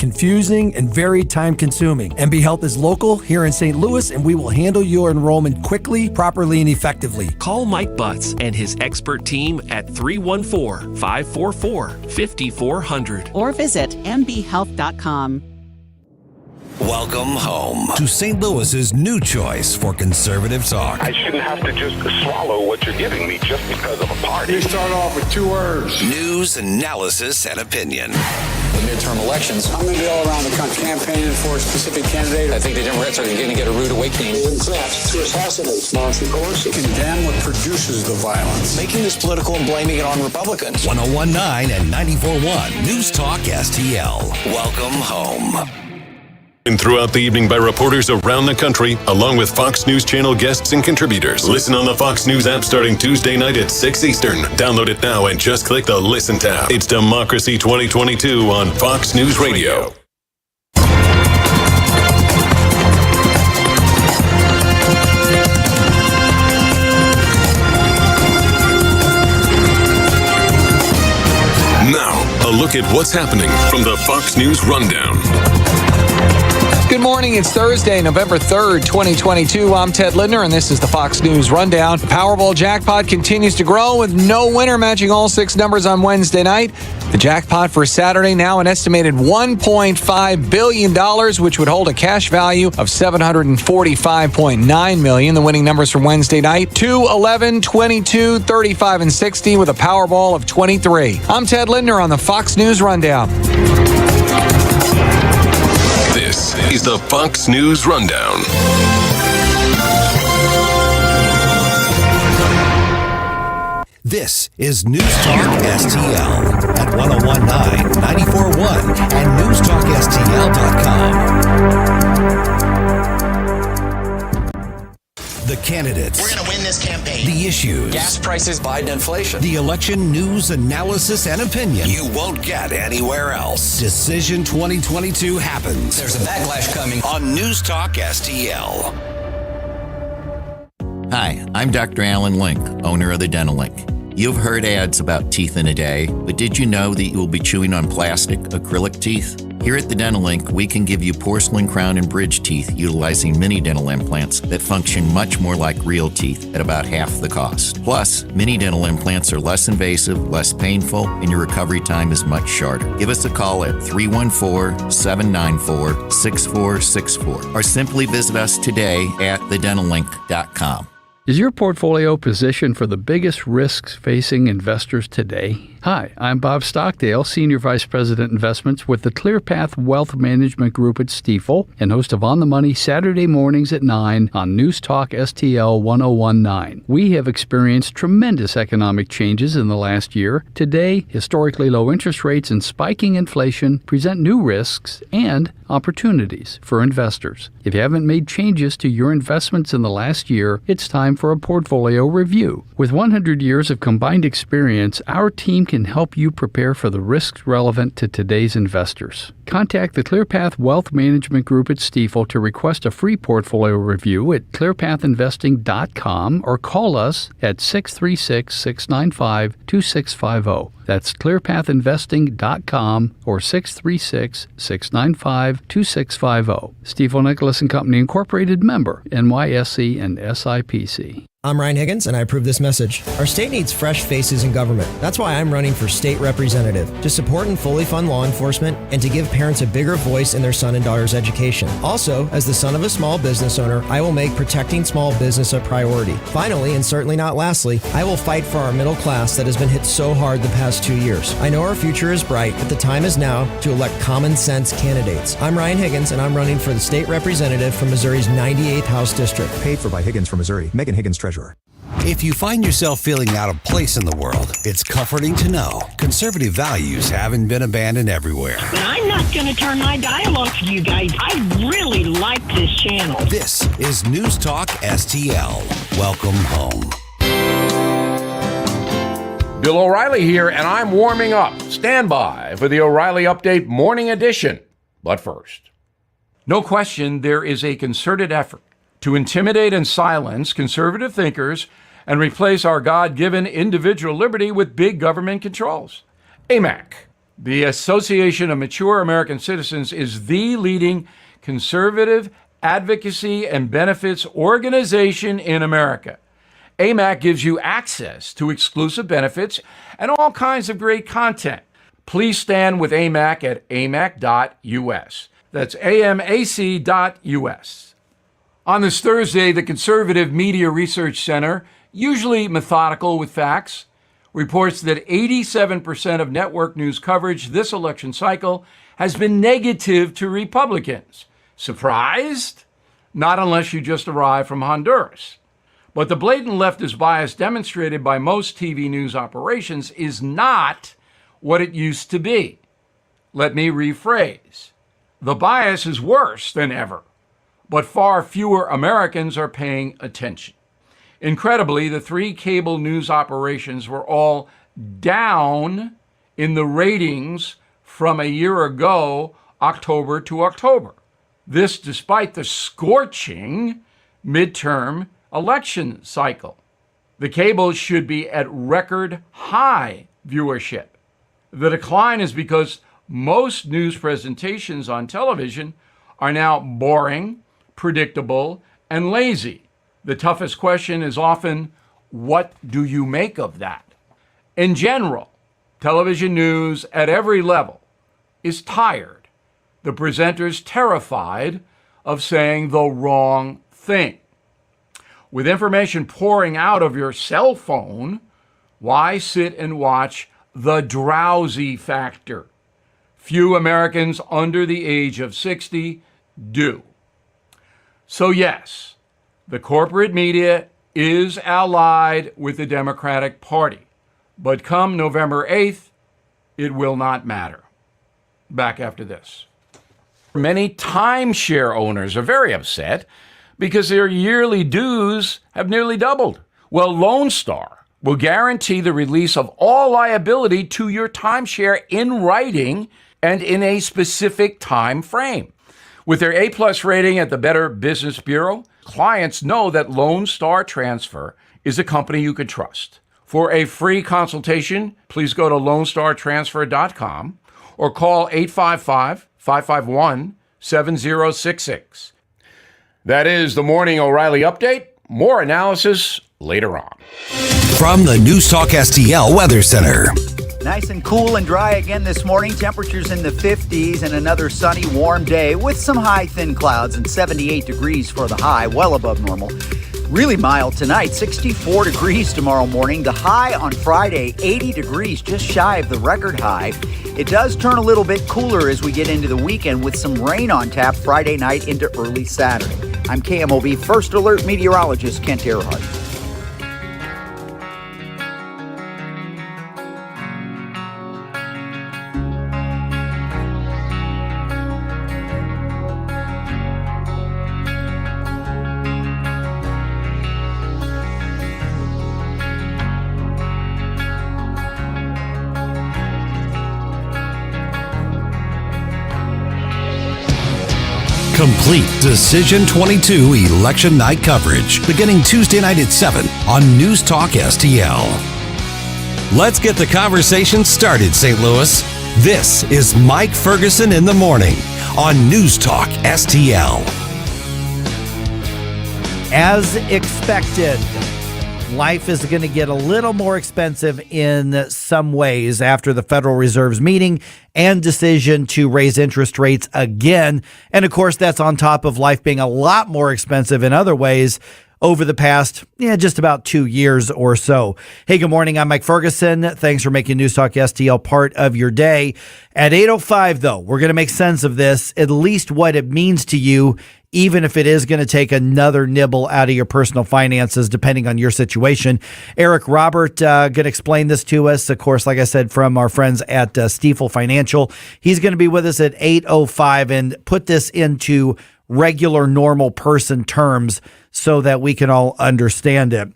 confusing and very time-consuming. MB Health is local here in St. Louis, and we will handle your enrollment quickly, properly, and effectively. Call Mike Butts and his expert team at 314-544-5400 or visit mbhealth.com. Welcome home to St. Louis's new choice for conservative talk. I shouldn't have to just swallow what you're giving me just because of a party. You start off with 2 words. News, analysis, and opinion. The midterm elections. I'm going to be all around the country campaigning for a specific candidate. I think the Democrats are going to get a rude awakening. Intent to assassinate Nancy Pelosi. Condemn what produces the violence. Making this political and blaming it on Republicans. 101.9 and 94.1 News Talk STL. Welcome home. And throughout the evening by reporters around the country, along with Fox News Channel guests and contributors. Listen on the Fox News app starting Tuesday night at 6 Eastern. Download it now and just click the Listen tab. It's Democracy 2022 on Fox News Radio. Now, a look at what's happening from the Fox News Rundown. Good morning. It's Thursday, November 3rd, 2022. I'm Ted Lindner, and this is the Fox News Rundown. The Powerball jackpot continues to grow with no winner matching all 6 numbers on Wednesday night. The jackpot for Saturday now an estimated $1.5 billion, which would hold a cash value of $745.9 million. The winning numbers from Wednesday night, 2, 11, 22, 35, and 60 with a Powerball of 23. I'm Ted Lindner on the Fox News Rundown. This is the Fox News Rundown. This is News Talk STL at 101.9, 94.1, and NewstalkSTL.com. The candidates. We're going to win this campaign. The issues. Gas prices, Biden inflation. The election news, analysis, and opinion you won't get anywhere else. Decision 2022 happens. There's a backlash coming on News Talk STL. Hi, I'm Dr. Alan Link, owner of the Dental Link. You've heard ads about teeth in a day, but did you know that you will be chewing on plastic, acrylic teeth? Here at the Dental Link, we can give you porcelain crown and bridge teeth utilizing mini dental implants that function much more like real teeth at about half the cost. Plus, mini dental implants are less invasive, less painful, and your recovery time is much shorter. Give us a call at 314-794-6464 or simply visit us today at thedentallink.com. Is your portfolio positioned for the biggest risks facing investors today? Hi, I'm Bob Stockdale, Senior Vice President Investments with the ClearPath Wealth Management Group at Stifel and host of On the Money Saturday mornings at 9 on News Talk STL 101.9. We have experienced tremendous economic changes in the last year. Today, historically low interest rates and spiking inflation present new risks and opportunities for investors. If you haven't made changes to your investments in the last year, it's time for a portfolio review. With 100 years of combined experience, our team can help you prepare for the risks relevant to today's investors. Contact the ClearPath Wealth Management Group at Stifel to request a free portfolio review at clearpathinvesting.com or call us at 636-695-2650. That's clearpathinvesting.com or 636-695-2650. Stifel Nicholas and Company Incorporated, member NYSE and SIPC. I'm Ryan Higgins, and I approve this message. Our state needs fresh faces in government. That's why I'm running for state representative, to support and fully fund law enforcement and to give parents a bigger voice in their son and daughter's education. Also, as the son of a small business owner, I will make protecting small business a priority. Finally, and certainly not lastly, I will fight for our middle class that has been hit so hard the past 2 years. I know our future is bright, but the time is now to elect common sense candidates. I'm Ryan Higgins, and I'm running for the state representative from Missouri's 98th House District. Paid for by Higgins from Missouri. Megan Higgins, Treasurer. If you find yourself feeling out of place in the world, it's comforting to know conservative values haven't been abandoned everywhere. But I'm not going to turn my dial off to you guys. I really like this channel. This is News Talk STL. Welcome home. Bill O'Reilly here, and I'm warming up. Stand by for the O'Reilly Update Morning Edition. But first, no question there is a concerted effort to intimidate and silence conservative thinkers and replace our God-given individual liberty with big government controls. AMAC, The Association of Mature American Citizens is the leading conservative advocacy and benefits organization in America. AMAC gives you access to exclusive benefits and all kinds of great content. Please stand with AMAC at amac.us. That's amac.us. On this Thursday, the Conservative Media Research Center, usually methodical with facts, reports that 87% of network news coverage this election cycle has been negative to Republicans. Surprised? Not unless you just arrived from Honduras. But the blatant leftist bias demonstrated by most TV news operations is not what it used to be. Let me rephrase. The bias is worse than ever, but far fewer Americans are paying attention. Incredibly, the three cable news operations were all down in the ratings from a year ago, October to October. This despite the scorching midterm election cycle. The cables should be at record high viewership. The decline is because most news presentations on television are now boring, predictable, and lazy. The toughest question is often, what do you make of that? In general, television news at every level is tired. The presenters terrified of saying the wrong thing. With information pouring out of your cell phone, why sit and watch The Drowsy Factor? Few Americans under the age of 60 do. So yes, the corporate media is allied with the Democratic Party. But come November 8th, it will not matter. Back after this. Many timeshare owners are very upset because their yearly dues have nearly doubled. Well, Lone Star will guarantee the release of all liability to your timeshare in writing and in a specific time frame. With their A-plus rating at the Better Business Bureau, clients know that Lone Star Transfer is a company you can trust. For a free consultation, please go to LoneStarTransfer.com or call 855-551-7066. That is the Morning O'Reilly Update. More analysis later on. From the NewstalkSTL Weather Center. Nice and cool and dry again this morning. Temperatures in the 50s and another sunny, warm day with some high, thin clouds and 78 degrees for the high, well above normal. Really mild tonight, 64 degrees tomorrow morning. The high on Friday, 80 degrees, just shy of the record high. It does turn a little bit cooler as we get into the weekend with some rain on tap Friday night into early Saturday. I'm KMOV First Alert meteorologist Kent Earhart. Complete Decision 22 election night coverage beginning Tuesday night at 7 on NewstalkSTL. Let's get the conversation started, St. Louis. This is Mike Ferguson in the morning on NewstalkSTL. As expected, life is going to get a little more expensive in some ways after the Federal Reserve's meeting and decision to raise interest rates again. And of course, that's on top of life being a lot more expensive in other ways over the past, just about 2 years or so. Hey, good morning. I'm Mike Ferguson. Thanks for making NewstalkSTL part of your day. At 8:05, though, we're going to make sense of this, at least what it means to you, even if it is going to take another nibble out of your personal finances, depending on your situation. Eric Robert going to explain this to us, of course, like I said, from our friends at Stifel Financial. He's going to be with us at 8:05 and put this into regular, normal person terms so that we can all understand it.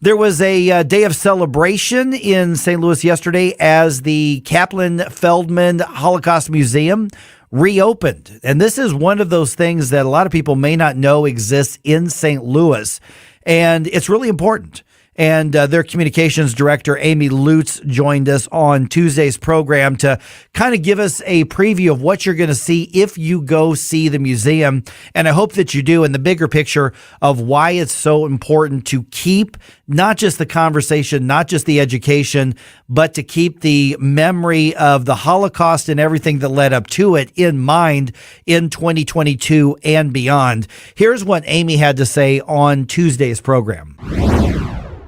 There was a day of celebration in St. Louis yesterday as the Kaplan-Feldman Holocaust Museum reopened. And this is one of those things that a lot of people may not know exists in St. Louis. And it's really important. and their communications director, Amy Lutz, joined us on Tuesday's program to kind of give us a preview of what you're going to see if you go see the museum. And I hope that you do, in the bigger picture of why it's so important to keep not just the conversation, not just the education, but to keep the memory of the Holocaust and everything that led up to it in mind in 2022 and beyond. Here's what Amy had to say on Tuesday's program.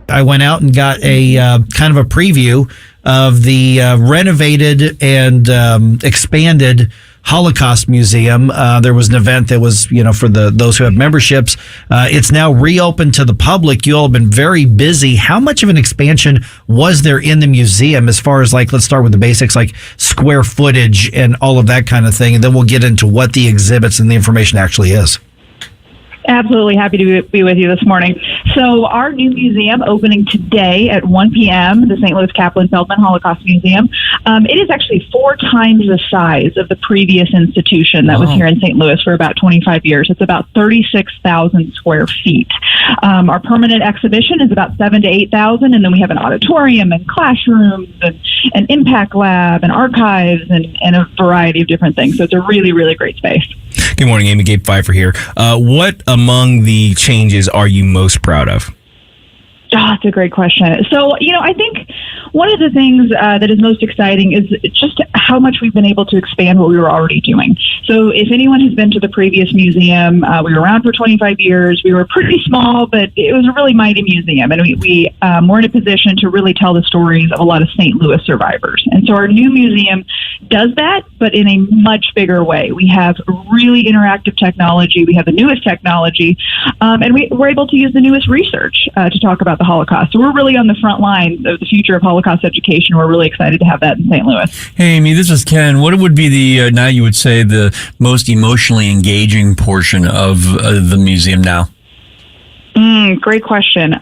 I went out and got a kind of a preview of the renovated and expanded Holocaust Museum. There was an event that was, for those who have memberships. It's now reopened to the public. You all have been very busy. How much of an expansion was there in the museum as far as, let's start with the basics, like square footage and all of that kind of thing, and then we'll get into what the exhibits and the information actually is. Absolutely happy to be with you this morning. So our new museum opening today at 1 p.m., the St. Louis Kaplan Feldman Holocaust Museum. It is actually 4 times the size of the previous institution that was here in St. Louis for about 25 years. It's about 36,000 square feet. Our permanent exhibition is about 7,000 to 8,000, and then we have an auditorium and classrooms and an impact lab and archives and a variety of different things. So it's a really, really great space. Good morning, Amy. Gabe Pfeiffer here. What among the changes are you most proud of? That's a great question. So, I think one of the things that is most exciting is just how much we've been able to expand what we were already doing. So if anyone has been to the previous museum, we were around for 25 years. We were pretty small, but it was a really mighty museum. And we were in a position to really tell the stories of a lot of St. Louis survivors. And so our new museum does that, but in a much bigger way. We have really interactive technology. We have the newest technology, and we're able to use the newest research to talk about the Holocaust. So we're really on the front line of the future of Holocaust education. We're really excited to have that in St. Louis. Hey, Amy, this is Ken. What would be the, now you would say, the most emotionally engaging portion of the museum now? Great question.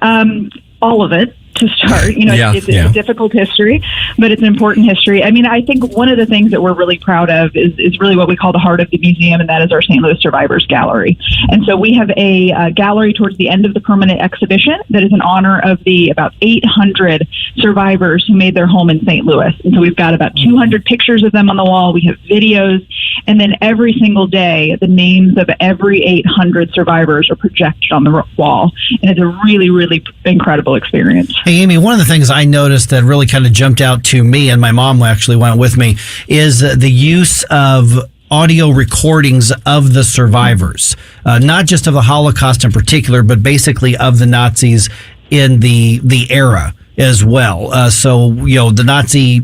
All of it. To start, it's a difficult history, but it's an important history. I mean, I think one of the things that we're really proud of is really what we call the heart of the museum, and that is our St. Louis Survivors Gallery. And so we have a gallery towards the end of the permanent exhibition that is in honor of the about 800 survivors who made their home in St. Louis. And so we've got about 200 pictures of them on the wall. We have videos, and then every single day, the names of every 800 survivors are projected on the wall. And it's a really, really incredible experience. Hey, Amy, one of the things I noticed that really kind of jumped out to me, and my mom actually went with me, is the use of audio recordings of the survivors, not just of the Holocaust in particular, but basically of the Nazis in the era as well. So, the Nazi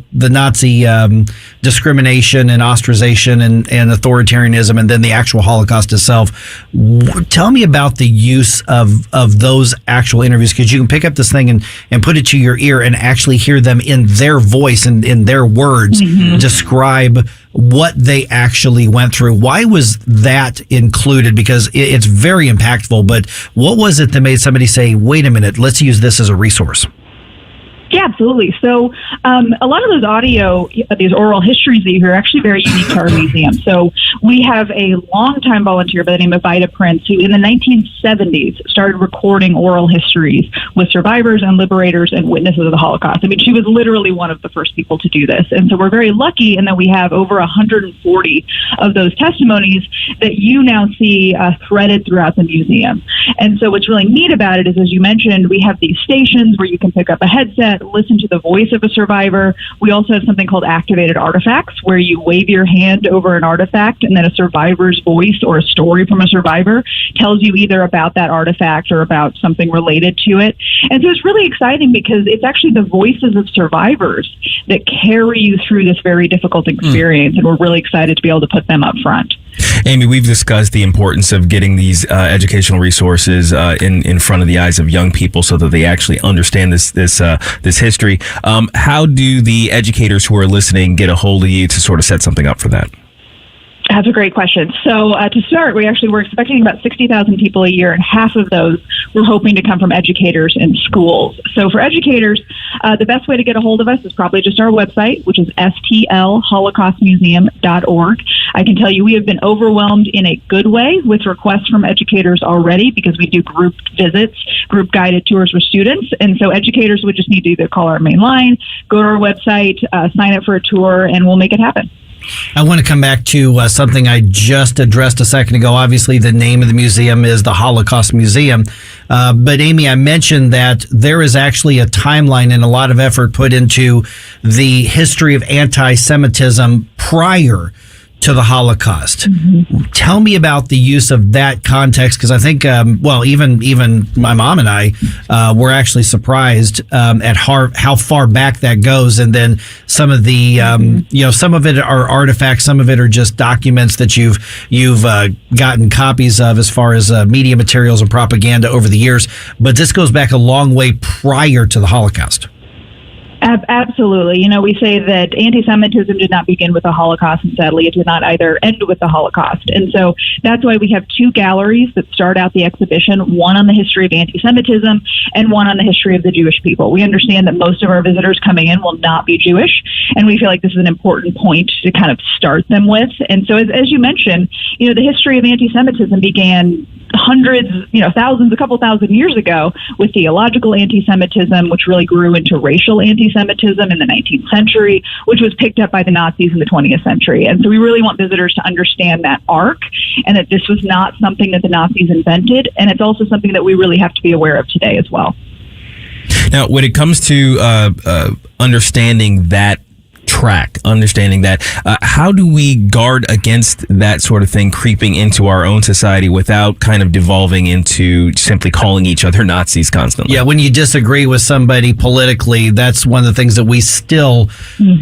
discrimination and ostracization and authoritarianism, and then the actual Holocaust itself. Tell me about the use of those actual interviews, because you can pick up this thing and put it to your ear and actually hear them in their voice and in their words describe what they actually went through. Why was that included? Because it's very impactful, but what was it that made somebody say, wait a minute, let's use this as a resource? Yeah, absolutely. So a lot of those audio, these oral histories that you hear are actually very unique to our museum. So we have a longtime volunteer by the name of Vida Prince, who in the 1970s started recording oral histories with survivors and liberators and witnesses of the Holocaust. I mean, she was literally one of the first people to do this. And so we're very lucky in that we have over 140 of those testimonies that you now see threaded throughout the museum. And so what's really neat about it is, as you mentioned, we have these stations where you can pick up a headset, listen to the voice of a survivor. We also have something called activated artifacts, where you wave your hand over an artifact and then a survivor's voice or a story from a survivor tells you either about that artifact or about something related to it. And so it's really exciting because it's actually the voices of survivors that carry you through this very difficult experience. And we're really excited to be able to put them up front. Amy, we've discussed the importance of getting these educational resources in front of the eyes of young people so that they actually understand this history. How do the educators who are listening get a hold of you to sort of set something up for that? That's a great question. So to start, we're expecting about 60,000 people a year, and half of those we're hoping to come from educators in schools. So for educators, the best way to get a hold of us is probably just our website, which is stlholocaustmuseum.org. I can tell you we have been overwhelmed in a good way with requests from educators already because we do group visits, group guided tours with students. And so educators would just need to either call our main line, go to our website, sign up for a tour, and we'll make it happen. I want to come back to something I just addressed a second ago. Obviously, the name of the museum is the Holocaust Museum. But Amy, I mentioned that there is actually a timeline and a lot of effort put into the history of anti-Semitism prior to the Holocaust. Mm-hmm. Tell me about the use of that context, because I think, even my mom and I were actually surprised at how far back that goes. And then some of the, some of it are artifacts, some of it are just documents that you've gotten copies of as far as media materials and propaganda over the years. But this goes back a long way prior to the Holocaust. Absolutely. We say that anti-Semitism did not begin with the Holocaust, and sadly it did not either end with the Holocaust. And so that's why we have two galleries that start out the exhibition, one on the history of anti-Semitism and one on the history of the Jewish people. We understand that most of our visitors coming in will not be Jewish, and we feel like this is an important point to kind of start them with. And so as you mentioned, the history of anti-Semitism began hundreds, thousands, a couple thousand years ago with theological anti-Semitism, which really grew into racial anti-Semitism in the 19th century, which was picked up by the Nazis in the 20th century. And so we really want visitors to understand that arc and that this was not something that the Nazis invented. And it's also something that we really have to be aware of today as well. Now, when it comes to understanding that how do we guard against that sort of thing creeping into our own society without kind of devolving into simply calling each other Nazis constantly? Yeah, when you disagree with somebody politically, that's one of the things that we still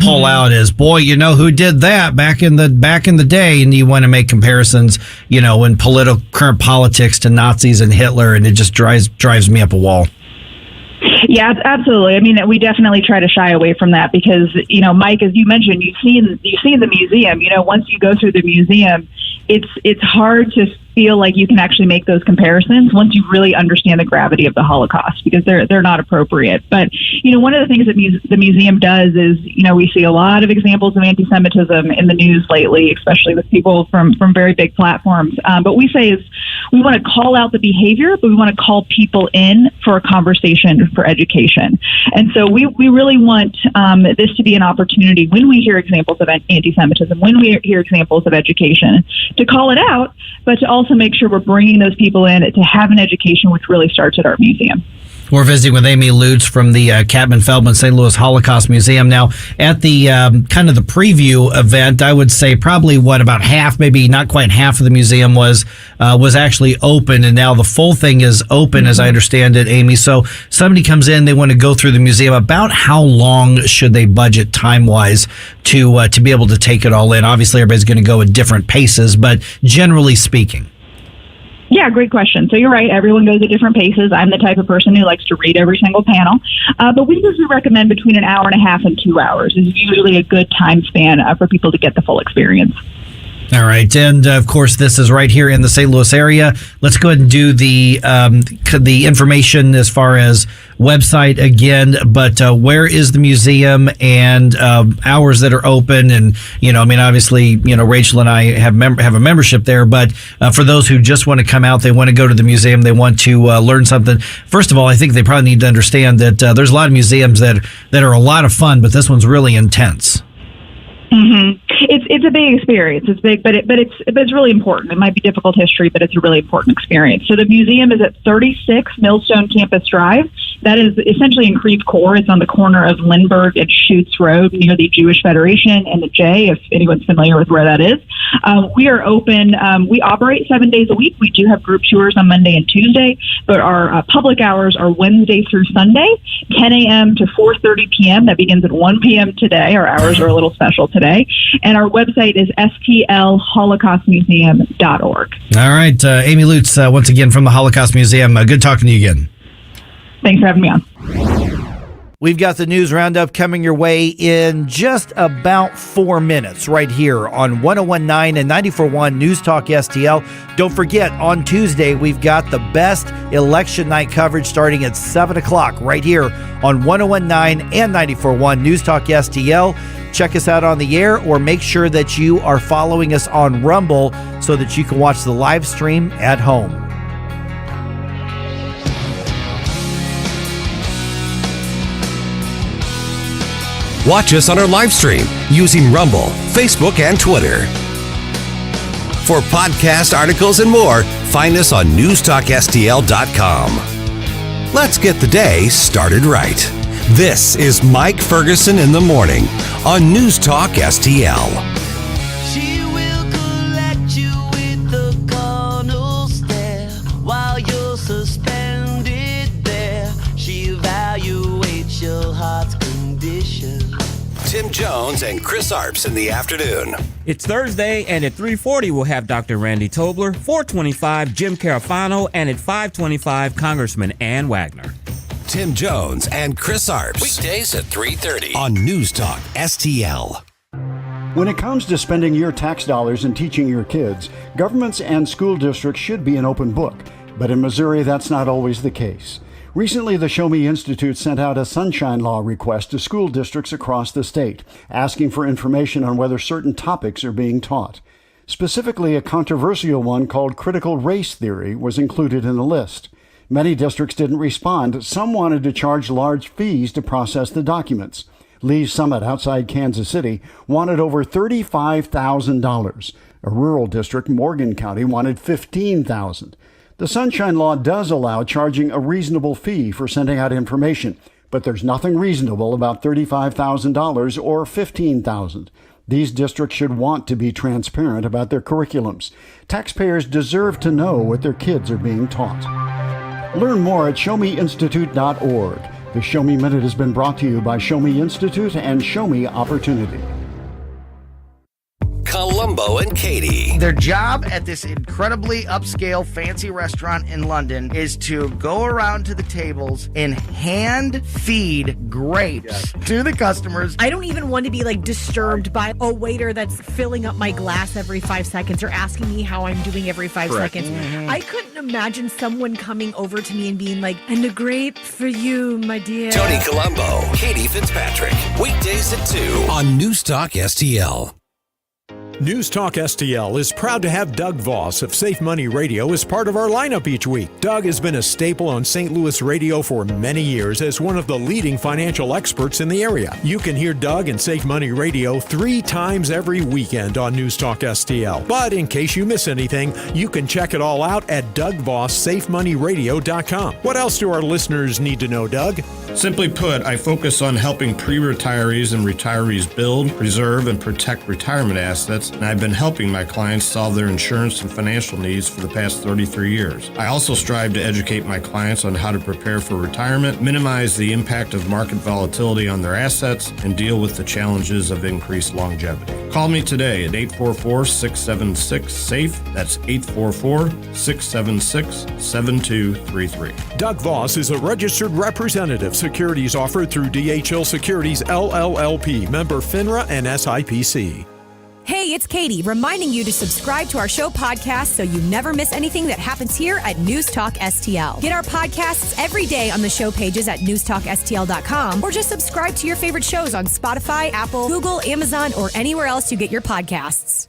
pull out is, boy, who did that back in the day, and you want to make comparisons, in current politics to Nazis and Hitler, and it just drives me up a wall. Yeah, absolutely. I mean, we definitely try to shy away from that because, Mike, as you mentioned, you've seen the museum. Once you go through the museum, it's hard to feel like you can actually make those comparisons once you really understand the gravity of the Holocaust, because they're not appropriate. But, one of the things that the museum does is, we see a lot of examples of anti-Semitism in the news lately, especially with people from very big platforms. But we say is we want to call out the behavior, but we want to call people in for a conversation for education. And so we really want this to be an opportunity when we hear examples of anti-Semitism, when we hear examples of education, to call it out, but to also make sure we're bringing those people in to have an education, which really starts at our museum. We're visiting with Amy Lutz from the Catman Feldman St. Louis Holocaust Museum. Now, at the kind of the preview event, I would say probably about half, maybe not quite half of the museum was actually open, and now the full thing is open, as I understand it, Amy. So somebody comes in, they want to go through the museum. About how long should they budget time-wise to be able to take it all in? Obviously, everybody's going to go at different paces, but generally speaking. Yeah, great question. So you're right. Everyone goes at different paces. I'm the type of person who likes to read every single panel. But we usually recommend between an hour and a half and 2 hours is usually a good time span for people to get the full experience. All right. And of course, this is right here in the St. Louis area. Let's go ahead and do the information as far as website again. But where is the museum and hours that are open? And, obviously, Rachel and I have a membership there. But for those who just want to come out, they want to go to the museum, they want to learn something. First of all, I think they probably need to understand that there's a lot of museums that are a lot of fun, but this one's really intense. Mm-hmm. It's a big experience. It's big, but it's really important. It might be difficult history, but it's a really important experience. So the museum is at 36 Millstone Campus Drive. That is essentially in Creve Coeur. It's on the corner of Lindbergh and Schutz Road near the Jewish Federation and the J, if anyone's familiar with where that is. We are open. We operate 7 days a week. We do have group tours on Monday and Tuesday, but our public hours are Wednesday through Sunday, 10 a.m. to 4:30 p.m. That begins at 1 p.m. today. Our hours are a little special today. And our website is stlholocaustmuseum.org. All right. Amy Lutz, once again from the Holocaust Museum. Good talking to you again. Thanks for having me on. We've got the news roundup coming your way in just about 4 minutes right here on 101.9 and 94.1 News Talk STL. Don't forget, on Tuesday, we've got the best election night coverage starting at 7 o'clock right here on 101.9 and 94.1 News Talk STL. Check us out on the air or make sure that you are following us on Rumble so that you can watch the live stream at home. Watch us on our live stream using Rumble, Facebook, and Twitter. For podcast articles and more, find us on NewstalkSTL.com. Let's get the day started right. This is Mike Ferguson in the morning on News Talk STL. She will collect you with the carnal stare while you're suspended there. She evaluates your heart's condition. Tim Jones and Chris Arps in the afternoon. It's Thursday, and at 3:40 we'll have Dr. Randy Tobler, 4:25 Jim Carafano, and at 5:25 Congressman Ann Wagner. Tim Jones and Chris Arps. Weekdays at 3:30 on News Talk STL. When it comes to spending your tax dollars and teaching your kids, governments and school districts should be an open book. But in Missouri, that's not always the case. Recently, the Show Me Institute sent out a sunshine law request to school districts across the state, asking for information on whether certain topics are being taught. Specifically, a controversial one called critical race theory was included in the list. Many districts didn't respond. Some wanted to charge large fees to process the documents. Lee's Summit outside Kansas City wanted over $35,000. A rural district, Morgan County, wanted $15,000. The Sunshine Law does allow charging a reasonable fee for sending out information, but there's nothing reasonable about $35,000 or $15,000. These districts should want to be transparent about their curriculums. Taxpayers deserve to know what their kids are being taught. Learn more at showmeinstitute.org. The Show Me Minute has been brought to you by Show Me Institute and Show Me Opportunity. Columbo and Katie. Their job at this incredibly upscale fancy restaurant in London is to go around to the tables and hand feed grapes to the customers. I don't even want to be disturbed by a waiter that's filling up my glass every 5 seconds or asking me how I'm doing every 5 seconds. Mm-hmm. I couldn't imagine someone coming over to me and being like, "And a grape for you, my dear." Tony Columbo, Katie Fitzpatrick. Weekdays at 2 on News Talk STL. News Talk STL is proud to have Doug Voss of Safe Money Radio as part of our lineup each week. Doug has been a staple on St. Louis radio for many years as one of the leading financial experts in the area. You can hear Doug and Safe Money Radio 3 times every weekend on News Talk STL. But in case you miss anything, you can check it all out at DougVossSafeMoneyRadio.com. What else do our listeners need to know, Doug? Simply put, I focus on helping pre-retirees and retirees build, preserve, and protect retirement assets, and I've been helping my clients solve their insurance and financial needs for the past 33 years. I also strive to educate my clients on how to prepare for retirement, minimize the impact of market volatility on their assets, and deal with the challenges of increased longevity. Call me today at 844-676-SAFE. That's 844-676-7233. Doug Voss is a registered representative. Securities offered through DHL Securities LLLP, member FINRA and SIPC. Hey, it's Katie, reminding you to subscribe to our show podcast so you never miss anything that happens here at News Talk STL. Get our podcasts every day on the show pages at newstalkstl.com, or just subscribe to your favorite shows on Spotify, Apple, Google, Amazon, or anywhere else you get your podcasts.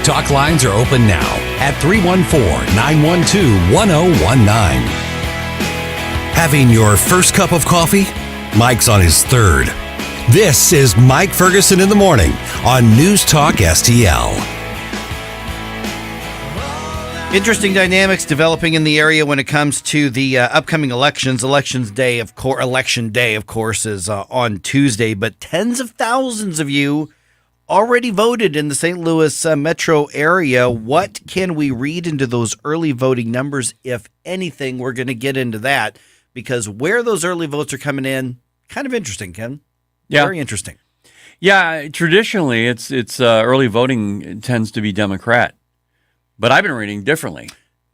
Talk lines are open now at 314-912-1019. Having your first cup of coffee? Mike's on his third. This is Mike Ferguson in the morning on News Talk STL. Interesting dynamics developing in the area when it comes to the upcoming elections. Election day, of course, is on Tuesday, but tens of thousands of you already voted in the St. Louis metro area. What can we read into those early voting numbers, if anything? We're going to get into that because where those early votes are coming in, kind of interesting, Ken. Yeah. Very interesting. Yeah, traditionally, it's early voting tends to be Democrat, but I've been reading differently.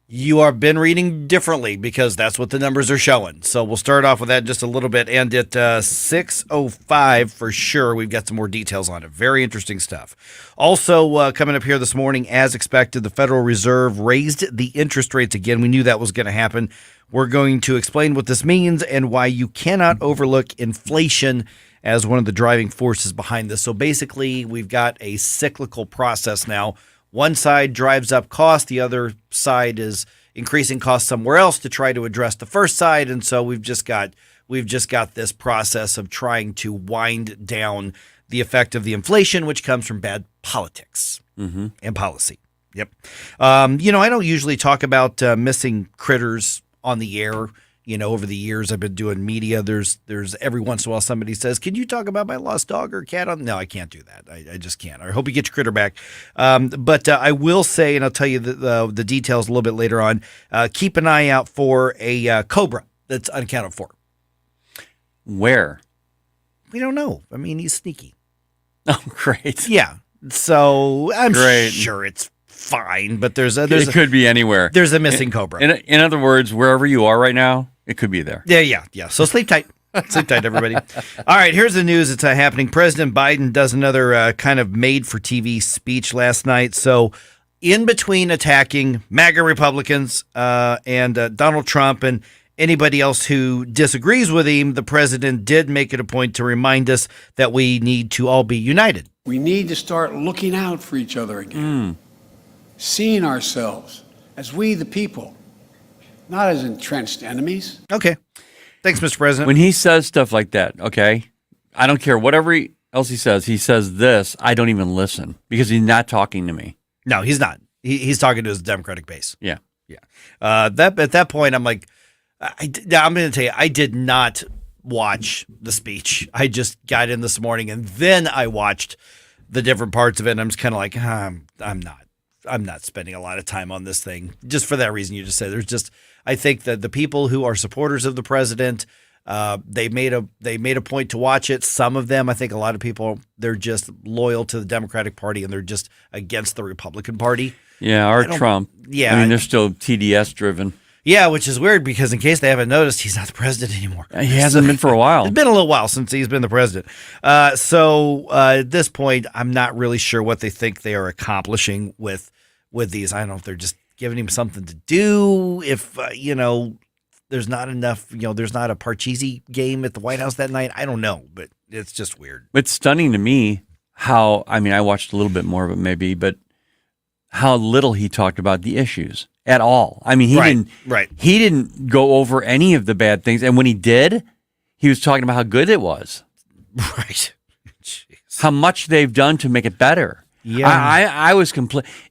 You have been reading differently because that's what the numbers are showing. So we'll start off with that in just a little bit. And at 6:05 for sure, we've got some more details on it. Very interesting stuff. Also coming up here this morning, as expected, the Federal Reserve raised the interest rates again. We knew that was going to happen. We're going to explain what this means and why you cannot overlook inflation as one of the driving forces behind this. So basically, we've got a cyclical process now. One side drives up cost, the other side is increasing costs somewhere else to try to address the first side, and so we've just got this process of trying to wind down the effect of the inflation, which comes from bad politics and policy. Yep. I don't usually talk about missing critters on the air. Over the years I've been doing media, there's every once in a while somebody says, "Can you talk about my lost dog or cat?" No, I can't do that. I just can't. I hope you get your critter back. But I will say, and I'll tell you the details a little bit later on, keep an eye out for a cobra that's unaccounted for. Where? We don't know. I mean, he's sneaky. Oh, great. Yeah. So I'm sure it's fine, but it could be anywhere. There's a missing cobra. In other words, wherever you are right now, it could be there. Yeah. So sleep tight. Sleep tight, everybody. All right, here's the news that's happening. President Biden does another kind of made-for-TV speech last night. So in between attacking MAGA Republicans and Donald Trump and anybody else who disagrees with him, the president did make it a point to remind us that we need to all be united. We need to start looking out for each other again. Seeing ourselves as we the people, not as entrenched enemies. Okay. Thanks, Mr. President. When he says stuff like that, okay, I don't care. Whatever else he says this, I don't even listen because he's not talking to me. No, he's not. He's talking to his Democratic base. Yeah. At that point, I'm like, I'm going to tell you, I did not watch the speech. I just got in this morning and then I watched the different parts of it. And I'm just kind of like, I'm not spending a lot of time on this thing just for that reason you just said. I think that the people who are supporters of the president, they made a point to watch it. Some of them, I think a lot of people, they're just loyal to the Democratic Party and they're just against the Republican Party. Yeah, or Trump. Yeah. I mean, they're still TDS driven. Yeah, which is weird because in case they haven't noticed, he's not the president anymore. He hasn't been for a while. It's been a little while since he's been the president. So at this point, I'm not really sure what they think they are accomplishing with these. I don't know if they're just giving him something to do. If, there's not enough, there's not a Parcheesi game at the White House that night. I don't know, but it's just weird. It's stunning to me how, I watched a little bit more of it maybe, but how little he talked about the issues at all. He didn't go over any of the bad things. And when he did, he was talking about how good it was. Right. Jeez. How much they've done to make it better. Yeah. I was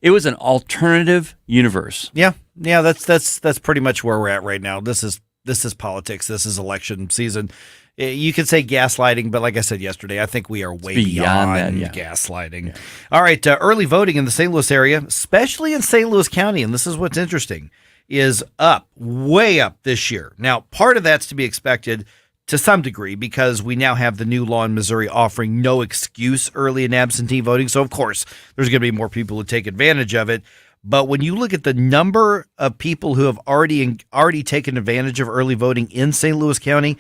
it was an alternative universe. Yeah. That's pretty much where we're at right now. This is politics. This is election season. You could say gaslighting, but like I said yesterday, I think we are way beyond that, gaslighting. Yeah. All right, early voting in the St. Louis area, especially in St. Louis County, and this is what's interesting, is way up this year. Now, part of that's to be expected to some degree because we now have the new law in Missouri offering no excuse early and absentee voting. So, of course, there's going to be more people who take advantage of it. But when you look at the number of people who have already taken advantage of early voting in St. Louis County,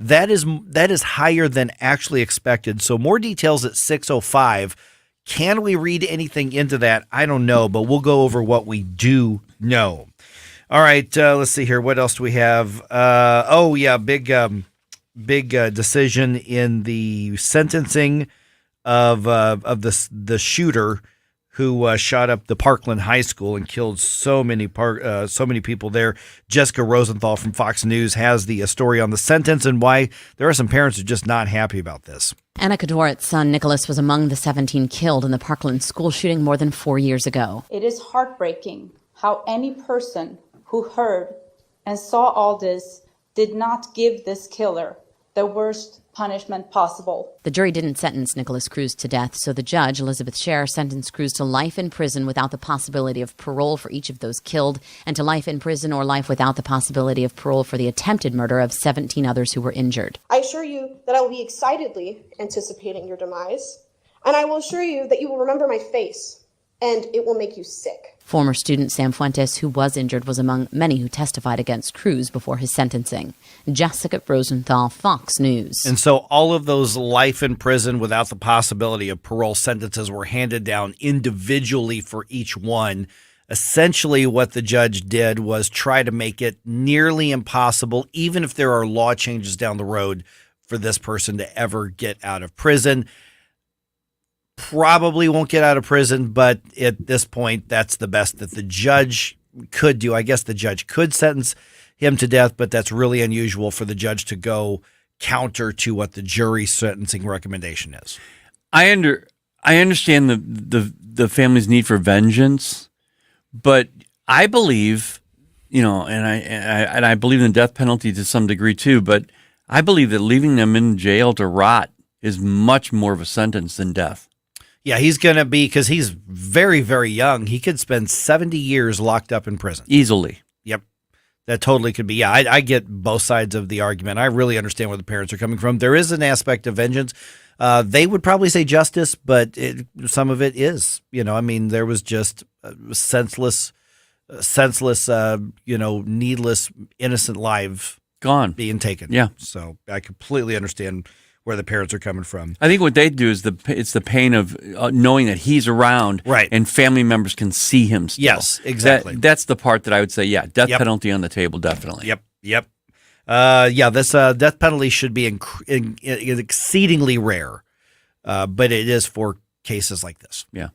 that is higher than actually expected. So more details at 6:05. Can we read anything into that? I don't know, but we'll go over what we do know. All right, let's see here. What else do we have? Big decision in the sentencing of the shooter who shot up the Parkland High School and killed so many people there. Jessica Rosenthal from Fox News has the story on the sentence and why there are some parents who are just not happy about this. Anna Kadoret's son, Nicholas, was among the 17 killed in the Parkland school shooting more than 4 years ago. It is heartbreaking how any person who heard and saw all this did not give this killer the worst punishment possible. The jury didn't sentence Nicholas Cruz to death, so the judge, Elizabeth Scher, sentenced Cruz to life in prison without the possibility of parole for each of those killed, and to life in prison or life without the possibility of parole for the attempted murder of 17 others who were injured. I assure you that I will be excitedly anticipating your demise, and I will assure you that you will remember my face, and it will make you sick. Former student Sam Fuentes, who was injured, was among many who testified against Cruz before his sentencing. Jessica Rosenthal, Fox News. And so all of those life in prison without the possibility of parole sentences were handed down individually for each one. Essentially, what the judge did was try to make it nearly impossible, even if there are law changes down the road, for this person to ever get out of prison. Probably won't get out of prison, but at this point, that's the best that the judge could do. I guess the judge could sentence him to death, but that's really unusual for the judge to go counter to what the jury's sentencing recommendation is. I understand the family's need for vengeance, but I believe, and I believe in the death penalty to some degree too, but I believe that leaving them in jail to rot is much more of a sentence than death. Yeah, he's going to be, because he's very, very young, he could spend 70 years locked up in prison. Easily. Yep. That totally could be. Yeah, I get both sides of the argument. I really understand where the parents are coming from. There is an aspect of vengeance. They would probably say justice, but some of it is. There was just senseless, needless, innocent life gone, being taken. Yeah. So I completely understand where the parents are coming from. I think what they do is it's the pain of knowing that he's around, right, and family members can see him still. Yes, exactly. That's the part that I would say, yeah, death penalty on the table, definitely. Yep. This death penalty should be exceedingly rare, but it is for cases like this. Yeah.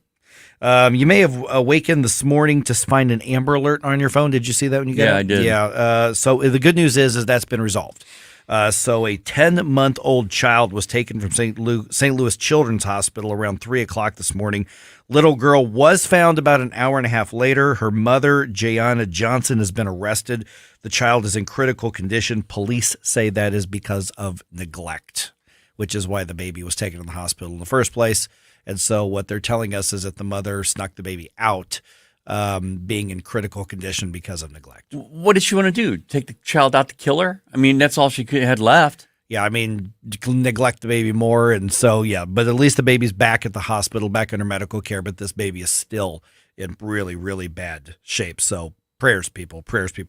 You may have awakened this morning to find an Amber Alert on your phone. Did you see that when you got it? Yeah, I did. Yeah. So the good news is that's been resolved. So a 10-month-old child was taken from St. Louis Children's Hospital around 3 o'clock this morning. Little girl was found about an hour and a half later. Her mother, Jayana Johnson, has been arrested. The child is in critical condition. Police say that is because of neglect, which is why the baby was taken to the hospital in the first place. And so what they're telling us is that the mother snuck the baby out, being in critical condition because of neglect. What did she want to do? Take the child out to kill her? That's all she had left. Yeah, neglect the baby more. And so, but at least the baby's back at the hospital, back under medical care. But this baby is still in really, really bad shape. So prayers, people.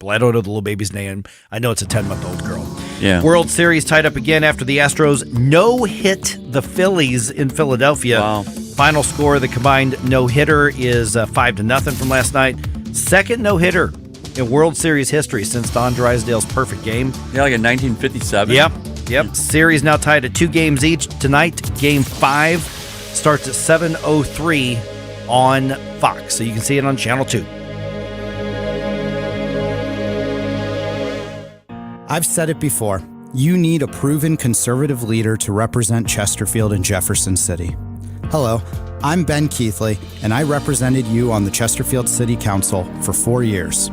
I don't know the little baby's name. I know it's a 10-month-old girl. Yeah. World Series tied up again after the Astros no-hit the Phillies in Philadelphia. Wow. Final score of the combined no-hitter is 5-0 from last night. Second no-hitter in World Series history since Don Drysdale's perfect game. Yeah, like in 1957. Yep. Series now tied at 2 games each. Tonight, Game 5 starts at 7:03 on Fox. So you can see it on Channel 2. I've said it before. You need a proven conservative leader to represent Chesterfield and Jefferson City. Hello, I'm Ben Keithley, and I represented you on the Chesterfield City Council for 4 years.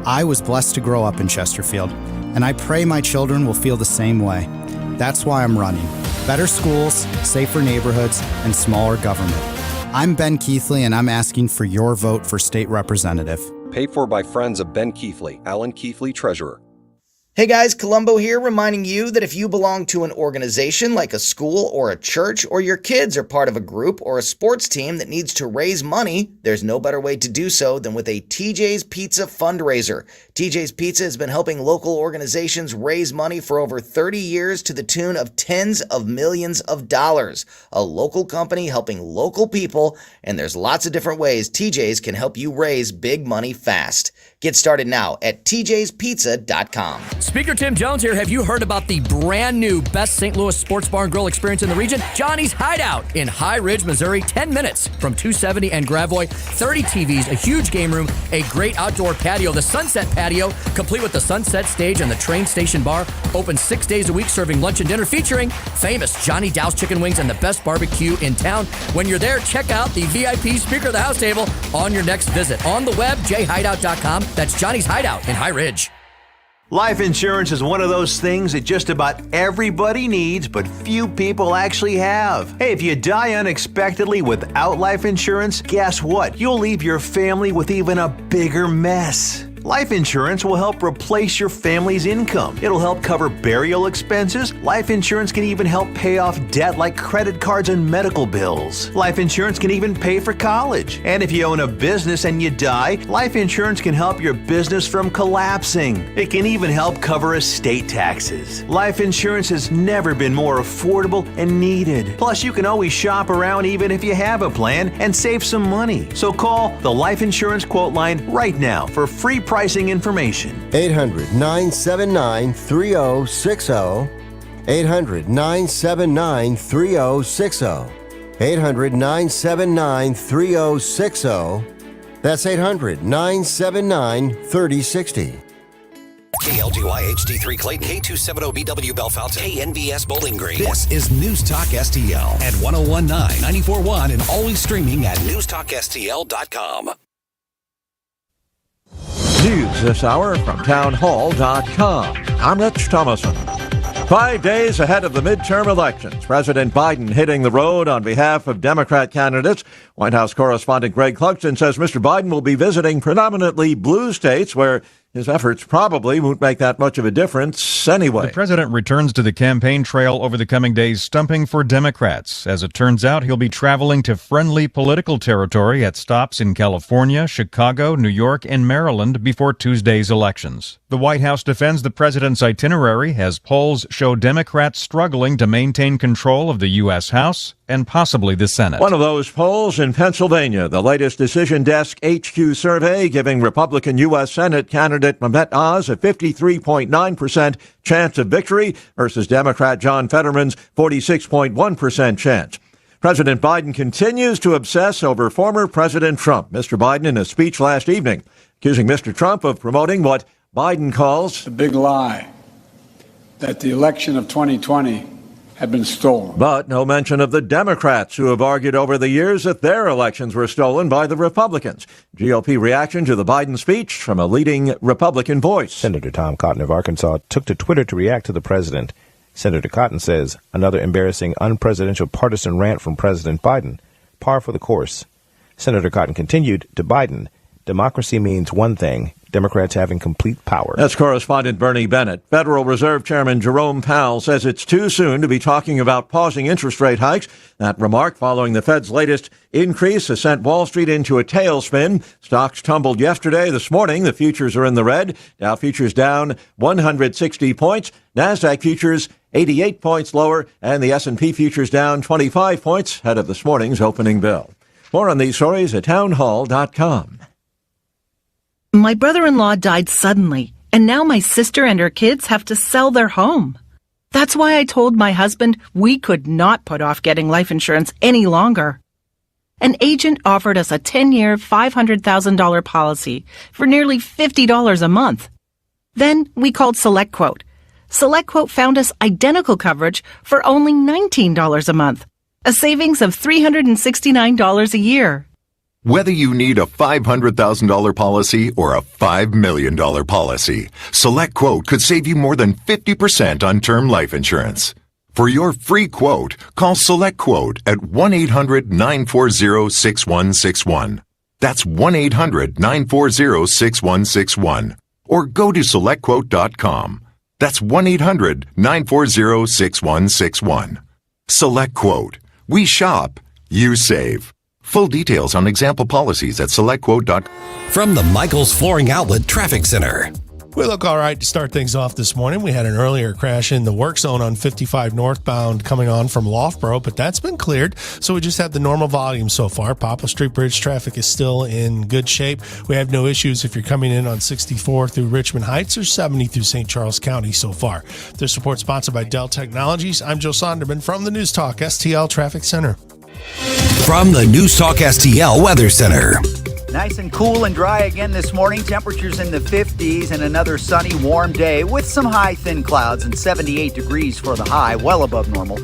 I was blessed to grow up in Chesterfield, and I pray my children will feel the same way. That's why I'm running. Better schools, safer neighborhoods, and smaller government. I'm Ben Keithley, and I'm asking for your vote for state representative. Paid for by friends of Ben Keithley, Alan Keithley, Treasurer. Hey guys, Columbo here, reminding you that if you belong to an organization like a school or a church, or your kids are part of a group or a sports team that needs to raise money, there's no better way to do so than with a TJ's Pizza fundraiser. TJ's Pizza has been helping local organizations raise money for over 30 years to the tune of tens of millions of dollars. A local company helping local people, and there's lots of different ways TJ's can help you raise big money fast. Get started now at tjspizza.com. Speaker Tim Jones here. Have you heard about the brand new best St. Louis sports bar and grill experience in the region? Johnny's Hideout in High Ridge, Missouri. 10 minutes from 270 and Gravois. 30 TVs, a huge game room, a great outdoor patio, the Sunset Patio, complete with the Sunset Stage and the train station bar. Open 6 days a week, serving lunch and dinner, featuring famous Johnny Dow's chicken wings and the best barbecue in town. When you're there, check out the VIP Speaker of the House table on your next visit. On the web, jhideout.com. That's Johnny's Hideout in High Ridge. Life insurance is one of those things that just about everybody needs, but few people actually have. Hey, if you die unexpectedly without life insurance, guess what? You'll leave your family with even a bigger mess. Life insurance will help replace your family's income. It'll help cover burial expenses. Life insurance can even help pay off debt like credit cards and medical bills. Life insurance can even pay for college. And if you own a business and you die, life insurance can help your business from collapsing. It can even help cover estate taxes. Life insurance has never been more affordable and needed. Plus, you can always shop around even if you have a plan and save some money. So call the Life Insurance Quote Line right now for free pricing information. 800-979-3060. 800-979-3060. 800-979-3060. That's 800-979-3060. KLGY HD3 Clayton, K270BW Bellefonte, KNVS Bowling Green. This is News Talk STL at 1019, 94.1, and always streaming at NewstalkSTL.com. News this hour from townhall.com. I'm Rich Thomason. 5 days ahead of the midterm elections, President Biden hitting the road on behalf of Democrat candidates. White House correspondent Greg Clugston says Mr. Biden will be visiting predominantly blue states where his efforts probably won't make that much of a difference anyway. The president returns to the campaign trail over the coming days, stumping for Democrats. As it turns out, he'll be traveling to friendly political territory at stops in California, Chicago, New York, and Maryland before Tuesday's elections. The White House defends the president's itinerary as polls show Democrats struggling to maintain control of the U.S. House and possibly the Senate. One of those polls in Pennsylvania, the latest Decision Desk HQ survey giving Republican U.S. Senate candidate Mehmet Oz a 53.9% chance of victory versus Democrat John Fetterman's 46.1% chance. President Biden continues to obsess over former President Trump. Mr. Biden, in a speech last evening, accusing Mr. Trump of promoting what Biden calls the big lie that the election of 2020 had been stolen. But no mention of the Democrats who have argued over the years that their elections were stolen by the Republicans. GOP reaction to the Biden speech from a leading Republican voice. Senator Tom Cotton of Arkansas took to Twitter to react to the president. Senator Cotton says, another embarrassing unpresidential partisan rant from President Biden. Par for the course. Senator Cotton continued to Biden, democracy means one thing, Democrats having complete power. That's correspondent Bernie Bennett. Federal Reserve Chairman Jerome Powell says it's too soon to be talking about pausing interest rate hikes. That remark following the Fed's latest increase has sent Wall Street into a tailspin. Stocks tumbled yesterday. This morning, the futures are in the red. Dow futures down 160 points. NASDAQ futures 88 points lower, and the S&P futures down 25 points ahead of this morning's opening bell. More on these stories at townhall.com. My brother-in-law died suddenly, and now my sister and her kids have to sell their home. That's why I told my husband we could not put off getting life insurance any longer. An agent offered us a 10-year, $500,000 policy for nearly $50 a month. Then we called SelectQuote. SelectQuote found us identical coverage for only $19 a month, a savings of $369 a year. Whether you need a $500,000 policy or a $5 million policy, SelectQuote could save you more than 50% on term life insurance. For your free quote, call SelectQuote at 1-800-940-6161. That's 1-800-940-6161. Or go to SelectQuote.com. That's 1-800-940-6161. SelectQuote. We shop. You save. Full details on example policies at SelectQuote.com. From the Michaels Flooring Outlet Traffic Center. We look all right to start things off this morning. We had an earlier crash in the work zone on 55 northbound coming on from Loughborough, but that's been cleared. So we just have the normal volume so far. Poplar Street Bridge traffic is still in good shape. We have no issues if you're coming in on 64 through Richmond Heights or 70 through St. Charles County so far. This report sponsored by Dell Technologies. I'm Joe Sonderman from the News Talk STL Traffic Center. From the News Talk STL Weather Center. Nice and cool and dry again this morning. Temperatures in the 50s and another sunny, warm day with some high, thin clouds and 78 degrees for the high, well above normal.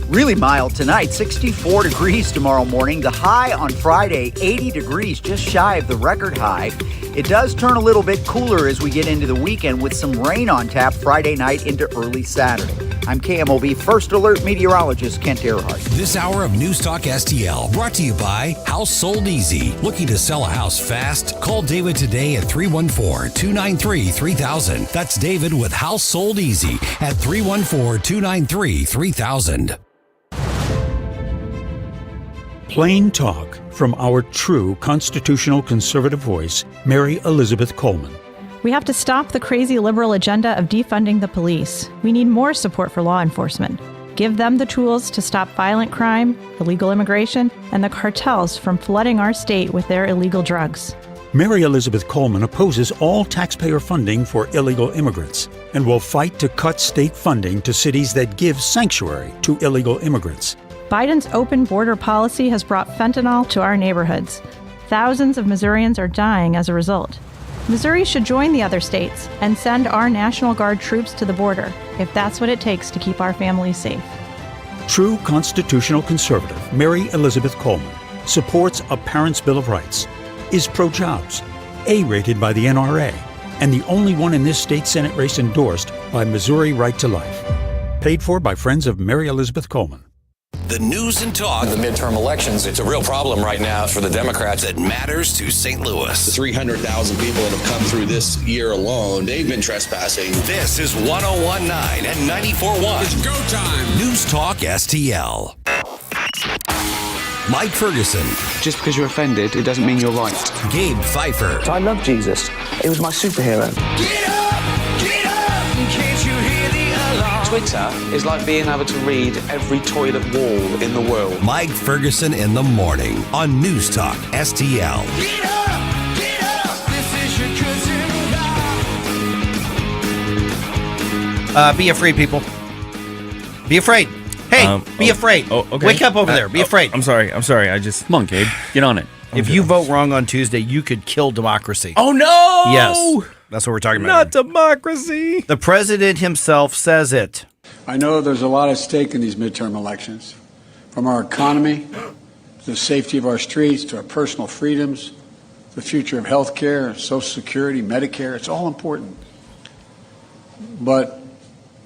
Really mild tonight, 64 degrees tomorrow morning. The high on Friday, 80 degrees, just shy of the record high. It does turn a little bit cooler as we get into the weekend with some rain on tap Friday night into early Saturday. I'm KMOV First Alert meteorologist Kent Earhart. This hour of News Talk STL brought to you by House Sold Easy. Looking to sell a house fast? Call David today at 314-293-3000. That's David with House Sold Easy at 314-293-3000. Plain talk from our true constitutional conservative voice, Mary Elizabeth Coleman. We have to stop the crazy liberal agenda of defunding the police. We need more support for law enforcement. Give them the tools to stop violent crime, illegal immigration, and the cartels from flooding our state with their illegal drugs. Mary Elizabeth Coleman opposes all taxpayer funding for illegal immigrants and will fight to cut state funding to cities that give sanctuary to illegal immigrants. Biden's open border policy has brought fentanyl to our neighborhoods. Thousands of Missourians are dying as a result. Missouri should join the other states and send our National Guard troops to the border, if that's what it takes to keep our families safe. True constitutional conservative Mary Elizabeth Coleman supports a Parents' Bill of Rights, is pro-jobs, A-rated by the NRA, and the only one in this state Senate race endorsed by Missouri Right to Life. Paid for by friends of Mary Elizabeth Coleman. The news and talk. The midterm elections, it's a real problem right now for the Democrats. That matters to St. Louis. The 300,000 people that have come through this year alone, they've been trespassing. This is 101.9 and 94.1. It's go time. News Talk STL. Mike Ferguson. Just because you're offended, it doesn't mean you're right. Gabe Pfeiffer. I love Jesus. He was my superhero. Get up! Get up! Can't you hear the alarm? Twitter is like being able to read every toilet wall in the world. Mike Ferguson in the morning on News Talk STL. Get up! Get up! This is your cousin. Be afraid, people. Be afraid. Hey, be afraid. Oh, okay. Wake up over there. Be afraid. I'm sorry. I just... Come on, Gabe. Get on it. If you vote wrong on Tuesday, you could kill democracy. Oh, no! Yes. That's what we're talking about. Not democracy. The president himself says it. I know there's a lot at stake in these midterm elections, from our economy, to the safety of our streets, to our personal freedoms, the future of health care, Social Security, Medicare. It's all important. But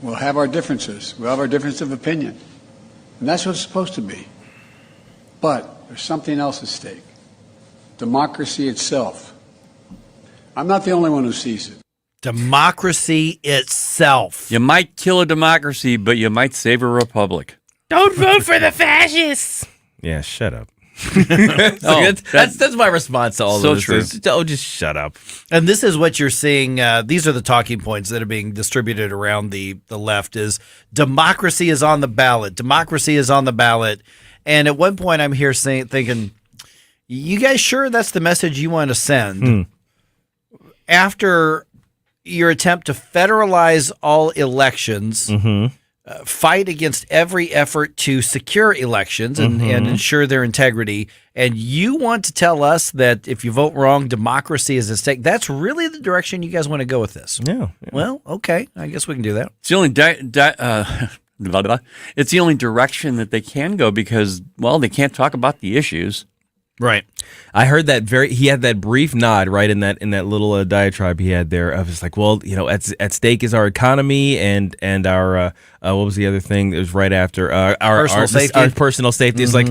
we'll have our differences. We'll have our difference of opinion. And that's what it's supposed to be. But there's something else at stake. Democracy itself. I'm not the only one who sees it. Democracy itself. You might kill a democracy, but you might save a republic. Don't vote for the fascists. Yeah, shut up. That's my response to all so of this. True. Oh, just shut up. And this is what you're seeing. These are the talking points that are being distributed around the left is democracy is on the ballot. Democracy is on the ballot. And at one point I'm here thinking, you guys sure that's the message you want to send? After your attempt to federalize all elections, fight against every effort to secure elections and ensure their integrity, and you want to tell us that if you vote wrong, democracy is at stake. That's really the direction you guys want to go with this. Yeah. Well, okay. I guess we can do that. It's the only it's the only direction that they can go because, well, they can't talk about the issues. Right. I heard that he had that brief nod right in that little diatribe he had there of just like, well, at stake is our economy and our what was the other thing? It was right after our safety. Our personal safety. It's like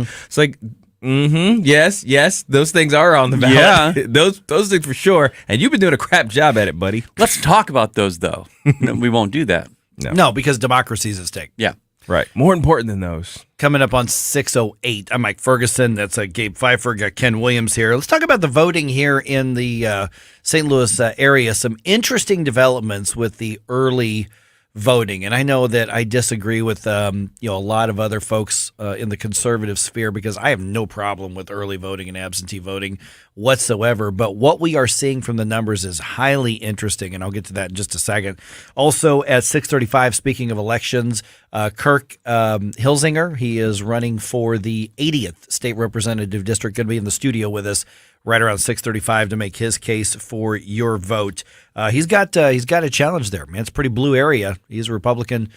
yes, those things are on the ballot. Yeah. those things for sure. And you've been doing a crap job at it, buddy. Let's talk about those though. No, we won't do that. No, because democracy is at stake. Yeah. Right. More important than those. Coming up on 6:08, I'm Mike Ferguson. That's Gabe Pfeiffer. Got Ken Williams here. Let's talk about the voting here in the St. Louis area. Some interesting developments with the early voting. And I know that I disagree with a lot of other folks in the conservative sphere because I have no problem with early voting and absentee voting whatsoever. But what we are seeing from the numbers is highly interesting, and I'll get to that in just a second. Also at 6:35, speaking of elections, Kirk Hilsinger, he is running for the 80th state representative district, going to be in the studio with us right around 6:35 to make his case for your vote. He's got a challenge there, man. It's a pretty blue area. He's a Republican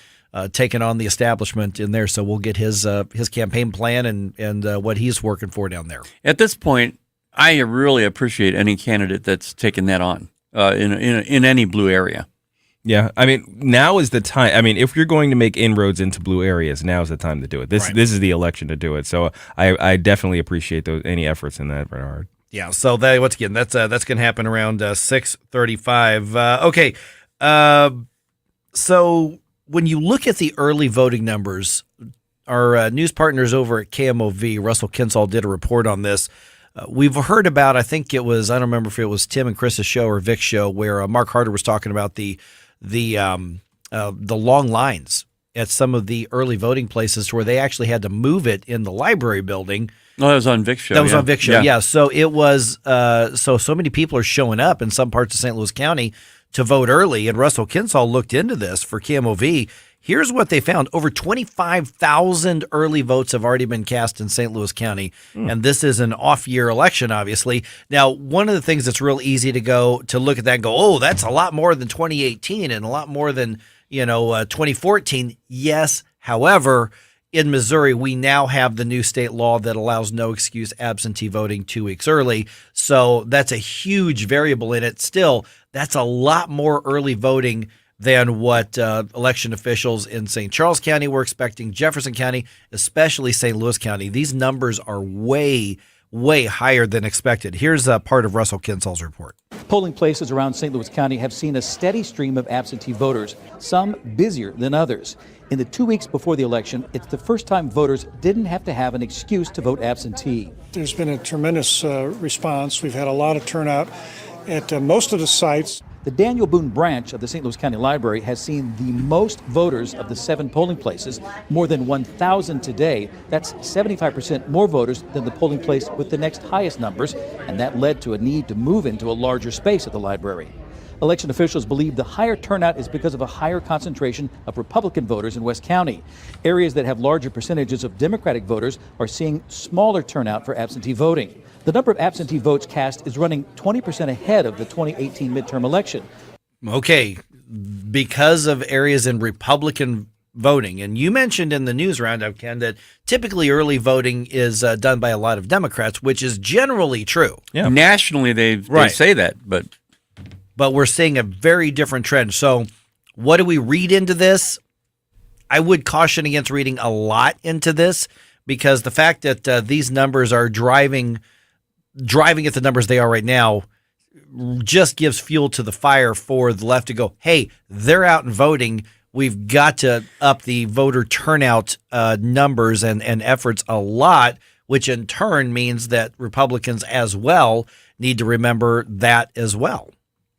taking on the establishment in there. So we'll get his campaign plan and what he's working for down there. At this point, I really appreciate any candidate that's taken that on in any blue area. Yeah, I mean, now is the time. I mean, if you're going to make inroads into blue areas, now is the time to do it. This is the election to do it. So I definitely appreciate any efforts in that regard. Yeah. So once again, that's going to happen around 6:35. Okay. So when you look at the early voting numbers, our news partners over at KMOV, Russell Kinsall, did a report on this. We've heard about, I think it was, I don't remember if it was Tim and Chris's show or Vic's show, where Mark Harder was talking about the long lines at some of the early voting places where they actually had to move it in the library building. Oh, that was on Vic's show. That was on Vic's show, yeah. So it was so many people are showing up in some parts of St. Louis County to vote early, and Russell Kinsall looked into this for KMOV. Here's what they found. Over 25,000 early votes have already been cast in St. Louis County, and this is an off-year election, obviously. Now, one of the things that's real easy to look at that and go, oh, that's a lot more than 2018 and a lot more than 2014. Yes, however, in Missouri, we now have the new state law that allows no excuse absentee voting 2 weeks early. So that's a huge variable in it. Still, that's a lot more early voting than what election officials in St. Charles County were expecting, Jefferson County, especially St. Louis County. These numbers are way, way higher than expected. Here's a part of Russell Kinsall's report. Polling places around St. Louis County have seen a steady stream of absentee voters, some busier than others. In the 2 weeks before the election, it's the first time voters didn't have to have an excuse to vote absentee. There's been a tremendous response. We've had a lot of turnout at most of the sites. The Daniel Boone branch of the St. Louis County Library has seen the most voters of the 7 polling places, more than 1,000 today. That's 75% more voters than the polling place with the next highest numbers, and that led to a need to move into a larger space at the library. Election officials believe the higher turnout is because of a higher concentration of Republican voters in West County. Areas that have larger percentages of Democratic voters are seeing smaller turnout for absentee voting. The number of absentee votes cast is running 20% ahead of the 2018 midterm election. Okay, because of areas in Republican voting, and you mentioned in the news roundup, Ken, that typically early voting is done by a lot of Democrats, which is generally true. Yeah. Nationally, they say that, but we're seeing a very different trend. So what do we read into this? I would caution against reading a lot into this, because the fact that these numbers are driving at the numbers they are right now just gives fuel to the fire for the left to go, hey, they're out and voting. We've got to up the voter turnout numbers and efforts a lot, which in turn means that Republicans as well need to remember that as well.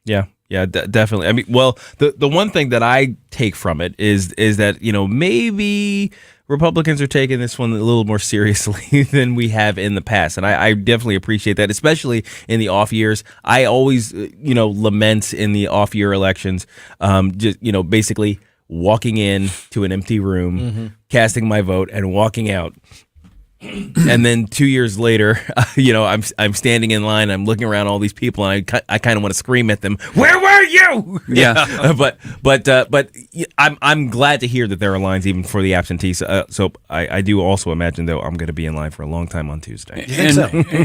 Yeah, definitely. I mean, well, the one thing that I take from it is that, maybe Republicans are taking this one a little more seriously than we have in the past. And I definitely appreciate that, especially in the off years. I always, lament in the off year elections, just, basically walking in to an empty room, casting my vote and walking out. And then 2 years later, I'm standing in line. I'm looking around all these people, and I kind of want to scream at them. Where were you? Yeah, but I'm glad to hear that there are lines even for the absentees. So I do also imagine, though, I'm going to be in line for a long time on Tuesday.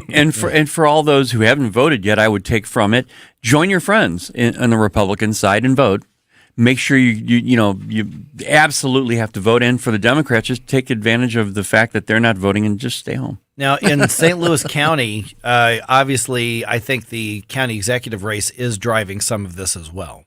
And for all those who haven't voted yet, I would take from it: join your friends on the Republican side and vote. Make sure you absolutely have to vote. And for the Democrats, just take advantage of the fact that they're not voting and just stay home. Now, in St. Louis County, obviously, I think the county executive race is driving some of this as well.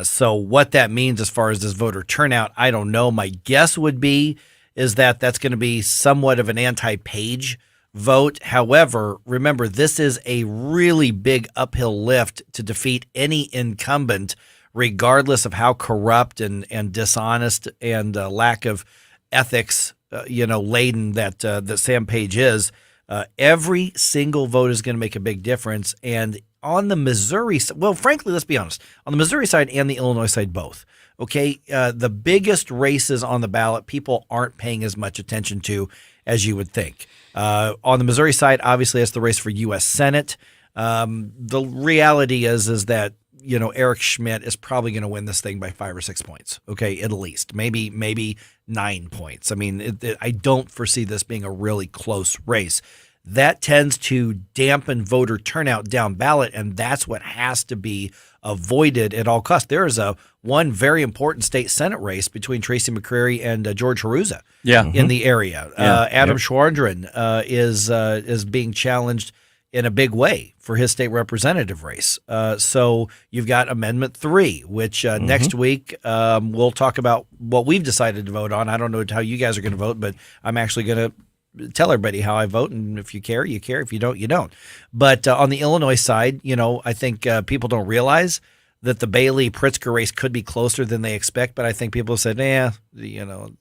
So what that means as far as this voter turnout, I don't know. My guess would be is that that's going to be somewhat of an anti-Page vote. However, remember, this is a really big uphill lift to defeat any incumbent, regardless of how corrupt and dishonest and lack of ethics, laden that Sam Page is. Every single vote is going to make a big difference. And on the Missouri, well, frankly, let's be honest, on the Missouri side and the Illinois side, both. Okay, the biggest races on the ballot, people aren't paying as much attention to as you would think. On the Missouri side, obviously, it's the race for U.S. Senate. The reality is that Eric Schmidt is probably going to win this thing by 5 or 6 points. Okay, at least maybe 9 points. I mean, I don't foresee this being a really close race. That tends to dampen voter turnout down ballot, and that's what has to be avoided at all costs. There is one very important state Senate race between Tracy McCrary and George Haruza in the area. Adam Schwadron is being challenged in a big way for his state representative race. So you've got Amendment 3, which next week we'll talk about what we've decided to vote on. I don't know how you guys are going to vote, but I'm actually going to tell everybody how I vote, and if you care, you care. If you don't, you don't. But on the Illinois side, I think people don't realize that the Bailey-Pritzker race could be closer than they expect, but I think people have said,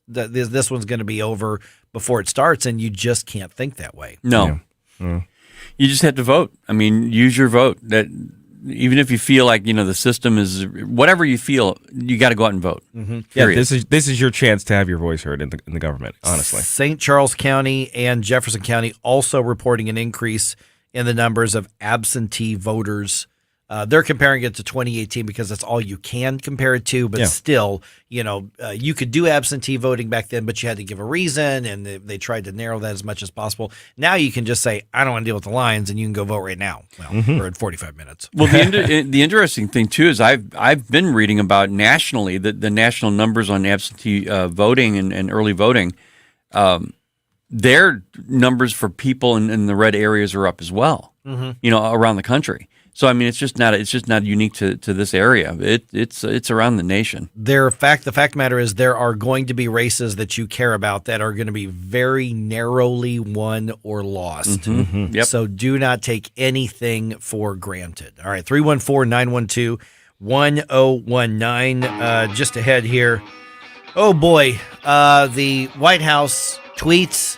this one's going to be over before it starts, and you just can't think that way. No. Yeah. You just have to vote. I mean, use your vote. That even if you feel like the system is whatever you feel, you got to go out and vote. Mm-hmm. Yeah, this is your chance to have your voice heard in the government. Honestly, St. Charles County and Jefferson County also reporting an increase in the numbers of absentee voters. They're comparing it to 2018 because that's all you can compare it to. But still, you could do absentee voting back then, but you had to give a reason, and they tried to narrow that as much as possible. Now you can just say, I don't want to deal with the lines, and you can go vote right now. Well, or in 45 minutes. Well, the interesting thing, too, is I've been reading about nationally, the national numbers on absentee voting and early voting. Their numbers for people in the red areas are up as well, around the country. So I mean, it's just not unique to this area. It's around the nation. The fact of the matter is, there are going to be races that you care about that are going to be very narrowly won or lost. Mm-hmm. Yep. So do not take anything for granted. All right, 314-912-1019. Just ahead here. Oh boy, the White House tweets,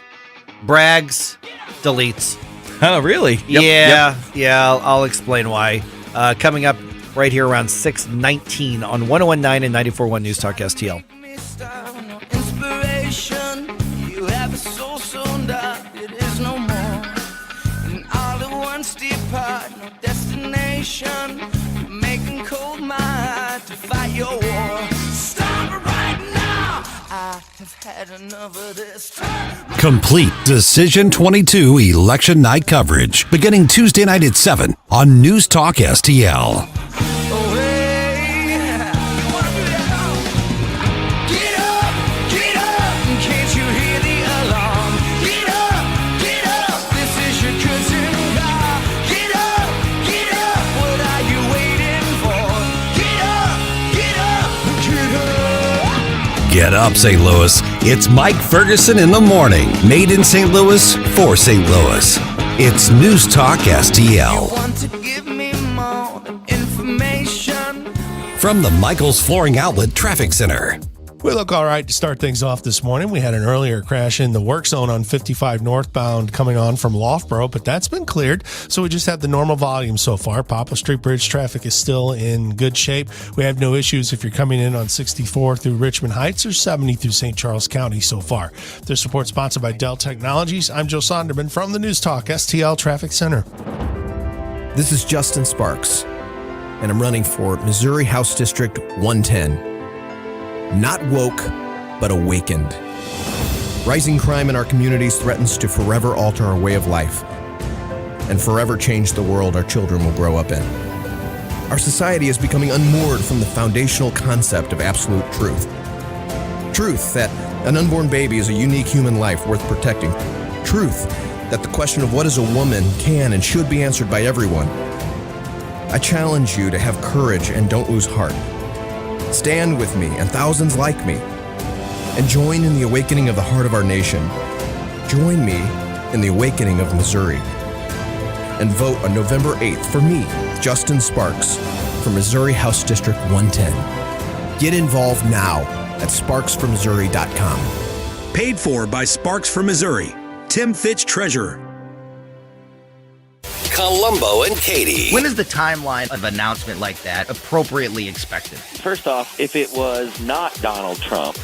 brags, deletes. Oh, really? Yeah. I'll explain why. Coming up right here around 6:19 on 101.9 and 94.1 News Talk STL. Inspiration, you have a soul so dark it is no more. And all at once depart, no destination. You're making cold my heart to fight your war. Stop it right now. I have had enough of this. Complete Decision 22 election night coverage beginning Tuesday night at 7 on News Talk STL. Get up, St. Louis. It's Mike Ferguson in the morning. Made in St. Louis for St. Louis. It's News Talk STL. From the Michaels Flooring Outlet Traffic Center. We look all right to start things off this morning. We had an earlier crash in the work zone on 55 northbound coming on from Loughborough, but that's been cleared. So we just have the normal volume so far. Poplar Street Bridge traffic is still in good shape. We have no issues if you're coming in on 64 through Richmond Heights or 70 through St. Charles County so far. This report sponsored by Dell Technologies. I'm Joe Sonderman from the News Talk STL Traffic Center. This is Justin Sparks, and I'm running for Missouri House District 110. Not woke, but awakened. Rising crime in our communities threatens to forever alter our way of life and forever change the world our children will grow up in. Our society is becoming unmoored from the foundational concept of absolute truth. Truth that an unborn baby is a unique human life worth protecting. Truth that the question of what is a woman can and should be answered by everyone. I challenge you to have courage and don't lose heart. Stand with me and thousands like me, and join in the awakening of the heart of our nation. Join me in the awakening of Missouri. And vote on November 8th for me, Justin Sparks, for Missouri House District 110. Get involved now at sparksformissouri.com. Paid for by Sparks for Missouri. Tim Fitch, Treasurer. Columbo and Katie. When is the timeline of an announcement like that appropriately expected? First off, if it was not Donald Trump,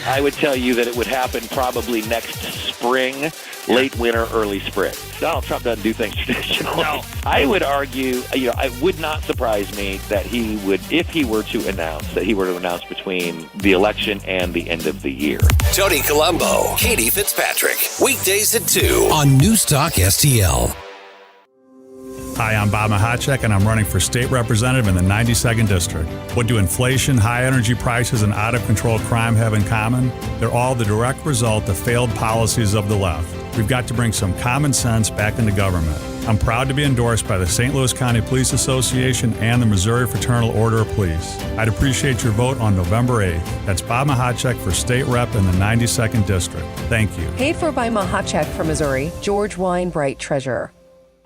I would tell you that it would happen probably next spring, late winter, early spring. Donald Trump doesn't do things traditionally. No. I would argue, it would not surprise me that he would, if he were to announce, that he were to announce between the election and the end of the year. Tony Colombo, Katie Fitzpatrick, weekdays at 2 on Newstalk STL. Hi, I'm Bob Mahachek, and I'm running for state representative in the 92nd District. What do inflation, high energy prices, and out-of-control crime have in common? They're all the direct result of failed policies of the left. We've got to bring some common sense back into government. I'm proud to be endorsed by the St. Louis County Police Association and the Missouri Fraternal Order of Police. I'd appreciate your vote on November 8th. That's Bob Mahachek for state rep in the 92nd District. Thank you. Paid for by Mahachek from Missouri, George Weinbright, Treasurer.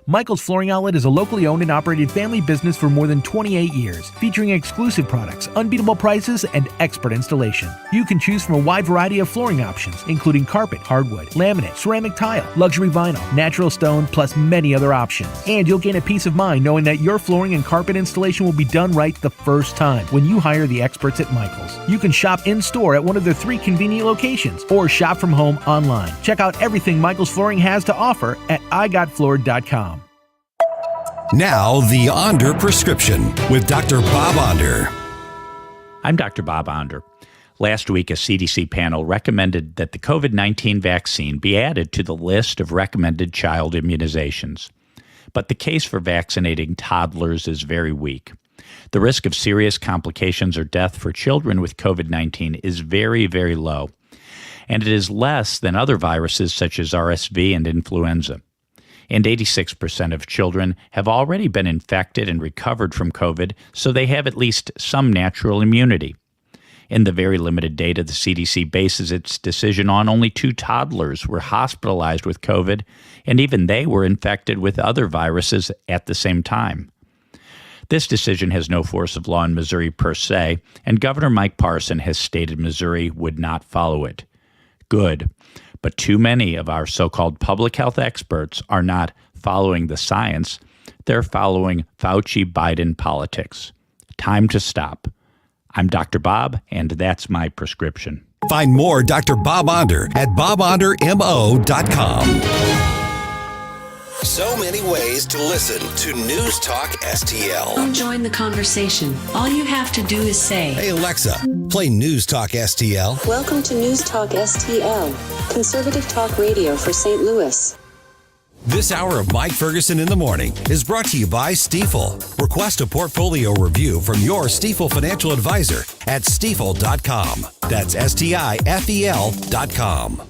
Michael's Flooring Outlet is a locally owned and operated family business for more than 28 years, featuring exclusive products, unbeatable prices, and expert installation. You can choose from a wide variety of flooring options, including carpet, hardwood, laminate, ceramic tile, luxury vinyl, natural stone, plus many other options. And you'll gain a peace of mind knowing that your flooring and carpet installation will be done right the first time when you hire the experts at Michael's. You can shop in-store at one of their 3 convenient locations or shop from home online. Check out everything Michael's Flooring has to offer at igotfloored.com. Now, the Onder Prescription with Dr. Bob Onder. I'm Dr. Bob Onder. Last week, a CDC panel recommended that the COVID-19 vaccine be added to the list of recommended child immunizations. But the case for vaccinating toddlers is very weak. The risk of serious complications or death for children with COVID-19 is very, very low, and it is less than other viruses such as RSV and influenza. And 86% of children have already been infected and recovered from COVID, so they have at least some natural immunity. In the very limited data, the CDC bases its decision on only 2 toddlers were hospitalized with COVID, and even they were infected with other viruses at the same time. This decision has no force of law in Missouri per se, and Governor Mike Parson has stated Missouri would not follow it. Good. But too many of our so-called public health experts are not following the science. They're following Fauci-Biden politics. Time to stop. I'm Dr. Bob, and that's my prescription. Find more Dr. Bob Onder at bobondermo.com. So many ways to listen to News Talk STL. Join the conversation. All you have to do is say, Hey Alexa, play News Talk STL. Welcome to News Talk STL, conservative talk radio for St. Louis. This hour of Mike Ferguson in the Morning is brought to you by Stifel. Request a portfolio review from your Stifel financial advisor at stifel.com. That's STIFEL.com.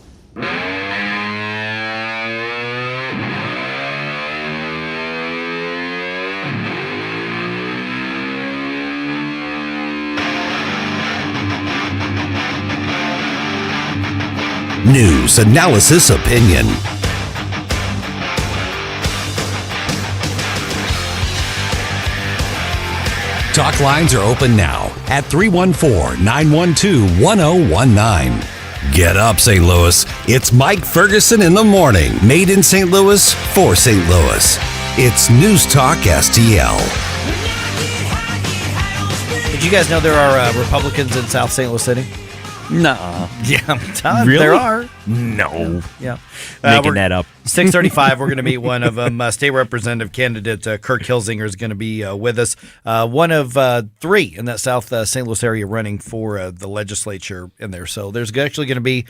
News, analysis, opinion. Talk lines are open now at 314-912-1019. Get up, St. Louis. It's Mike Ferguson in the Morning. Made in St. Louis for St. Louis. It's News Talk STL. Did you guys know there are Republicans in South St. Louis City? Nuh-uh. Yeah, I'm telling you, Really? there are. No. Yeah. Making that up. 6:35, we're going to meet one of them. State Representative candidate Kirk Hilsinger is going to be with us. One of 3 in that South St. Louis area running for the legislature in there. So there's actually going to be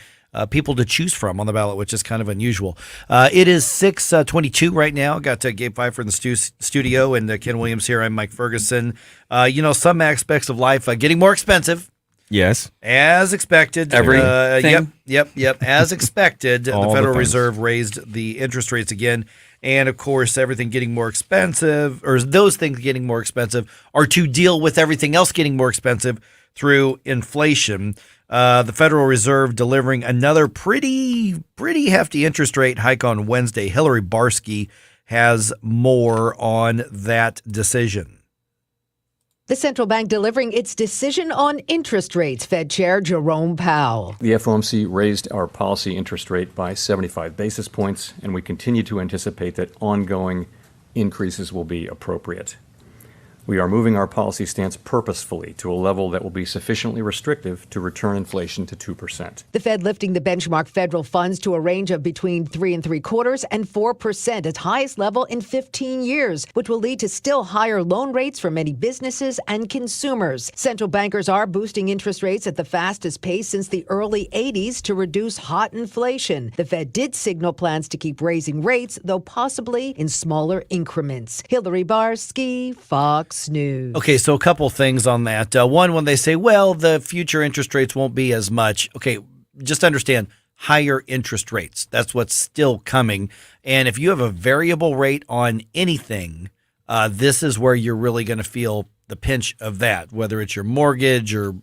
people to choose from on the ballot, which is kind of unusual. It is 6:22 right now. Got Gabe Pfeiffer in the studio and Ken Williams here. I'm Mike Ferguson. Some aspects of life getting more expensive. Yes. As expected. Everything? Yep. As expected, the All Federal the Reserve raised the interest rates again. And, of course, everything getting more expensive, or those things getting more expensive, are to deal with everything else getting more expensive through inflation. The Federal Reserve delivering another pretty hefty interest rate hike on Wednesday. Hillary Barsky has more on that decision. The central bank delivering its decision on interest rates, Fed Chair Jerome Powell. The FOMC raised our policy interest rate by 75 basis points, and we continue to anticipate that ongoing increases will be appropriate. We are moving our policy stance purposefully to a level that will be sufficiently restrictive to return inflation to 2%. The Fed lifting the benchmark federal funds to a range of between 3.75% and 4%, its highest level in 15 years, which will lead to still higher loan rates for many businesses and consumers. Central bankers are boosting interest rates at the fastest pace since the early 80s to reduce hot inflation. The Fed did signal plans to keep raising rates, though possibly in smaller increments. Hillary Barsky, Fox News. Okay, so a couple things on that. One, when they say, well, the future interest rates won't be as much. Okay, just understand higher interest rates. That's what's still coming. And if you have a variable rate on anything, this is where you're really going to feel the pinch of that, whether it's your mortgage or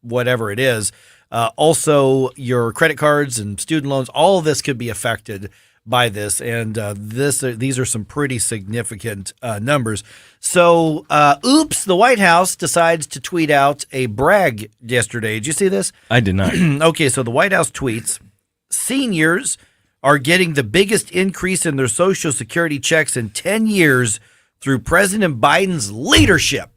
whatever it is. Also, your credit cards and student loans, all of this could be affected by this, and these are some pretty significant numbers. So, oops, the White House decides to tweet out a brag yesterday. Did you see this? I did not. Okay, so the White House tweets, seniors are getting the biggest increase in their Social Security checks in 10 years through President Biden's leadership.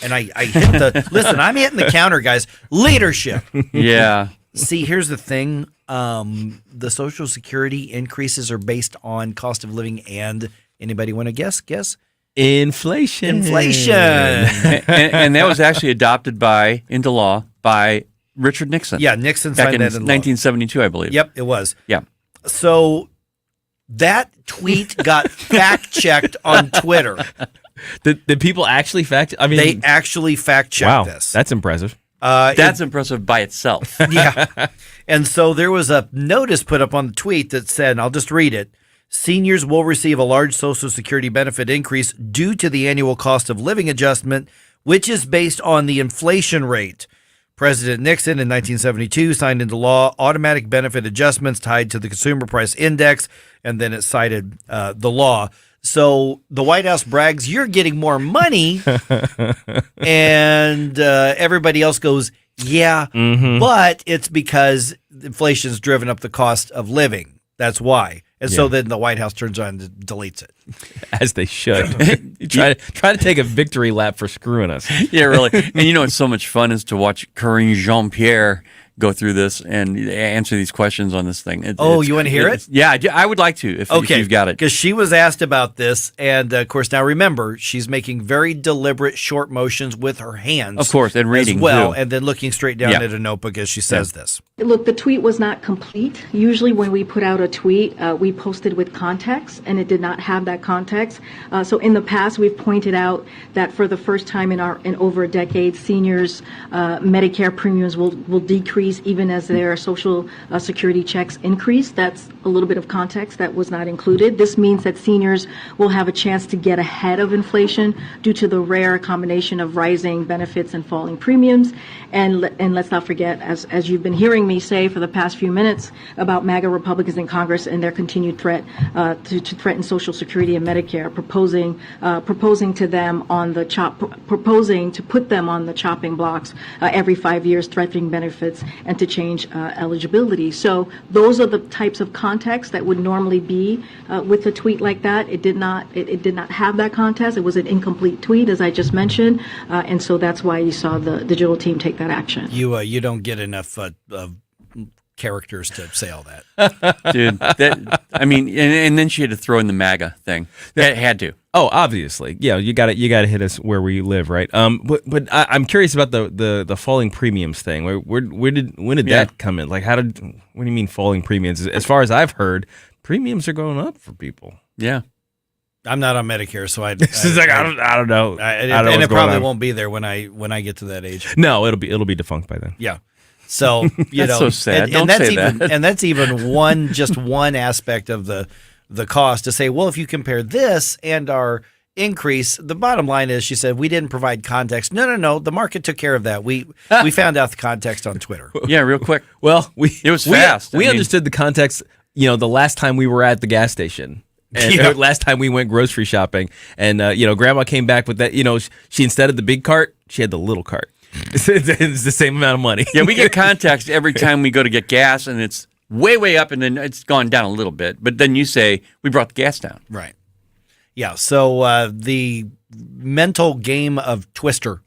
And I hit the, listen, I'm hitting the counter, guys. Leadership. Yeah. See, here's the thing. The Social Security increases are based on cost of living and anybody want to guess? Inflation. and that was actually adopted into law by Richard Nixon. Yeah, Nixon back signed in that in law. 1972, I believe. Yep, it was. Yeah. So that tweet got fact-checked on Twitter. Did people actually fact? I mean, they actually fact-checked this. That's impressive. That's impressive by itself. Yeah. And so there was a notice put up on the tweet that said, and I'll just read it, seniors will receive a large Social Security benefit increase due to the annual cost of living adjustment, which is based on the inflation rate. President Nixon in 1972 signed into law automatic benefit adjustments tied to the Consumer Price Index, and then it cited the law. So the White House brags, you're getting more money, and everybody else goes, yeah, but it's because inflation's driven up the cost of living. That's why. And so then the White House turns around and deletes it. As they should. You try to take a victory lap for screwing us. Yeah, really. And you know what's so much fun is to watch Karine Jean-Pierre go through this and answer these questions on this thing. You want to hear it? Yeah, I would like to if you've got it. Because she was asked about this, and of course, now remember, she's making very deliberate short motions with her hands. Of course, and reading as well, too. and then looking straight down at a notebook as she says this. Look, the tweet was not complete. Usually when we put out a tweet, we posted with context, and it did not have that context. So in the past, we've pointed out that for the first time in over a decade, seniors' Medicare premiums will decrease even as their Social Security checks increase. That's a little bit of context that was not included. This means that seniors will have a chance to get ahead of inflation due to the rare combination of rising benefits and falling premiums. And let's not forget, as you've been hearing me say for the past few minutes about MAGA Republicans in Congress and their continued threat to threaten Social Security and Medicare, proposing to them proposing to put them on the chopping blocks every 5 years, threatening benefits and to change eligibility. So those are the types of context that would normally be with a tweet like that. It did not have that context. It was an incomplete tweet, as I just mentioned, and so that's why you saw the digital team take that action. You don't get enough characters to say all that, dude. And then she had to throw in the MAGA thing. That had to. Oh, obviously, yeah. You got to hit us where we live, right? But I'm curious about the falling premiums thing. When did that come in? Like, what do you mean falling premiums? As far as I've heard, premiums are going up for people. Yeah. I'm not on Medicare, so I don't know. And it probably won't be there when I get to that age. No, it'll be defunct by then. Yeah. So that's so sad. And that's even one aspect of the cost to say, well, if you compare this and our increase, the bottom line is, she said, we didn't provide context. No. The market took care of that. We found out the context on Twitter. Yeah, real quick. Well, it was fast. We understood the context, the last time we were at the gas station. And last time we went grocery shopping, and Grandma came back with that. She, instead of the big cart, she had the little cart. It's the same amount of money. Yeah, we get context every time we go to get gas, and it's way up, and then it's gone down a little bit. But then you say we brought the gas down. Right. Yeah, so the mental game of Twister.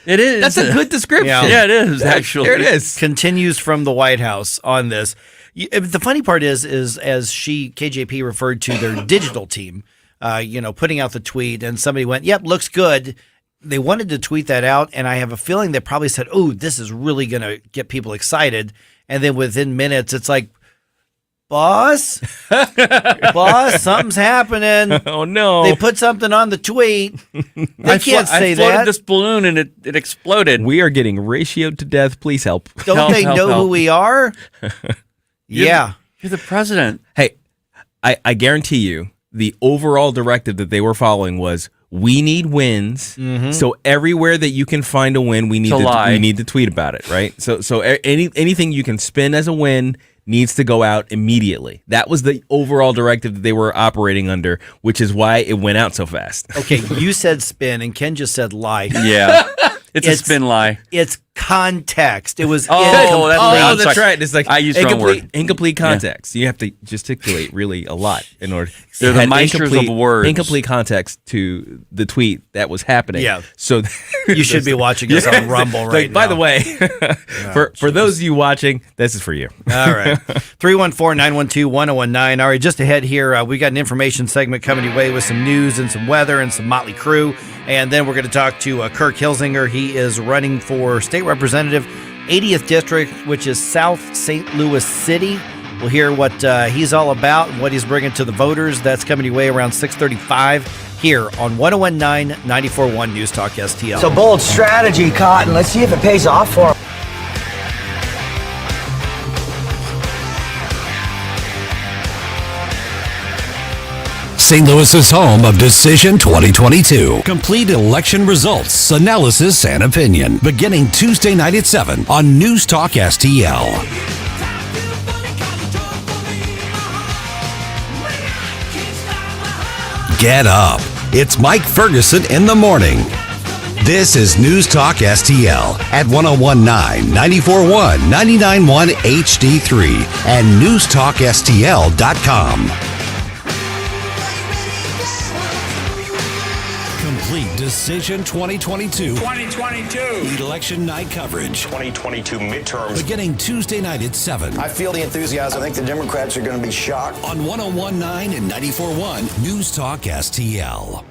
It is. That's a good description. Yeah, it is, actually. There it is. Continues from the White House on this. The funny part is as KJP referred to their digital team, putting out the tweet, and somebody went, yep, looks good. They wanted to tweet that out, and I have a feeling they probably said, oh, this is really going to get people excited. And then within minutes, it's like, boss, something's happening. Oh, no. They put something on the tweet. They can't say I floated that. this balloon and it exploded. We are getting ratioed to death. Please help. Don't they know who we are? You're the president. Hey, I guarantee you the overall directive that they were following was we need wins. Mm-hmm. So everywhere that you can find a win, we need to tweet about it, right? So anything you can spin as a win needs to go out immediately. That was the overall directive that they were operating under, which is why it went out so fast. Okay, you said spin, and Ken just said lie. Yeah, it's a spin lie. It's context. It was that's right. It's like I use wrong word. Incomplete context. You have to gesticulate really a lot in order. They're the meisters of words. Incomplete context to the tweet that was happening. Yeah. So you should be watching us on Rumble right now. By the way, for those of you watching, this is for you. All right. 314-912-1019. All right, just ahead here, we got an information segment coming your way with some news and some weather and some Motley Crue. And then we're going to talk to Kirk Hilsinger. He is running for state representative, 80th District, which is South St. Louis City. We'll hear what he's all about and what he's bringing to the voters. That's coming your way around 6:35 here on 101.9 94.1 News Talk STL. It's a bold strategy, Cotton. Let's see if it pays off for him. St. Louis's home of Decision 2022. Complete election results, analysis, and opinion. Beginning Tuesday night at 7 on News Talk STL. Get up. It's Mike Ferguson in the morning. This is News Talk STL at 101.9, 94.1, 99.1 HD3 and newstalkstl.com. Complete Decision 2022. 2022. Election night coverage. 2022 midterms. Beginning Tuesday night at 7. I feel the enthusiasm. I think the Democrats are going to be shocked. On 101.9 and 94.1 News Talk STL.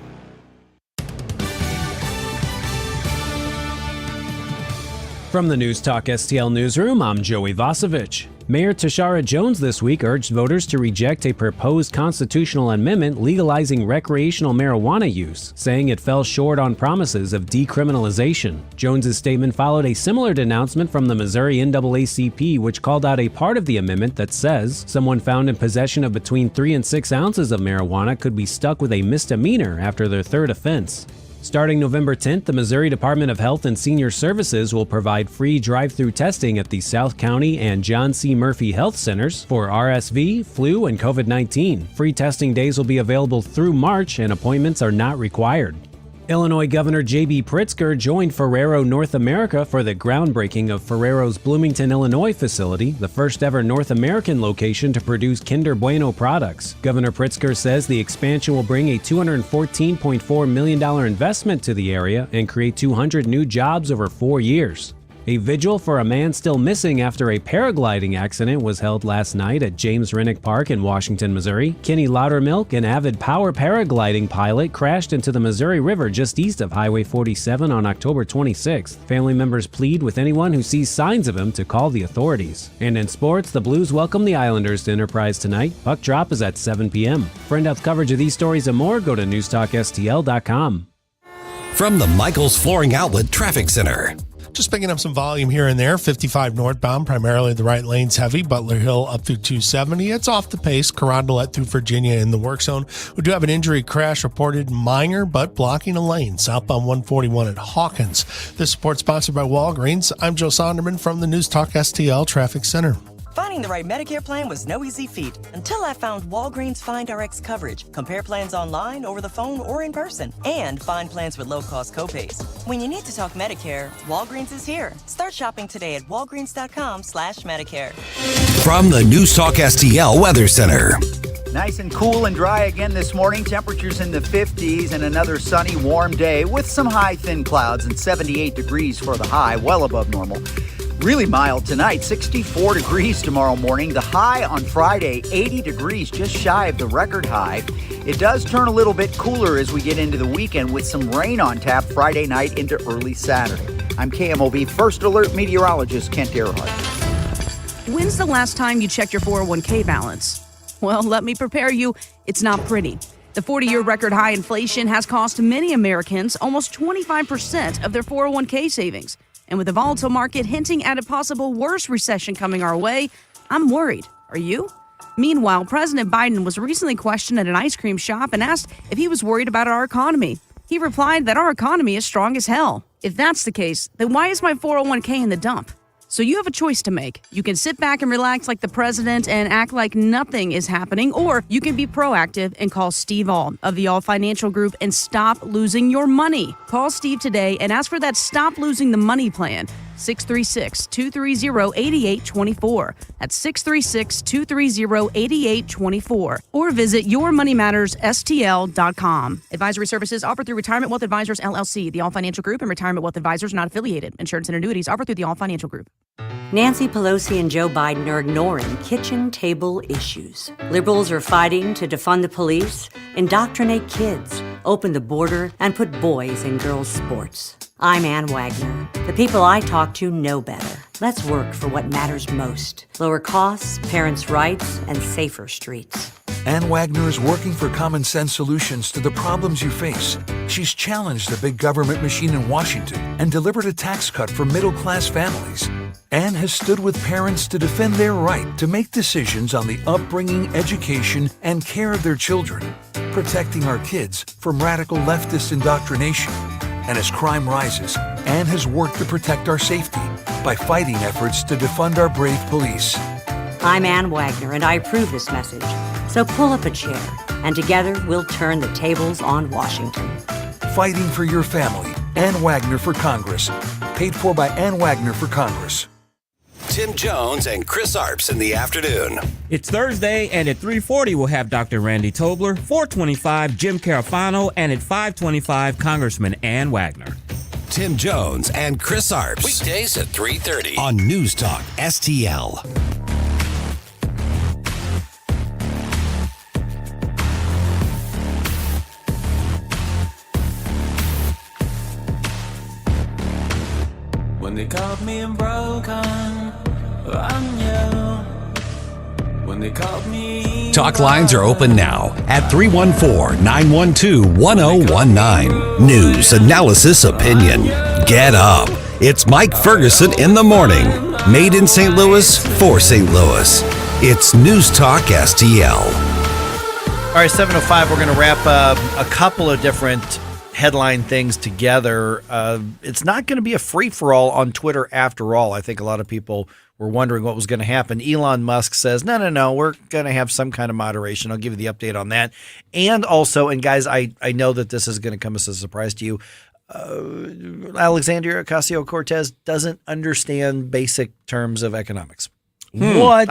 From the News Talk STL newsroom, I'm Joey Vasovich. Mayor Tashara Jones this week urged voters to reject a proposed constitutional amendment legalizing recreational marijuana use, saying it fell short on promises of decriminalization. Jones's statement followed a similar denouncement from the Missouri NAACP, which called out a part of the amendment that says someone found in possession of between 3 and 6 ounces of marijuana could be stuck with a misdemeanor after their third offense. Starting November 10th, the Missouri Department of Health and Senior Services will provide free drive-through testing at the South County and John C. Murphy Health Centers for RSV, flu, and COVID-19. Free testing days will be available through March, and appointments are not required. Illinois Governor J.B. Pritzker joined Ferrero North America for the groundbreaking of Ferrero's Bloomington, Illinois facility, the first ever North American location to produce Kinder Bueno products. Governor Pritzker says the expansion will bring a $214.4 million investment to the area and create 200 new jobs over 4 years. A vigil for a man still missing after a paragliding accident was held last night at James Rennick Park in Washington, Missouri. Kenny Loudermilk, an avid power paragliding pilot, crashed into the Missouri River just east of Highway 47 on October 26th. Family members plead with anyone who sees signs of him to call the authorities. And in sports, the Blues welcome the Islanders to Enterprise tonight. Puck drop is at 7 p.m. For in-depth coverage of these stories and more, go to newstalkstl.com. From the Michaels Flooring Outlet Traffic Center. Just picking up some volume here and there. 55 northbound, primarily the right lane's heavy. Butler Hill up through 270. It's off the pace. Carondelet through Virginia in the work zone. We do have an injury crash reported, minor, but blocking a lane. Southbound 141 at Hawkins. This report sponsored by Walgreens. I'm Joe Sonderman from the News Talk STL Traffic Center. Finding the right Medicare plan was no easy feat until I found Walgreens Find Rx coverage. Compare plans online, over the phone, or in person, and find plans with low-cost copays. When you need to talk Medicare, Walgreens is here. Start shopping today at walgreens.com/Medicare. From the News Talk STL Weather Center. Nice and cool and dry again this morning. Temperatures in the 50s and another sunny, warm day with some high, thin clouds and 78 degrees for the high, well above normal. Really mild tonight, 64 degrees tomorrow morning. The high on Friday, 80 degrees, just shy of the record high. It does turn a little bit cooler as we get into the weekend with some rain on tap Friday night into early Saturday. I'm KMOV First Alert meteorologist Kent Earhart. When's the last time you checked your 401k balance? Well, let me prepare you. It's not pretty. The 40-year record high inflation has cost many Americans almost 25% of their 401k savings. And with the volatile market hinting at a possible worse recession coming our way, I'm worried. Are you? Meanwhile, President Biden was recently questioned at an ice cream shop and asked if he was worried about our economy. He replied that our economy is strong as hell. If that's the case, then why is my 401k in the dump? So you have a choice to make. You can sit back and relax like the president and act like nothing is happening, or you can be proactive and call Steve All of the All Financial Group and stop losing your money. Call Steve today and ask for that Stop Losing the Money plan. 636-230-8824. That's 636-230-8824. Or visit yourmoneymattersstl.com. Advisory services offered through Retirement Wealth Advisors, LLC, the All Financial Group, and Retirement Wealth Advisors not affiliated. Insurance and annuities offered through the All Financial Group. Nancy Pelosi and Joe Biden are ignoring kitchen table issues. Liberals are fighting to defund the police, indoctrinate kids, open the border, and put boys in girls' sports. I'm Ann Wagner. The people I talk to know better. Let's work for what matters most. Lower costs, parents' rights, and safer streets. Ann Wagner is working for common sense solutions to the problems you face. She's challenged the big government machine in Washington and delivered a tax cut for middle-class families. Ann has stood with parents to defend their right to make decisions on the upbringing, education, and care of their children, protecting our kids from radical leftist indoctrination. And as crime rises, Ann has worked to protect our safety by fighting efforts to defund our brave police. I'm Ann Wagner, and I approve this message. So pull up a chair, and together we'll turn the tables on Washington. Fighting for your family. Ann Wagner for Congress. Paid for by Ann Wagner for Congress. Tim Jones and Chris Arps in the afternoon. It's Thursday, and at 3:40 we'll have Dr. Randy Tobler, 4:25 Jim Carafano, and at 5:25 Congressman Ann Wagner. Tim Jones and Chris Arps. Weekdays at 3:30 on News Talk STL. When they called me broken, I knew. When they called me Talk lines are open now at 314-912-1019. News, analysis, opinion. Get up. It's Mike Ferguson in the morning. Made in St. Louis for St. Louis. It's News Talk STL. All right, 7:05, we're going to wrap a couple of different headline things together. It's not going to be a free-for-all on Twitter after all. I think a lot of people were wondering what was going to happen. Elon Musk says, no, we're going to have some kind of moderation. I'll give you the update on that. And also, and guys, I know that this is going to come as a surprise to you, Alexandria Ocasio-Cortez doesn't understand basic terms of economics. What?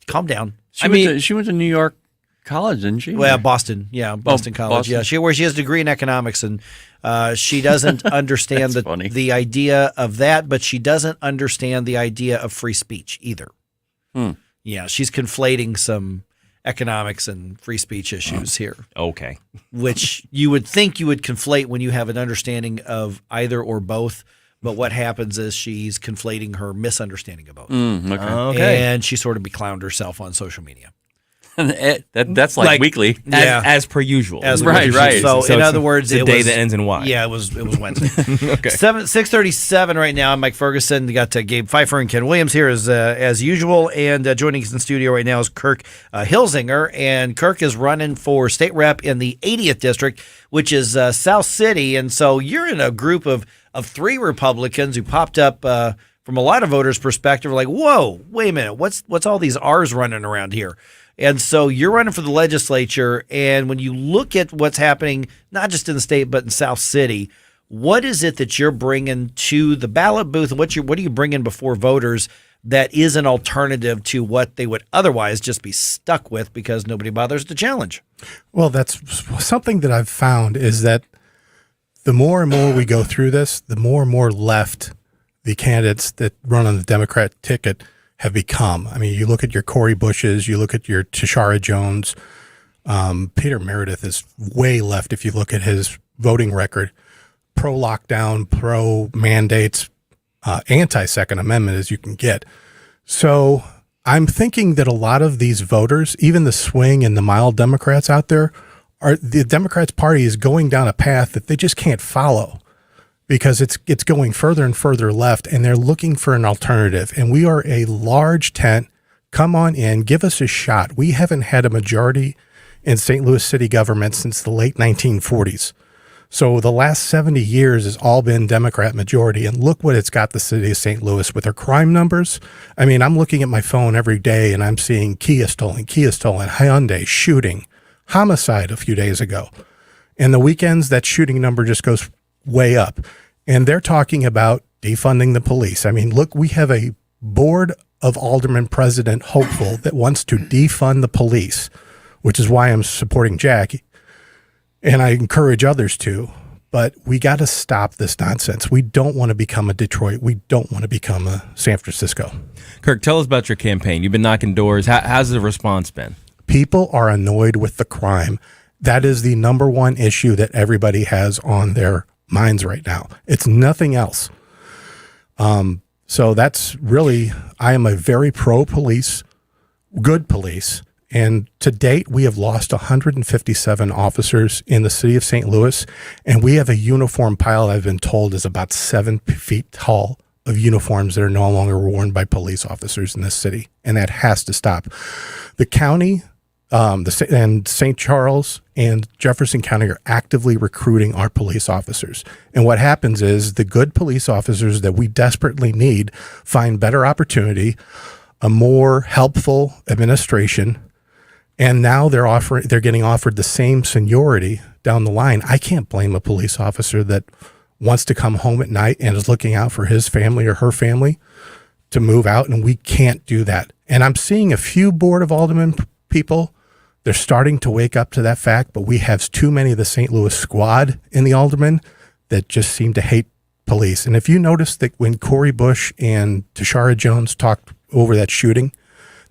Calm down. She went to New York College, didn't she? Well, Boston. Yeah, Boston College. Boston. Yeah, where she has a degree in economics, and she doesn't understand the idea of that, but she doesn't understand the idea of free speech either. Yeah, she's conflating some economics and free speech issues here. Okay. Which you would think you would conflate when you have an understanding of either or both. But what happens is she's conflating her misunderstanding of both. Okay. And she sort of beclowned herself on social media. That's like weekly. As per usual. Right. So in other words, it's a day that ends in Y. Yeah, it was Wednesday. Okay. 6:37 right now. I'm Mike Ferguson. We got Gabe Pfeiffer and Ken Williams here as usual. And joining us in studio right now is Kirk Hilsinger. And Kirk is running for state rep in the 80th district, which is South City. And so you're in a group of three Republicans who popped up from a lot of voters' perspective. Like, whoa, wait a minute. What's all these R's running around here? And so you're running for the legislature, and when you look at what's happening, not just in the state, but in South City, What is it that you're bringing to the ballot booth, and what are you bringing before voters that is an alternative to what they would otherwise just be stuck with because nobody bothers to challenge? Well, that's something that I've found is that the more and more we go through this, the more and more left the candidates that run on the Democrat ticket have become. I mean, you look at your Cori Bushes, you look at your Tashara Jones. Peter Meredith is way left if you look at his voting record. Pro-lockdown, pro-mandates, anti-Second Amendment as you can get. So I'm thinking that a lot of these voters, even the swing and the mild Democrats out there, the Democrats party is going down a path that they just can't follow because it's going further and further left, and they're looking for an alternative. And we are a large tent. Come on in, give us a shot. We haven't had a majority in St. Louis city government since the late 1940s. So the last 70 years has all been Democrat majority, and look what it's got the city of St. Louis with their crime numbers. I mean, I'm looking at my phone every day, and I'm seeing Kia stolen, Hyundai shooting, homicide a few days ago. And the weekends, that shooting number just goes way up. And they're talking about defunding the police. I mean, look, we have a board of aldermen president hopeful that wants to defund the police, which is why I'm supporting Jack. And I encourage others to, but we got to stop this nonsense. We don't want to become a Detroit. We don't want to become a San Francisco. Kirk, tell us about your campaign. You've been knocking doors. How's the response been? People are annoyed with the crime. That is the number one issue that everybody has on their minds right now. It's nothing else. So that's really, I am a very pro-police, good police. And to date, we have lost 157 officers in the city of St. Louis, and we have a uniform pile I've been told is about 7 feet tall of uniforms that are no longer worn by police officers in this city, and that has to stop. The county and St. Charles and Jefferson County are actively recruiting our police officers. And what happens is the good police officers that we desperately need find better opportunity, a more helpful administration, and now they're getting offered the same seniority down the line. I can't blame a police officer that wants to come home at night and is looking out for his family or her family to move out, and we can't do that. And I'm seeing a few Board of Aldermen people, they're starting to wake up to that fact, but we have too many of the St. Louis squad in the aldermen that just seem to hate police. And if you notice that when Cori Bush and Tashara Jones talked over that shooting,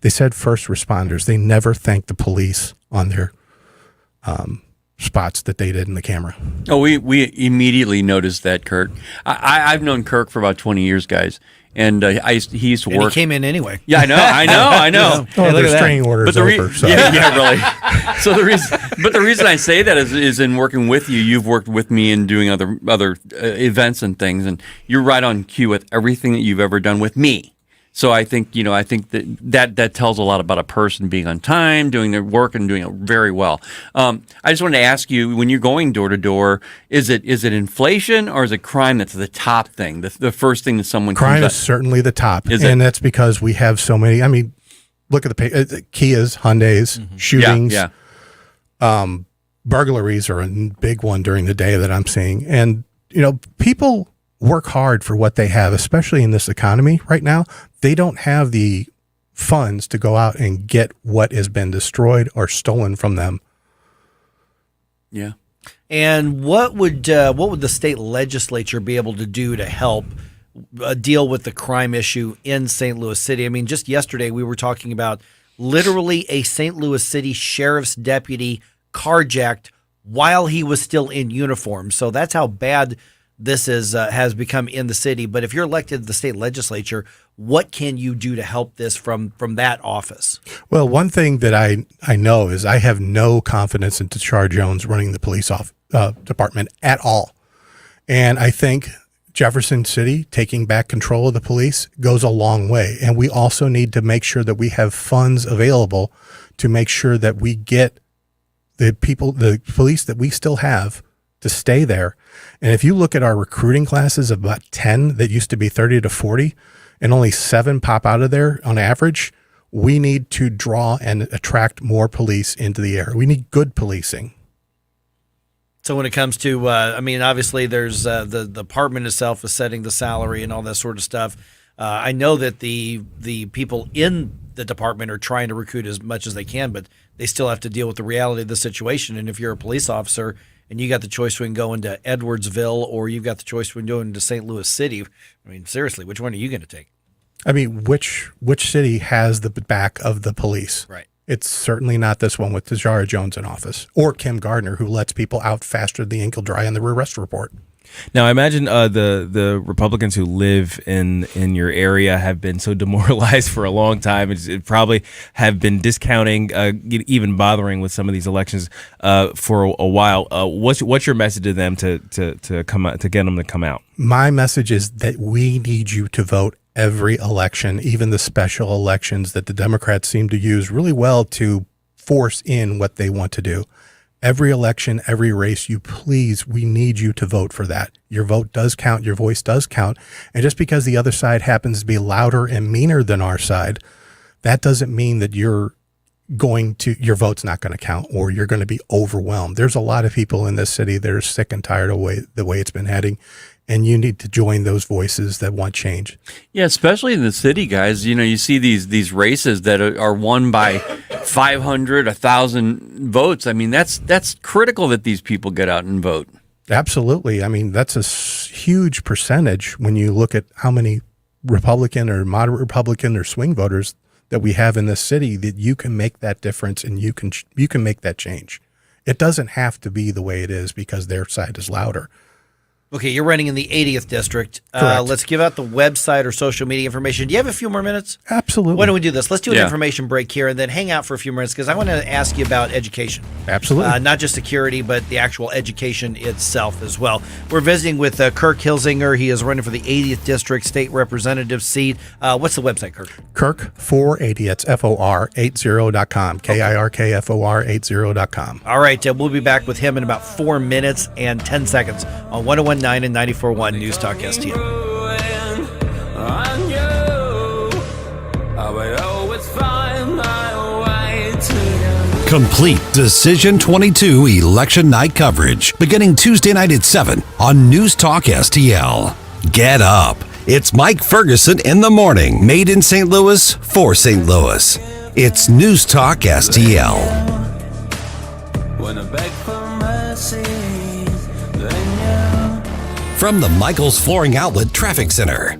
they said first responders. They never thanked the police on their spots that they did in the camera. Oh, we immediately noticed that, Kirk. I've known Kirk for about 20 years, guys. And he used to work. And he came in anyway. Yeah, I know. Oh, their restraining order's over. So. Yeah, really. So the reason I say that is in working with you. You've worked with me in doing other events and things, and you're right on cue with everything that you've ever done with me. So I think that tells a lot about a person being on time, doing their work, and doing it very well. I just wanted to ask you, when you're going door to door, is it inflation or is it crime that's the top thing, the first thing that someone crime comes is certainly the top, and that's because we have so many. I mean, look at the Kias, Hyundais, shootings, burglaries are a big one during the day that I'm seeing, and people work hard for what they have, especially in this economy right now. They don't have the funds to go out and get what has been destroyed or stolen from them. Yeah. And what would the state legislature be able to do to help deal with the crime issue in St. Louis City? I mean, just yesterday we were talking about literally a St. Louis City sheriff's deputy carjacked while he was still in uniform. So that's how bad this has become in the city. But if you're elected to the state legislature, what can you do to help this from that office? Well, one thing that I know is I have no confidence in Tashara Jones running the police department at all. And I think Jefferson City taking back control of the police goes a long way. And we also need to make sure that we have funds available to make sure that we get the police that we still have to stay there. And if you look at our recruiting classes of about 10 that used to be 30 to 40 and only 7 pop out of there on average, we need to draw and attract more police into the area. We need good policing. So when it comes to, obviously there's the department itself is setting the salary and all that sort of stuff. I know that the people in the department are trying to recruit as much as they can, but they still have to deal with the reality of the situation. And if you're a police officer and you got the choice between going to Edwardsville or you've got the choice between going to St. Louis City, I mean, seriously, which one are you going to take? I mean, which city has the back of the police? Right. It's certainly not this one with Tashara Jones in office or Kim Gardner, who lets people out faster than the ink will dry on the arrest report. Now, I imagine the Republicans who live in your area have been so demoralized for a long time. It probably have been discounting, even bothering with some of these elections for a while. What's your message to them to come out, to get them to come out? My message is that we need you to vote every election, even the special elections that the Democrats seem to use really well to force in what they want to do. Every election, every race, we need you to vote for that. Your vote does count. Your voice does count. And just because the other side happens to be louder and meaner than our side, that doesn't mean that your vote's not going to count or you're going to be overwhelmed. There's a lot of people in this city that are sick and tired of the way it's been heading. And you need to join those voices that want change. Yeah, especially in the city, guys. You know, you see these races that are won by 500, 1,000 votes. I mean, that's critical that these people get out and vote. Absolutely. I mean, that's a huge percentage when you look at how many Republican or moderate Republican or swing voters that we have in this city, that you can make that difference and you can make that change. It doesn't have to be the way it is because their side is louder. Okay, you're running in the 80th district. Correct. Let's give out the website or social media information. Do you have a few more minutes? Absolutely. Why don't we do this? Let's do an information break here and then hang out for a few minutes because I want to ask you about education. Absolutely. Not just security, but the actual education itself as well. We're visiting with Kirk Hilsinger. He is running for the 80th district state representative seat. What's the website, Kirk? Kirk480. It's FOR80.com. KIRKFOR80.com. All right, we'll be back with him in about 4 minutes and 10 seconds on 101.9 and 94.1 News Talk STL. Complete Decision 22 Election Night coverage beginning Tuesday night at 7 on News Talk STL. Get up. It's Mike Ferguson in the morning, made in St. Louis for St. Louis. It's News Talk STL. When I beg for mercy, From the Michaels Flooring Outlet Traffic Center.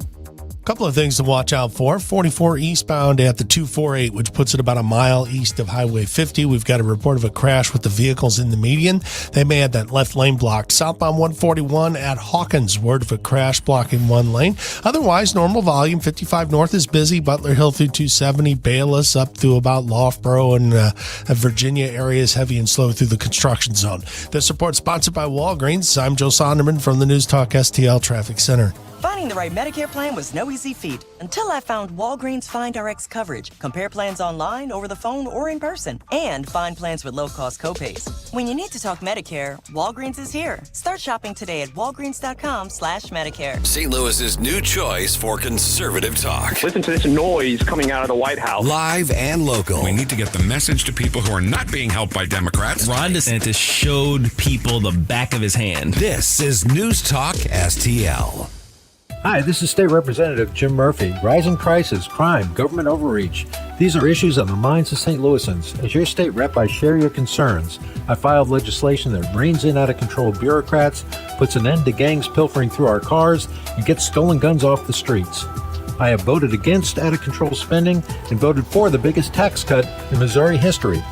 Couple of things to watch out for. 44 eastbound at the 248, which puts it about a mile east of Highway 50. We've got a report of a crash with the vehicles in the median. They may have that left lane blocked. Southbound 141 at Hawkins, word of a crash blocking one lane. Otherwise, normal volume. 55 north is busy. Butler Hill through 270. Bayless up through about Loughborough and Virginia area is heavy and slow through the construction zone. This report sponsored by Walgreens. I'm Joe Sonderman from the News Talk STL Traffic Center. Finding the right Medicare plan was no easy feat until I found Walgreens Find Rx coverage. Compare plans online, over the phone, or in person. And find plans with low-cost copays. When you need to talk Medicare, Walgreens is here. Start shopping today at walgreens.com/Medicare. St. Louis's new choice for conservative talk. Listen to this noise coming out of the White House. Live and local. We need to get the message to people who are not being helped by Democrats. Ron DeSantis showed people the back of his hand. This is News Talk STL. Hi, this is State Representative Jim Murphy. Rising prices, crime, government overreach. These are issues on the minds of St. Louisans. As your state rep, I share your concerns. I filed legislation that reins in out-of-control bureaucrats, puts an end to gangs pilfering through our cars, and gets stolen guns off the streets. I have voted against out-of-control spending and voted for the biggest tax cut in Missouri history.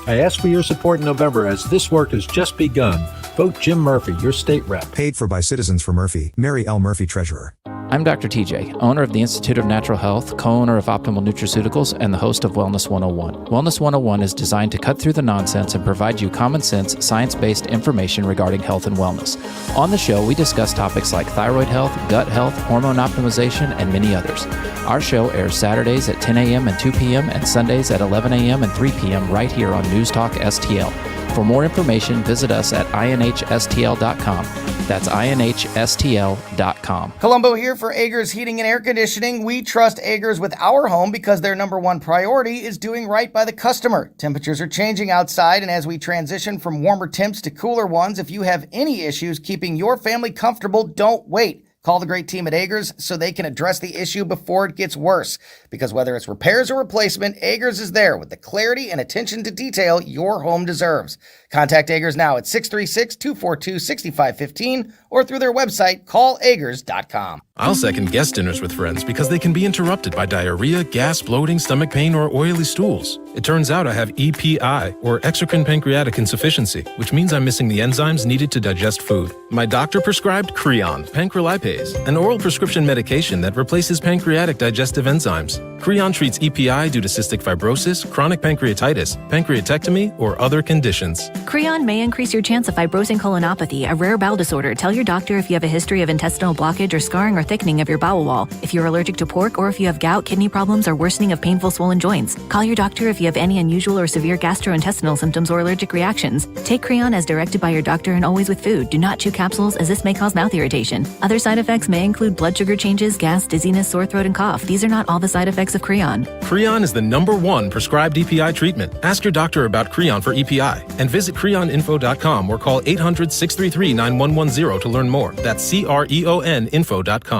I ask for your support in November as this work has just begun. Vote Jim Murphy, your state rep. Paid for by Citizens for Murphy. Mary L. Murphy, Treasurer. I'm Dr. TJ, owner of the Institute of Natural Health, co-owner of Optimal Nutraceuticals, and the host of Wellness 101. Wellness 101 is designed to cut through the nonsense and provide you common sense, science-based information regarding health and wellness. On the show, we discuss topics like thyroid health, gut health, hormone optimization, and many others. Our show airs Saturdays at 10 a.m. and 2 p.m. and Sundays at 11 a.m. and 3 p.m. right here on News Talk STL. For more information, visit us at inhstl.com. That's inhstl.com. Columbo here for Agers Heating and Air Conditioning. We trust Agers with our home because their number one priority is doing right by the customer. Temperatures are changing outside, and as we transition from warmer temps to cooler ones, if you have any issues keeping your family comfortable, don't wait. Call the great team at Agers so they can address the issue before it gets worse. Because whether it's repairs or replacement, Agers is there with the clarity and attention to detail your home deserves. Contact Agers now at 636-242-6515 or through their website, callagers.com. I'll second guest dinners with friends because they can be interrupted by diarrhea, gas, bloating, stomach pain, or oily stools. It turns out I have EPI, or exocrine pancreatic insufficiency, which means I'm missing the enzymes needed to digest food. My doctor prescribed Creon, pancrelipase, an oral prescription medication that replaces pancreatic digestive enzymes. Creon treats EPI due to cystic fibrosis, chronic pancreatitis, pancreatectomy, or other conditions. Creon may increase your chance of fibrosing colonopathy, a rare bowel disorder. Tell your doctor if you have a history of intestinal blockage or scarring or thickening of your bowel wall, if you're allergic to pork, or if you have gout, kidney problems, or worsening of painful swollen joints. Call your doctor if you have any unusual or severe gastrointestinal symptoms or allergic reactions. Take Creon as directed by your doctor and always with food. Do not chew capsules, as this may cause mouth irritation. Other side effects may include blood sugar changes, gas, dizziness, sore throat, and cough. These are not all the side effects of Creon. Creon is the #1 prescribed EPI treatment. Ask your doctor about Creon for EPI and visit creoninfo.com or call 800-633-9110 to learn more. That's CREONinfo.com.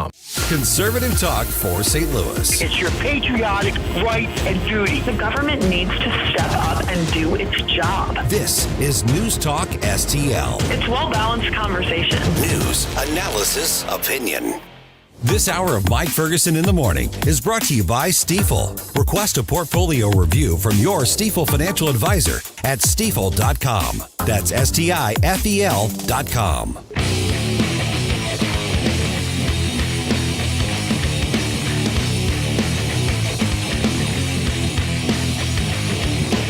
Conservative talk for St. Louis. It's your patriotic right and duty. The government needs to step up and do its job. This is News Talk STL. It's well-balanced conversation. News, analysis, opinion. This hour of Mike Ferguson in the Morning is brought to you by Stifel. Request a portfolio review from your Stifel financial advisor at stifel.com. That's STIFEL.com.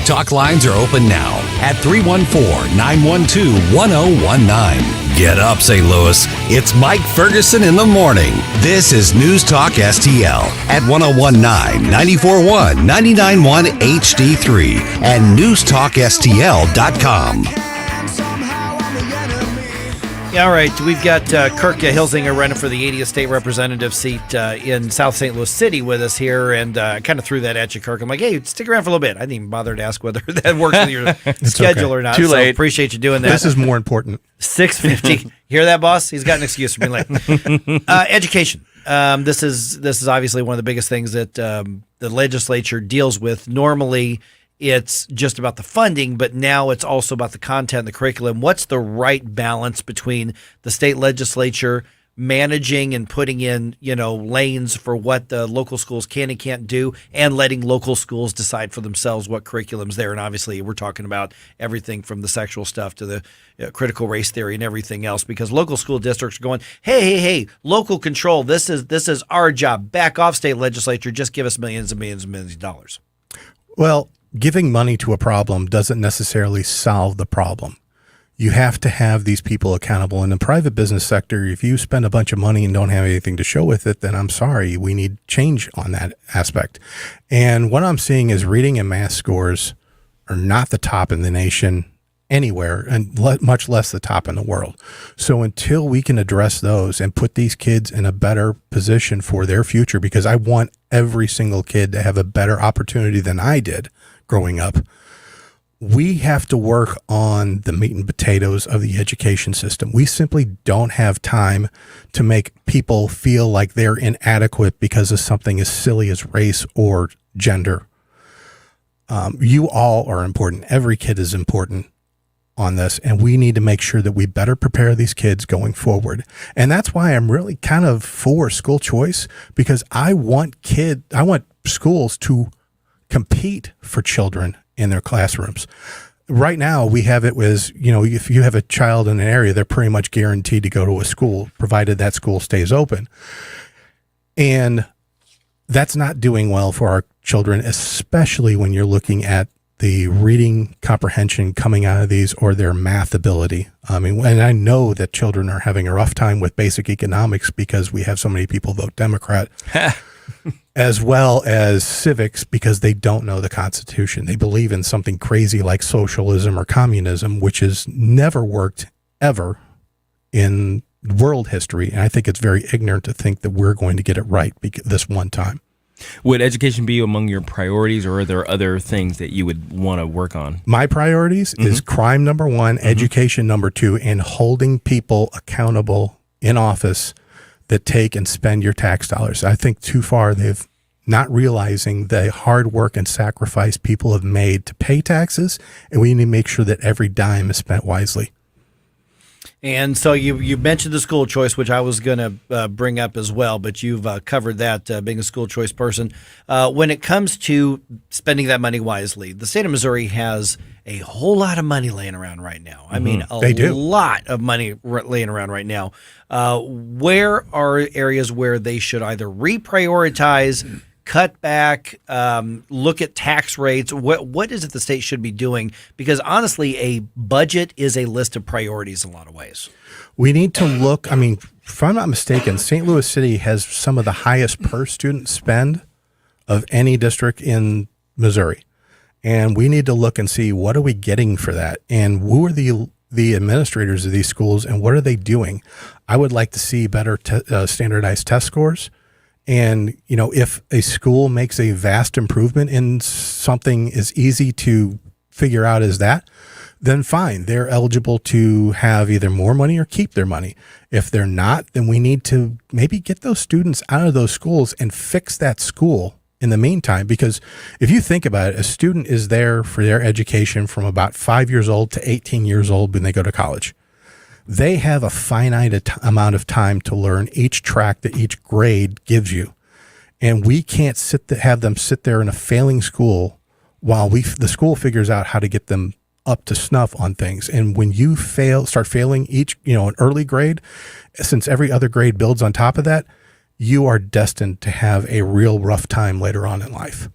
Talk lines are open now at 314-912-1019. Get up, St. Louis. It's Mike Ferguson in the Morning. This is News Talk STL at 1019, 94.1, 99.1 HD3 and newstalkstl.com. All right, we've got Kirk Hilsinger running for the 80th state representative seat in South St. Louis City with us here, and I kind of threw that at you, Kirk. I'm like, hey, stick around for a little bit. I didn't even bother to ask whether that works with your schedule or not. Too late. So appreciate you doing that. This is more important. 6:50. Hear that, boss? He's got an excuse for being late. Education. This is obviously one of the biggest things that the legislature deals with. Normally, it's just about the funding, but now it's also about the content, the curriculum. What's the right balance between the state legislature managing and putting in, lanes for what the local schools can and can't do, and letting local schools decide for themselves what curriculum's there? And obviously, we're talking about everything from the sexual stuff to the critical race theory and everything else, because local school districts are going, hey, local control. This is our job. Back off, state legislature. Just give us millions and millions and millions of dollars. Well, giving money to a problem doesn't necessarily solve the problem. You have to have these people accountable. In the private business sector, if you spend a bunch of money and don't have anything to show with it, then I'm sorry, we need change on that aspect. And what I'm seeing is reading and math scores are not the top in the nation anywhere, and much less the top in the world. So until we can address those and put these kids in a better position for their future, because I want every single kid to have a better opportunity than I did growing up, we have to work on the meat and potatoes of the education system. We simply don't have time to make people feel like they're inadequate because of something as silly as race or gender. You all are important. Every kid is important on this, and we need to make sure that we better prepare these kids going forward. And that's why I'm really kind of for school choice, because I want schools to compete for children in their classrooms. Right now, we have it as, if you have a child in an area, they're pretty much guaranteed to go to a school, provided that school stays open. And that's not doing well for our children, especially when you're looking at the reading comprehension coming out of these, or their math ability. And I know that children are having a rough time with basic economics because we have so many people vote Democrat. as well as civics, because they don't know the Constitution. They believe in something crazy like socialism or communism, which has never worked ever in world history. And I think it's very ignorant to think that we're going to get it right this one time. Would education be among your priorities, or are there other things that you would want to work on? My priorities is crime number one, education number two, and holding people accountable in office that take and spend your tax dollars. I think too far they've not realizing the hard work and sacrifice people have made to pay taxes, and we need to make sure that every dime is spent wisely. And so you mentioned the school choice, which I was going to bring up as well, but you've covered that, being a school choice person. When it comes to spending that money wisely, the state of Missouri has a whole lot of money laying around right now. I mean, a lot of money laying around right now. Where are areas where they should either reprioritize, cut back, look at tax rates? What is it the state should be doing? Because honestly, a budget is a list of priorities in a lot of ways. We need to look, I mean, if I'm not mistaken, St. Louis City has some of the highest per student spend of any district in Missouri. And we need to look and see, what are we getting for that? And who are the administrators of these schools, and what are they doing? I would like to see better standardized test scores. And, you know, if a school makes a vast improvement in something as easy to figure out as that, then fine, they're eligible to have either more money or keep their money. If they're not, then we need to maybe get those students out of those schools and fix that school in the meantime. Because if you think about it, a student is there for their education from about 5 years old to 18 years old when they go to college. They have a finite amount of time to learn each track that each grade gives you. And we can't have them sit there in a failing school while the school figures out how to get them up to snuff on things. And when you start failing an early grade, since every other grade builds on top of that, you are destined to have a real rough time later on in life.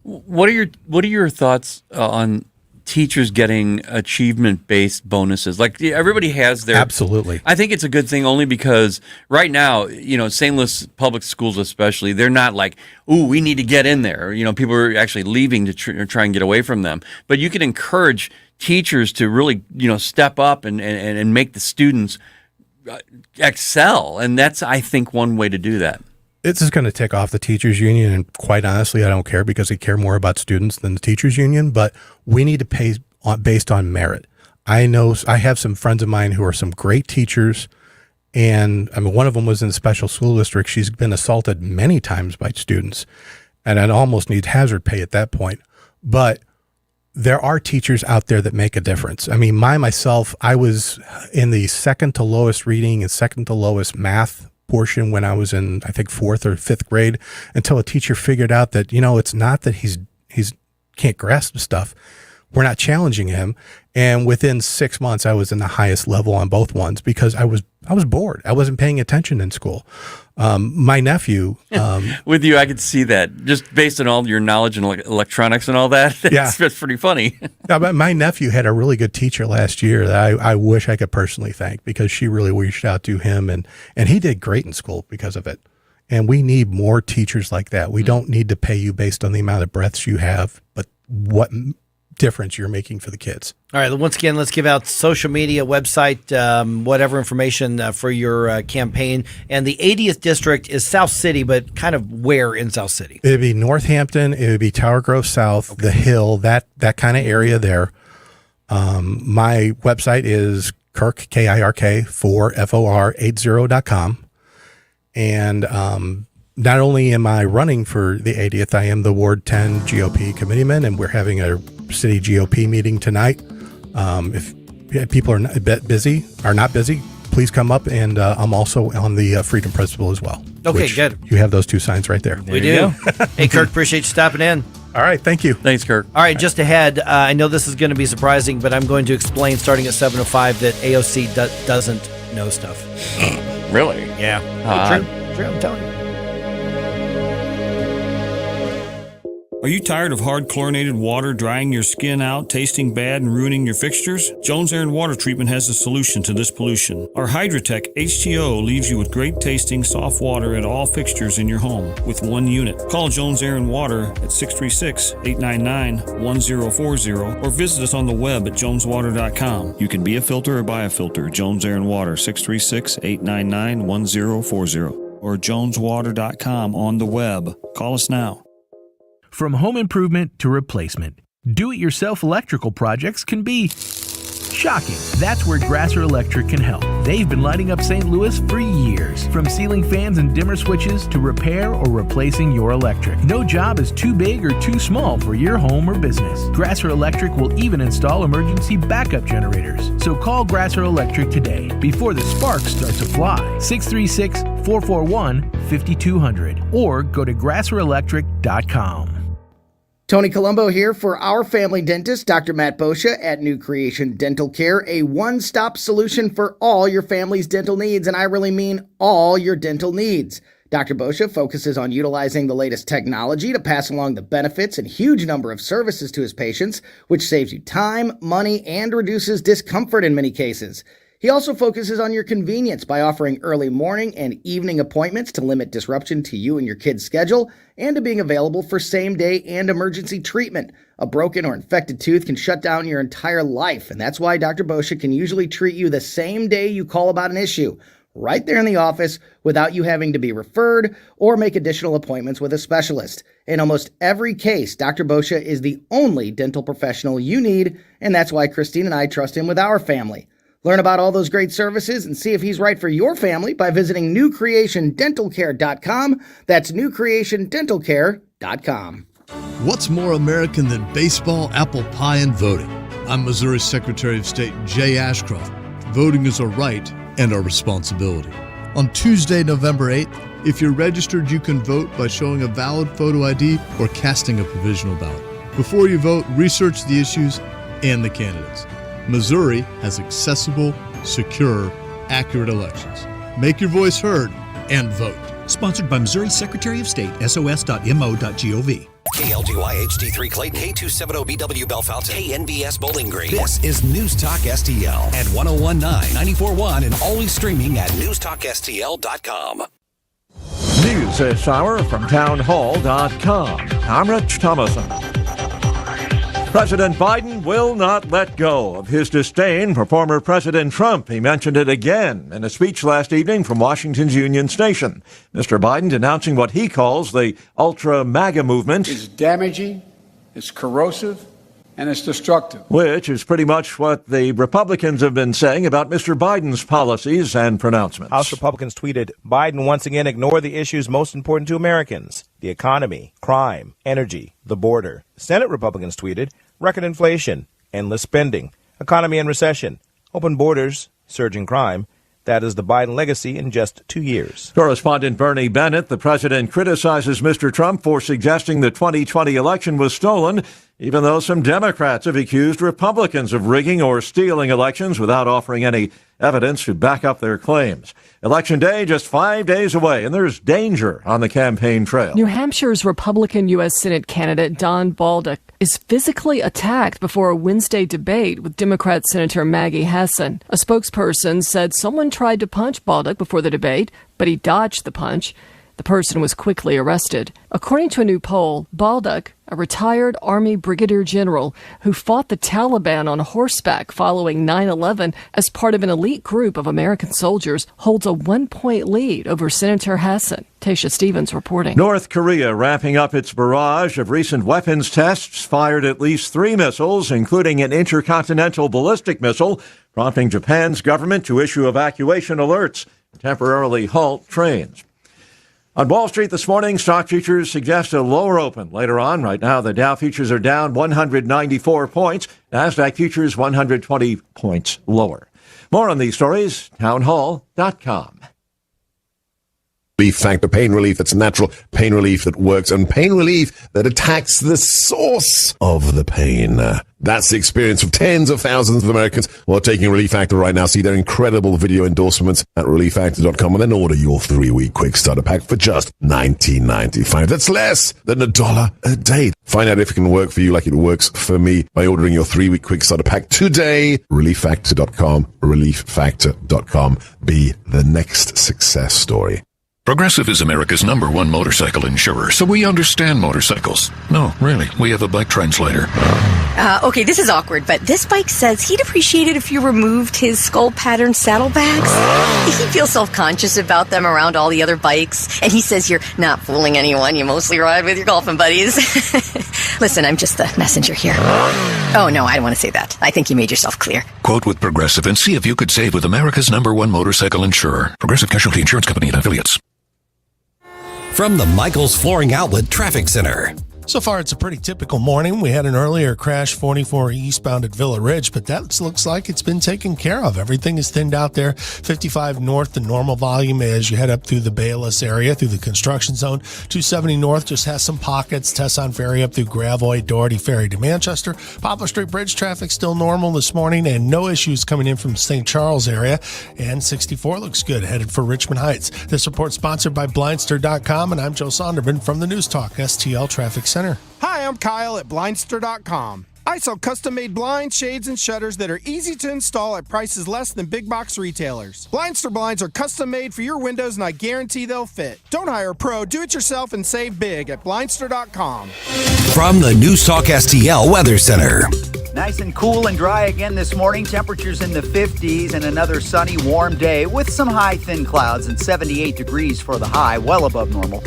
What are your thoughts on teachers getting achievement-based bonuses? Like, everybody has their... Absolutely. I think it's a good thing only because right now, St. Louis public schools especially, they're not like, ooh, we need to get in there. People are actually leaving to try and get away from them. But you can encourage teachers to really, step up and make the students excel. And that's, I think, one way to do that. It's just going to tick off the teachers union, and quite honestly, I don't care, because they care more about students than the teachers union. But we need to pay based on merit. I know I have some friends of mine who are some great teachers, and I mean, one of them was in a special school district. She's been assaulted many times by students, and I'd almost need hazard pay at that point. But there are teachers out there that make a difference. I mean, myself, I was in the second to lowest reading and second to lowest math portion when I was in, I think, 4th or 5th grade, until a teacher figured out that, it's not that he's can't grasp stuff. We're not challenging him. And within 6 months, I was in the highest level on both ones because I was bored. I wasn't paying attention in school. My nephew, with you, I could see that just based on all your knowledge in electronics and all that. That's pretty funny. Yeah, but my nephew had a really good teacher last year that I wish I could personally thank, because she really reached out to him, and he did great in school because of it. And we need more teachers like that. We don't need to pay you based on the amount of breaths you have, but what difference you're making for the kids. All right. Once again, let's give out social media, website, whatever information for your campaign. And the 80th district is South City, but kind of where in South City? It would be Northampton. It would be Tower Grove South, The Hill, that kind of area there. My website is Kirk, K-I-R-K, FOR80.com. And not only am I running for the 80th, I am the Ward 10 GOP committeeman, and we're having a city GOP meeting tonight. If people are not busy, please come up, and I'm also on the Freedom Principle as well. Okay, good. You have those two signs right there. We do. Hey, Kirk, appreciate you stopping in. All right, thank you. Thanks, Kirk. All right, just ahead, I know this is going to be surprising, but I'm going to explain starting at 7:05 that AOC doesn't know stuff. Really? Yeah. True, I'm telling you. Are you tired of hard chlorinated water drying your skin out, tasting bad, and ruining your fixtures? Jones Air and Water Treatment has a solution to this pollution. Our Hydratech H2O leaves you with great tasting, soft water at all fixtures in your home with one unit. Call Jones Air and Water at 636-899-1040 or visit us on the web at joneswater.com. You can be a filter or buy a filter. Jones Air and Water, 636-899-1040 or joneswater.com on the web. Call us now. From home improvement to replacement, do-it-yourself electrical projects can be shocking. That's where Grasser Electric can help. They've been lighting up St. Louis for years. From ceiling fans and dimmer switches to repair or replacing your electric. No job is too big or too small for your home or business. Grasser Electric will even install emergency backup generators. So call Grasser Electric today before the sparks start to fly. 636-441-5200 or go to grasserelectric.com. Tony Colombo here for our family dentist, Dr. Matt Boscia at New Creation Dental Care, a one-stop solution for all your family's dental needs, and I really mean all your dental needs. Dr. Boscia focuses on utilizing the latest technology to pass along the benefits and huge number of services to his patients, which saves you time, money, and reduces discomfort in many cases. He also focuses on your convenience by offering early morning and evening appointments to limit disruption to you and your kid's schedule, and to being available for same-day and emergency treatment. A broken or infected tooth can shut down your entire life, and that's why Dr. Boscia can usually treat you the same day you call about an issue, right there in the office, without you having to be referred or make additional appointments with a specialist. In almost every case, Dr. Boscia is the only dental professional you need, and that's why Christine and I trust him with our family. Learn about all those great services and see if he's right for your family by visiting newcreationdentalcare.com. That's newcreationdentalcare.com. What's more American than baseball, apple pie, and voting? I'm Missouri Secretary of State Jay Ashcroft. Voting is our right and our responsibility. On Tuesday, November 8th, if you're registered, you can vote by showing a valid photo ID or casting a provisional ballot. Before you vote, research the issues and the candidates. Missouri has accessible, secure, accurate elections. Make your voice heard and vote. Sponsored by Missouri Secretary of State, sos.mo.gov. KLGY HD3 Clayton, K270BW Bellefonte, KNBS Bowling Green. This is News Talk STL at 1019, 94.1, and always streaming at NewstalkSTL.com. News this hour from townhall.com. I'm Rich Thomason. President Biden will not let go of his disdain for former President Trump. He mentioned it again in a speech last evening from Washington's Union Station. Mr. Biden denouncing what he calls the ultra-MAGA movement. It's damaging, it's corrosive, and it's destructive. Which is pretty much what the Republicans have been saying about Mr. Biden's policies and pronouncements. House Republicans tweeted, Biden once again ignored the issues most important to Americans, the economy, crime, energy, the border. Senate Republicans tweeted, record inflation, endless spending, economy and recession, open borders, surging crime. That is the Biden legacy in just 2 years. Correspondent Bernie Bennett, the president, criticizes Mr. Trump for suggesting the 2020 election was stolen, even though some Democrats have accused Republicans of rigging or stealing elections without offering any evidence to back up their claims. Election day just 5 days away, and there's danger on the campaign trail. New Hampshire's Republican U.S. Senate candidate Don Baldock is physically attacked before a Wednesday debate with Democrat Senator Maggie Hassan. A spokesperson said someone tried to punch Baldock before the debate, but he dodged the punch. The person was quickly arrested. According to a new poll, Baldock, a retired Army brigadier general who fought the Taliban on horseback following 9/11 as part of an elite group of American soldiers, holds a 1-point lead over Senator Hassan. Tasha Stevens reporting. North Korea wrapping up its barrage of recent weapons tests, fired at least 3 missiles, including an intercontinental ballistic missile, prompting Japan's government to issue evacuation alerts and temporarily halt trains. On Wall Street this morning, stock futures suggest a lower open later on. Right now, the Dow futures are down 194 points. NASDAQ futures 120 points lower. More on these stories, townhall.com. Relief Factor, pain relief that's natural, pain relief that works, and pain relief that attacks the source of the pain. That's the experience of tens of thousands of Americans who are taking Relief Factor right now. See their incredible video endorsements at relieffactor.com and then order your 3-week quick starter pack for just $19.95. That's less than $1 a day. Find out if it can work for you like it works for me by ordering your 3-week quick starter pack today. relieffactor.com, relieffactor.com. Be the next success story. Progressive is America's #1 motorcycle insurer, so we understand motorcycles. No, really, we have a bike translator. Okay, this is awkward, but this bike says he'd appreciate it if you removed his skull pattern saddlebags. He feels self-conscious about them around all the other bikes, and he says you're not fooling anyone. You mostly ride with your golfing buddies. Listen, I'm just the messenger here. Oh, no, I don't want to say that. I think you made yourself clear. Quote with Progressive and see if you could save with America's #1 motorcycle insurer. Progressive Casualty Insurance Company and affiliates. From the Michaels Flooring Outlet Traffic Center. So far, it's a pretty typical morning. We had an earlier crash 44 eastbound at Villa Ridge, but that looks like it's been taken care of. Everything is thinned out there. 55 north, the normal volume as you head up through the Bayless area, through the construction zone. 270 north just has some pockets. Tesson Ferry up through Gravois, Doherty Ferry to Manchester. Poplar Street Bridge traffic still normal this morning and no issues coming in from St. Charles area. And 64 looks good, headed for Richmond Heights. This report sponsored by Blindster.com, and I'm Joe Sonderman from the News Talk STL Traffic Center. Hi, I'm Kyle at Blindster.com. I sell custom-made blinds, shades, and shutters that are easy to install at prices less than big box retailers. Blindster blinds are custom-made for your windows, and I guarantee they'll fit. Don't hire a pro. Do it yourself and save big at Blindster.com. From the News Talk STL Weather Center. Nice and cool and dry again this morning. Temperatures in the 50s and another sunny, warm day with some high, thin clouds and 78 degrees for the high, well above normal.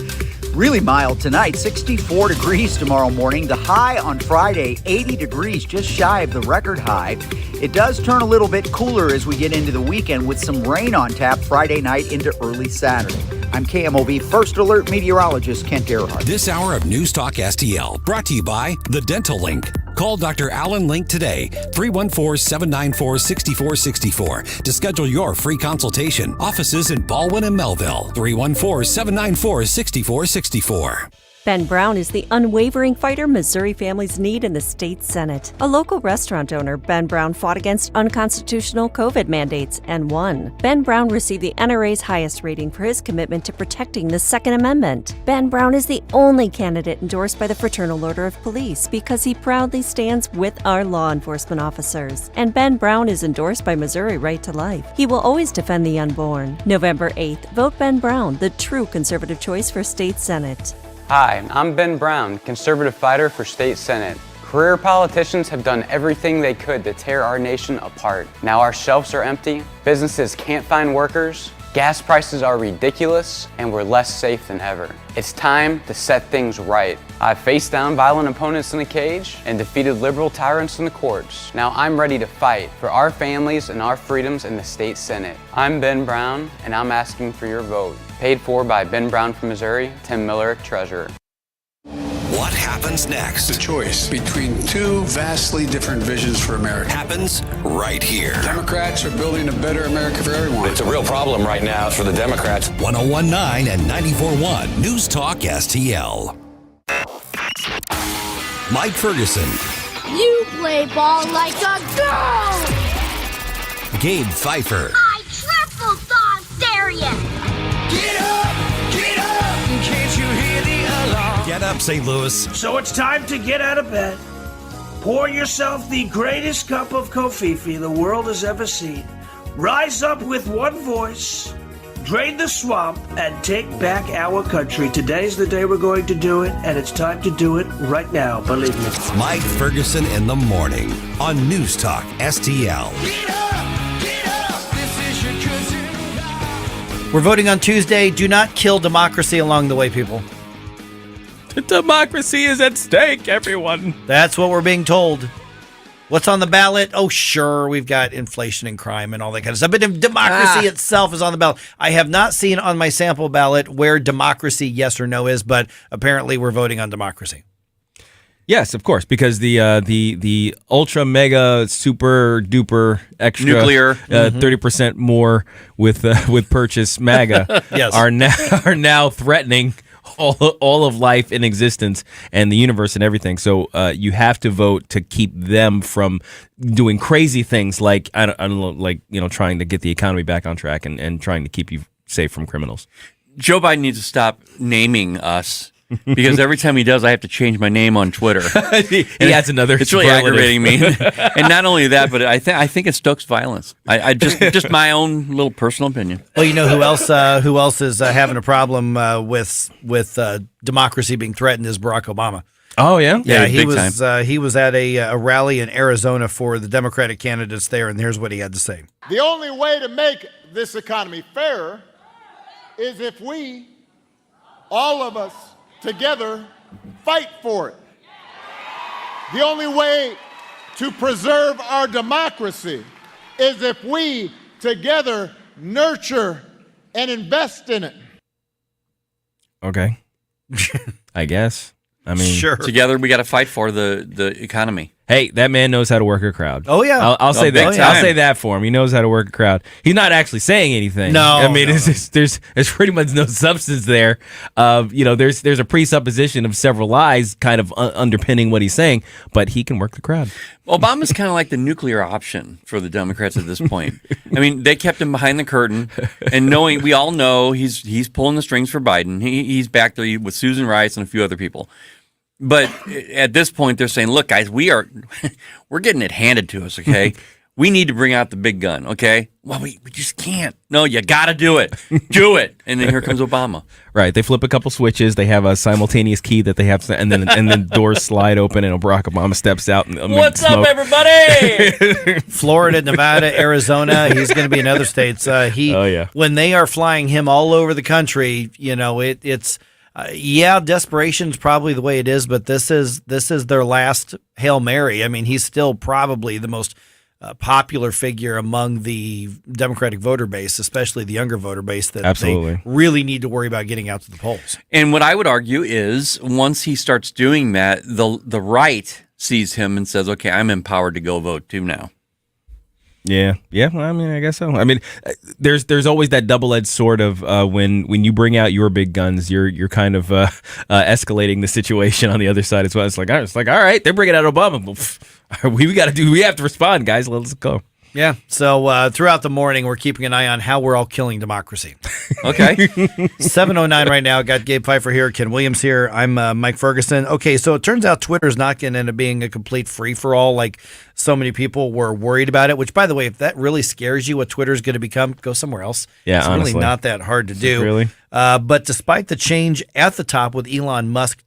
Really mild tonight, 64 degrees tomorrow morning. The high on Friday, 80 degrees, just shy of the record high. It does turn a little bit cooler as we get into the weekend with some rain on tap Friday night into early Saturday. I'm KMOV First Alert meteorologist Kent Earhart. This hour of News Talk STL brought to you by The Dental Link. Call Dr. Alan Link today, 314-794-6464 to schedule your free consultation. Offices in Baldwin and Melville, 314-794-6464. Ben Brown is the unwavering fighter Missouri families need in the state Senate. A local restaurant owner, Ben Brown fought against unconstitutional COVID mandates and won. Ben Brown received the NRA's highest rating for his commitment to protecting the Second Amendment. Ben Brown is the only candidate endorsed by the Fraternal Order of Police because he proudly stands with our law enforcement officers. And Ben Brown is endorsed by Missouri Right to Life. He will always defend the unborn. November 8th, vote Ben Brown, the true conservative choice for state Senate. Hi, I'm Ben Brown, conservative fighter for state Senate. Career politicians have done everything they could to tear our nation apart. Now our shelves are empty, businesses can't find workers, gas prices are ridiculous, and we're less safe than ever. It's time to set things right. I've faced down violent opponents in the cage and defeated liberal tyrants in the courts. Now I'm ready to fight for our families and our freedoms in the state Senate. I'm Ben Brown, and I'm asking for your vote. Paid for by Ben Brown from Missouri, Tim Miller, Treasurer. What happens next? The choice between two vastly different visions for America happens right here. Democrats are building a better America for everyone. It's a real problem right now for the Democrats. 101.9 and 94.1 News Talk STL. Mike Ferguson. You play ball like a girl! Gabe Pfeiffer. I triple dog dare you! Get up! Get up! Can't you hear the alarm? Get up, St. Louis. So it's time to get out of bed. Pour yourself the greatest cup of Kofifi the world has ever seen. Rise up with one voice. Drain the swamp and take back our country. Today's the day we're going to do it, and it's time to do it right now, believe me. Mike Ferguson in the morning on News Talk STL. We're voting on Tuesday. Do not kill democracy along the way, people. Democracy is at stake, everyone. That's what we're being told. What's on the ballot? Oh, sure, we've got inflation and crime and all that kind of stuff. But if democracy itself is on the ballot. I have not seen on my sample ballot where democracy, yes or no, is, but apparently we're voting on democracy. Yes, of course, because the ultra mega super duper extra Nuclear 30% more with purchase MAGA Yes. are now threatening all of life in existence and the universe and everything. So you have to vote to keep them from doing crazy things like I don't know, like trying to get the economy back on track and trying to keep you safe from criminals. Joe Biden needs to stop naming us. Because every time he does, I have to change my name on Twitter. he adds another. It's really aggravating me. And not only that, but I think it stokes violence. I just my own little personal opinion. Well, you know who else is having a problem with democracy being threatened is Barack Obama. Oh yeah, yeah. He big was at a rally in Arizona for the Democratic candidates there, and here's what he had to say. The only way to make this economy fairer is if we, all of us, together fight for it. The only way to preserve our democracy is if we together nurture and invest in it. Okay. I guess. I mean, sure. Together, we got to fight for the economy. Hey, that man knows how to work a crowd. Oh yeah, I'll say that. time. I'll say that for him. He knows how to work a crowd. He's not actually saying anything. No, I mean, no. there's pretty much no substance there. There's a presupposition of several lies kind of underpinning what he's saying, but he can work the crowd. Obama's kind of like the nuclear option for the Democrats at this point. I mean, they kept him behind the curtain, and we all know he's pulling the strings for Biden. He's back there with Susan Rice and a few other people. But at this point, they're saying, "Look, guys, we're getting it handed to us. Okay, we need to bring out the big gun. Okay, well, we just can't. No, you got to do it. Do it." And then here comes Obama. Right? They flip a couple switches. They have a simultaneous key that they have, and then doors slide open, and Barack Obama steps out. And What's up, everybody? Florida, Nevada, Arizona. He's going to be in other states. When they are flying him all over the country, it's. Desperation's probably the way it is, but this is their last Hail Mary. I mean, he's still probably the most popular figure among the Democratic voter base, especially the younger voter base that Absolutely. they really need to worry about getting out to the polls. And what I would argue is once he starts doing that, the right sees him and says, "Okay, I'm empowered to go vote too now." Yeah. Well, I mean, I guess so. I mean, there's always that double-edged sword of when you bring out your big guns, you're kind of escalating the situation on the other side as well. It's like all right, they're bringing out Obama. Well, we have to respond, guys. Let's go. Yeah. So throughout the morning, we're keeping an eye on how we're all killing democracy. Okay. 7:09 right now. Got Gabe Pfeiffer here, Ken Williams here. I'm Mike Ferguson. Okay, so it turns out Twitter's not going to end up being a complete free-for-all like so many people were worried about it, which, by the way, if that really scares you what Twitter's going to become, go somewhere else. Yeah, it's honestly. really not that hard to do. Really? But despite the change at the top with Elon Musk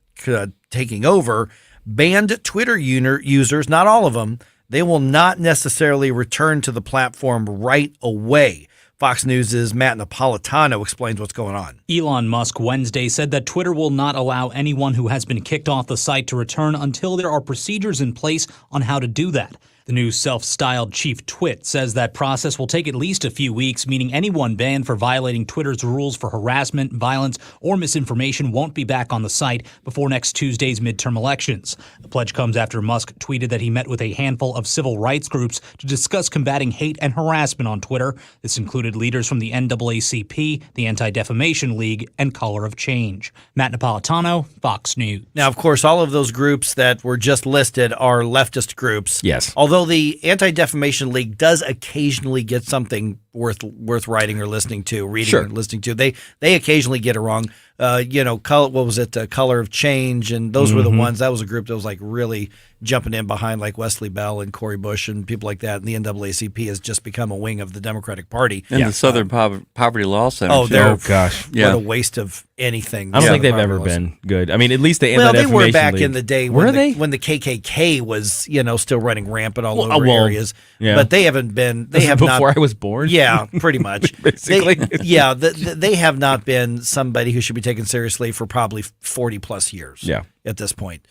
taking over, banned Twitter users, not all of them, they will not necessarily return to the platform right away. Fox News' Matt Napolitano explains what's going on. Elon Musk Wednesday said that Twitter will not allow anyone who has been kicked off the site to return until there are procedures in place on how to do that. The new self-styled chief twit says that process will take at least a few weeks, meaning anyone banned for violating Twitter's rules for harassment, violence, or misinformation won't be back on the site before next Tuesday's midterm elections. The pledge comes after Musk tweeted that he met with a handful of civil rights groups to discuss combating hate and harassment on Twitter. This included leaders from the NAACP, the Anti-Defamation League, and Color of Change. Matt Napolitano, Fox News. Now, of course, all of those groups that were just listed are leftist groups. Yes. Although the Anti-Defamation League does occasionally get something worth writing or listening to, reading Sure. or listening to. They occasionally get it wrong. What was it? Color of Change, and those were the ones. That was a group that was like really jumping in behind like Wesley Bell and Cory Bush and people like that. And the NAACP has just become a wing of the Democratic Party. And the Southern Poverty Law Center. Oh, too. gosh. What a waste of anything. I don't think they've Poverty ever laws. been good. I mean, at least the Well, they Anti-Defamation were back League. in the day Were when they? when the KKK was, still running rampant all over well, areas. yeah. But they haven't been. They This is have before not. I was born? Yeah, pretty much. Basically. They have not been somebody who should be taken seriously for probably 40 plus years. Yeah. At this point.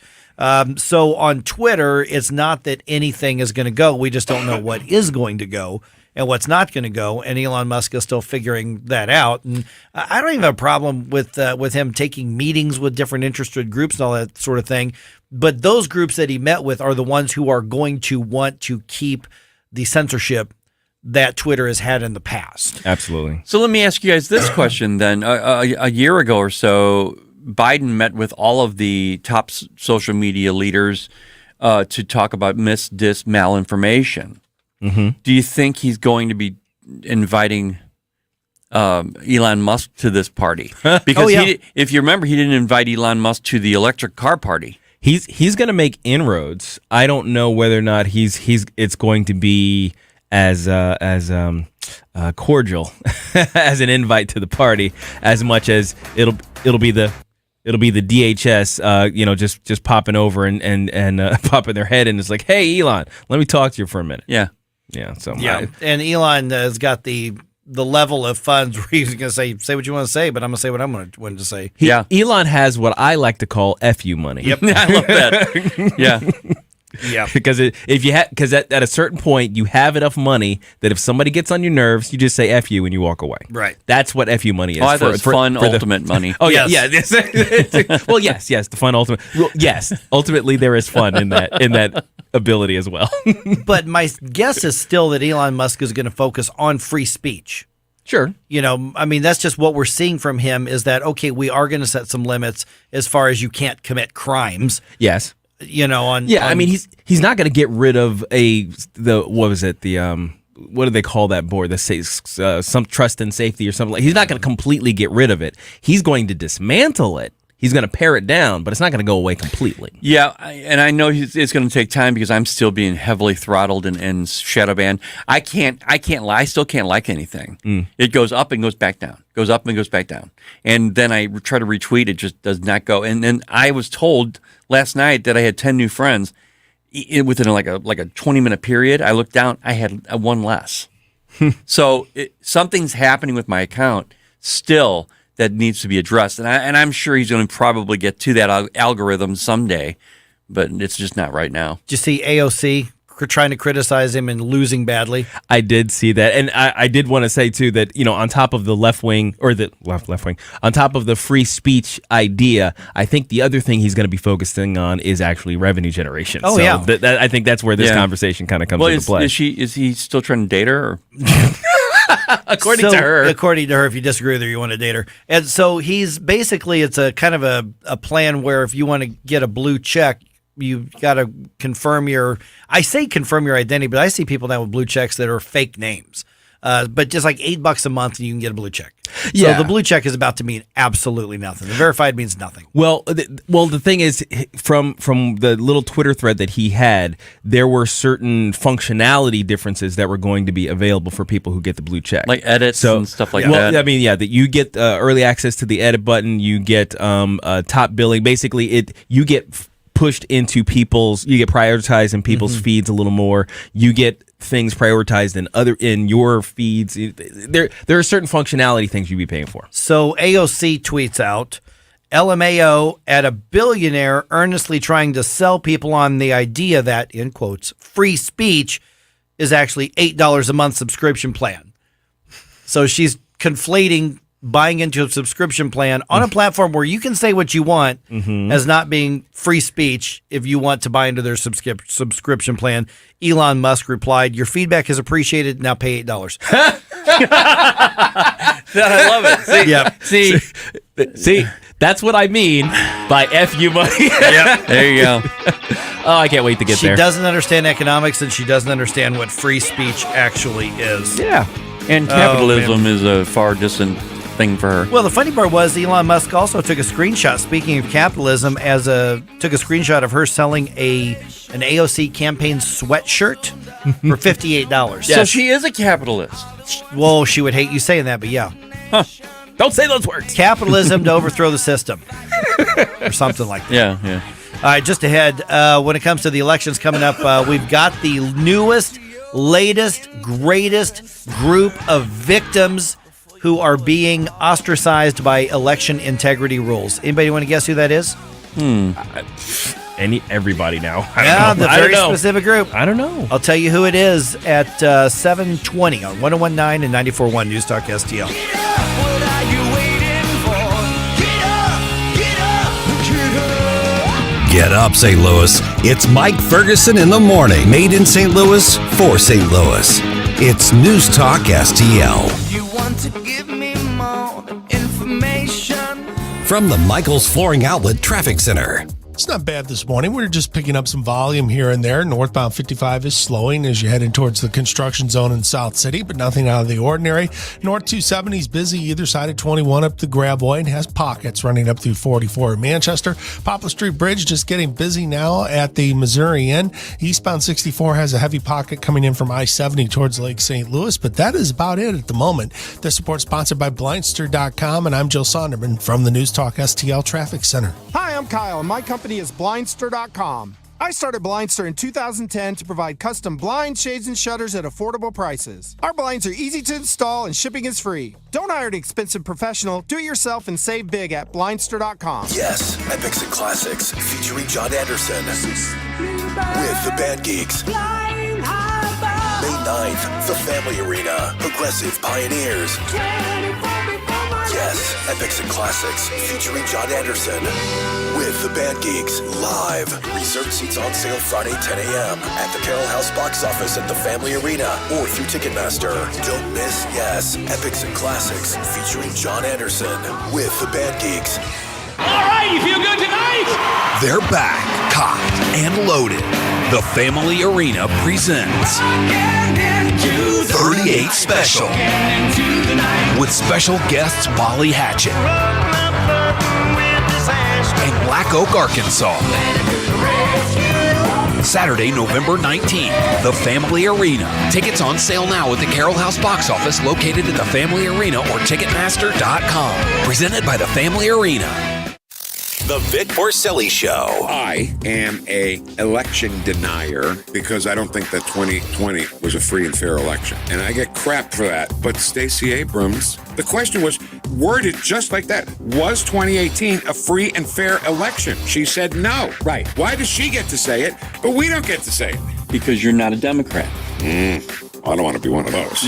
So on Twitter, it's not that anything is going to go. We just don't know what is going to go. and what's not going to go. And Elon Musk is still figuring that out. And I don't even have a problem with him taking meetings with different interested groups and all that sort of thing. But those groups that he met with are the ones who are going to want to keep the censorship that Twitter has had in the past. Absolutely. So let me ask you guys this question then. A year ago or so, Biden met with all of the top social media leaders to talk about malinformation. Mm-hmm. Do you think he's going to be inviting Elon Musk to this party? Because if you remember, he didn't invite Elon Musk to the electric car party. He's going to make inroads. I don't know whether or not it's going to be as cordial as an invite to the party as much as it'll be the DHS just popping over and popping their head in. It's like, hey Elon, let me talk to you for a minute. Yeah. So and Elon has got the level of funds where he's going to say what you want to say, but I'm going to say what I'm going to say. Elon has what I like to call FU money. Yep. I love that. Yeah. Yeah, because at a certain point you have enough money that if somebody gets on your nerves, you just say "F you" and you walk away. Right. That's what FU money is. I thought it was fun ultimate money. Oh yeah. Well, yes, the fun ultimate. Well, yes, ultimately there is fun in that ability as well. But my guess is still that Elon Musk is going to focus on free speech. Sure. I mean, that's just what we're seeing from him is that, okay, we are going to set some limits as far as you can't commit crimes. Yes. I mean, he's not going to get rid of what do they call that board? Some trust and safety or something. He's not going to completely get rid of it. He's going to dismantle it. He's going to pare it down, but it's not going to go away completely. Yeah, and I know it's going to take time because I'm still being heavily throttled and shadow banned. I can't lie. I still can't like anything. It goes up and goes back down. Goes up and goes back down. And then I try to retweet. It just does not go. And then I was told last night that I had 10 new friends within like a 20-minute period. I looked down. I had one less. So something's happening with my account still that needs to be addressed. And I'm sure he's going to probably get to that algorithm someday, but it's just not right now. Did you see AOC trying to criticize him and losing badly? I did see that. And I did want to say, too, that, on top of the left wing, or the left wing, on top of the free speech idea, I think the other thing he's going to be focusing on is actually revenue generation. Oh, so yeah. I think that's where this conversation kind of comes into play. Is he still trying to date her? Or? According to her, if you disagree with her, you want to date her. And so he's basically, it's a kind of a plan where if you want to get a blue check, you got to confirm your identity, but I see people now with blue checks that are fake names. But just like $8 a month, you can get a blue check. Yeah. So the blue check is about to mean absolutely nothing. The verified means nothing. Well, the thing is, from the little Twitter thread that he had, there were certain functionality differences that were going to be available for people who get the blue check, like edits and stuff like that. Well, I mean, that you get early access to the edit button, you get top billing. Basically, you get pushed into you get prioritized in people's feeds a little more. You get things prioritized in your feeds. There are certain functionality things you'd be paying for. So AOC tweets out, LMAO at a billionaire earnestly trying to sell people on the idea that, in quotes, free speech is actually $8 a month subscription plan. So she's conflating buying into a subscription plan on a platform where you can say what you want as not being free speech if you want to buy into their subscription plan. Elon Musk replied, your feedback is appreciated. Now pay $8. I love it. See, that's what I mean by FU money. Yep. There you go. Oh, I can't wait to get there. She doesn't understand economics, and she doesn't understand what free speech actually is. Yeah. And capitalism is a far distant thing for her. Well, the funny part was Elon Musk also took a screenshot, speaking of capitalism, took a screenshot of her selling an AOC campaign sweatshirt for $58. Yes. So she is a capitalist. Well, she would hate you saying that, but yeah. Huh. Don't say those words. Capitalism to overthrow the system. Or something like that. Yeah. All right, just ahead, when it comes to the elections coming up, we've got the newest, latest, greatest group of victims who are being ostracized by election integrity rules. Anybody want to guess who that is? everybody now. The very specific group. I don't know. I'll tell you who it is at 7:20 on 101.9 and 94.1 News Talk STL. Get up, St. Louis. It's Mike Ferguson in the morning. Made in St. Louis for St. Louis. It's News Talk STL. You want to give me more information? From the Michaels Flooring Outlet Traffic Center. It's not bad this morning. We're just picking up some volume here and there. Northbound 55 is slowing as you're heading towards the construction zone in South City, but nothing out of the ordinary. North 270 is busy either side of 21 up the Gravois and has pockets running up through 44 in Manchester. Poplar Street Bridge just getting busy now at the Missouri end. Eastbound 64 has a heavy pocket coming in from I-70 towards Lake St. Louis, but that is about it at the moment. This report sponsored by Blindster.com, and I'm Jill Sonderman from the News Talk STL Traffic Center. Hi, I'm Kyle, and my company is Blindster.com. I started Blindster in 2010 to provide custom blinds, shades, and shutters at affordable prices. Our blinds are easy to install and shipping is free. Don't hire an expensive professional. Do it yourself and save big at Blindster.com. Yes, Epics and Classics featuring John Anderson with the Band Geeks. May 9th, the Family Arena, Progressive Pioneers. Yes, Epics and Classics featuring John Anderson with the Band Geeks live. Reserved seats on sale Friday 10 a.m. at the Carroll House box office at the Family Arena or through Ticketmaster. Don't miss Yes, Epics and Classics featuring John Anderson with the Band Geeks. All right, you feel good tonight? They're back, cocked and loaded. The Family Arena presents 38 Special with special guests Molly Hatchet and Black Oak, Arkansas. Saturday, November 19th, the Family Arena. Tickets on sale now at the Carroll House box office located at the Family Arena or Ticketmaster.com. Presented by the Family Arena. The Vic Porcelli Show. I am a election denier because I don't think that 2020 was a free and fair election. And I get crap for that. But Stacey Abrams, the question was worded just like that. Was 2018 a free and fair election? She said no. Right. Why does she get to say it, but we don't get to say it? Because you're not a Democrat. I don't want to be one of those.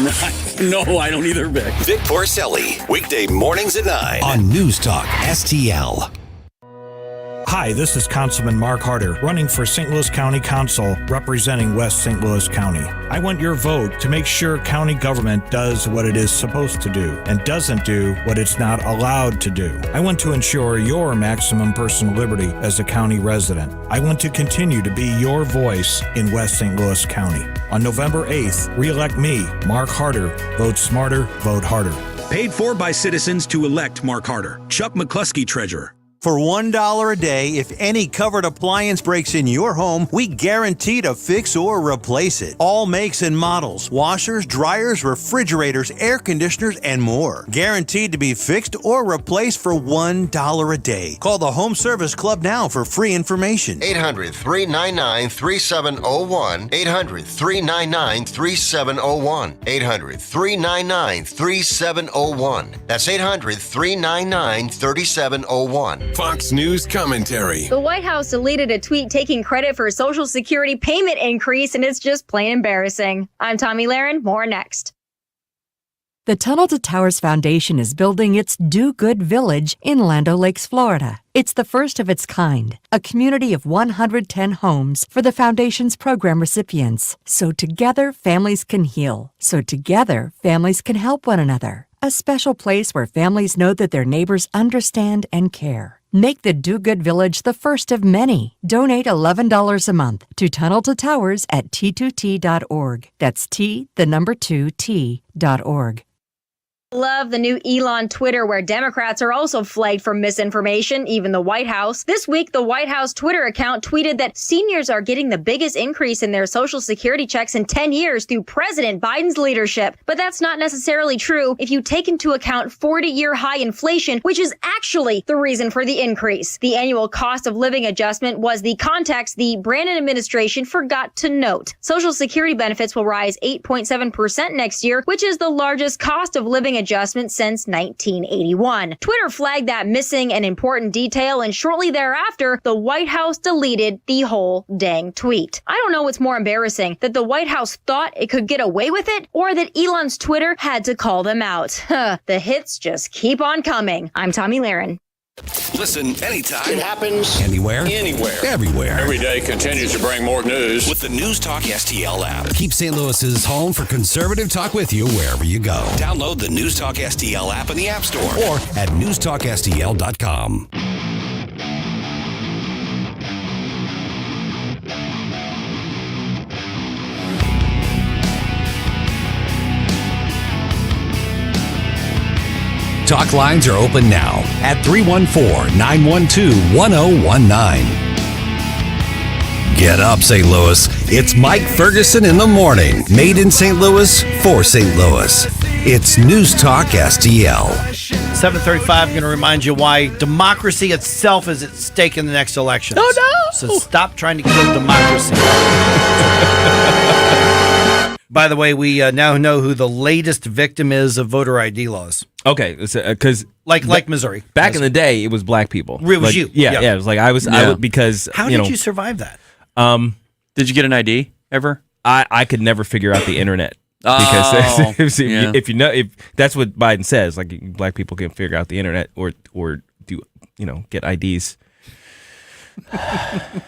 No, I don't either, Vic. Vic Porcelli, weekday mornings at 9 on News Talk STL. Hi, this is Councilman Mark Harder, running for St. Louis County Council, representing West St. Louis County. I want your vote to make sure county government does what it is supposed to do and doesn't do what it's not allowed to do. I want to ensure your maximum personal liberty as a county resident. I want to continue to be your voice in West St. Louis County. On November 8th, re-elect me, Mark Harder. Vote smarter, vote harder. Paid for by citizens to elect Mark Harder. Chuck McCluskey, Treasurer. For $1 a day, if any covered appliance breaks in your home, we guarantee to fix or replace it. All makes and models, washers, dryers, refrigerators, air conditioners, and more. Guaranteed to be fixed or replaced for $1 a day. Call the Home Service Club now for free information. 800-399-3701. 800-399-3701. 800-399-3701. That's 800-399-3701. Fox News commentary. The White House deleted a tweet taking credit for Social Security payment increase, and it's just plain embarrassing. I'm Tommy Lahren. More next. The Tunnel to Towers Foundation is building its Do Good Village in Land O'Lakes, Florida. It's the first of its kind, a community of 110 homes for the foundation's program recipients. So together, families can heal. So together, families can help one another. A special place where families know that their neighbors understand and care. Make the Do Good Village the first of many. Donate $11 a month to Tunnel to Towers at T2T.org. That's T2T.org. Love the new Elon Twitter, where Democrats are also flagged for misinformation, even the White House. This week, the White House Twitter account tweeted that seniors are getting the biggest increase in their Social Security checks in 10 years through President Biden's leadership. But that's not necessarily true if you take into account 40-year high inflation, which is actually the reason for the increase. The annual cost of living adjustment was the context the Brandon administration forgot to note. Social Security benefits will rise 8.7% next year, which is the largest cost of living adjustment since 1981. Twitter flagged that missing an important detail, and shortly thereafter, the White House deleted the whole dang tweet. I don't know what's more embarrassing, that the White House thought it could get away with it, or that Elon's Twitter had to call them out. The hits just keep on coming. I'm Tommy Lahren. Listen anytime. It happens Anywhere. Everywhere. Every day continues to bring more news. With the Newstalk STL app. Keep St. Louis's home for conservative talk with you wherever you go. Download the Newstalk STL app in the App Store. Or at newstalkstl.com. Talk lines are open now at 314-912-1019. Get up, St. Louis. It's Mike Ferguson in the morning. Made in St. Louis for St. Louis. It's News Talk STL. 7:35, going to remind you why democracy itself is at stake in the next election. Oh, no! So stop trying to kill democracy. By the way, we now know who the latest victim is of voter ID laws. Okay, because like Missouri. Back in the day, it was black people. It was you. Yeah, it was like I was because How did you survive that? Did you get an ID ever? I could never figure out the internet. Because if you know, if that's what Biden says, like black people can figure out the internet or do get IDs.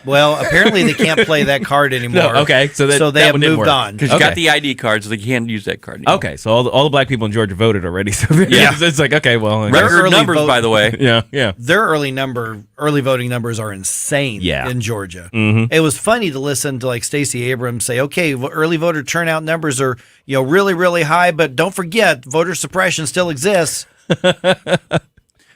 Well, apparently they can't play that card anymore. No, okay, so they have moved on because you got the ID card, so they can't use that card anymore. Okay, so all the black people in Georgia voted already. So it's like okay, well, record numbers, by the way. Yeah. Their early voting numbers are insane. In Georgia, It was funny to listen to like Stacey Abrams say, "Okay, early voter turnout numbers are really really high, but don't forget voter suppression still exists."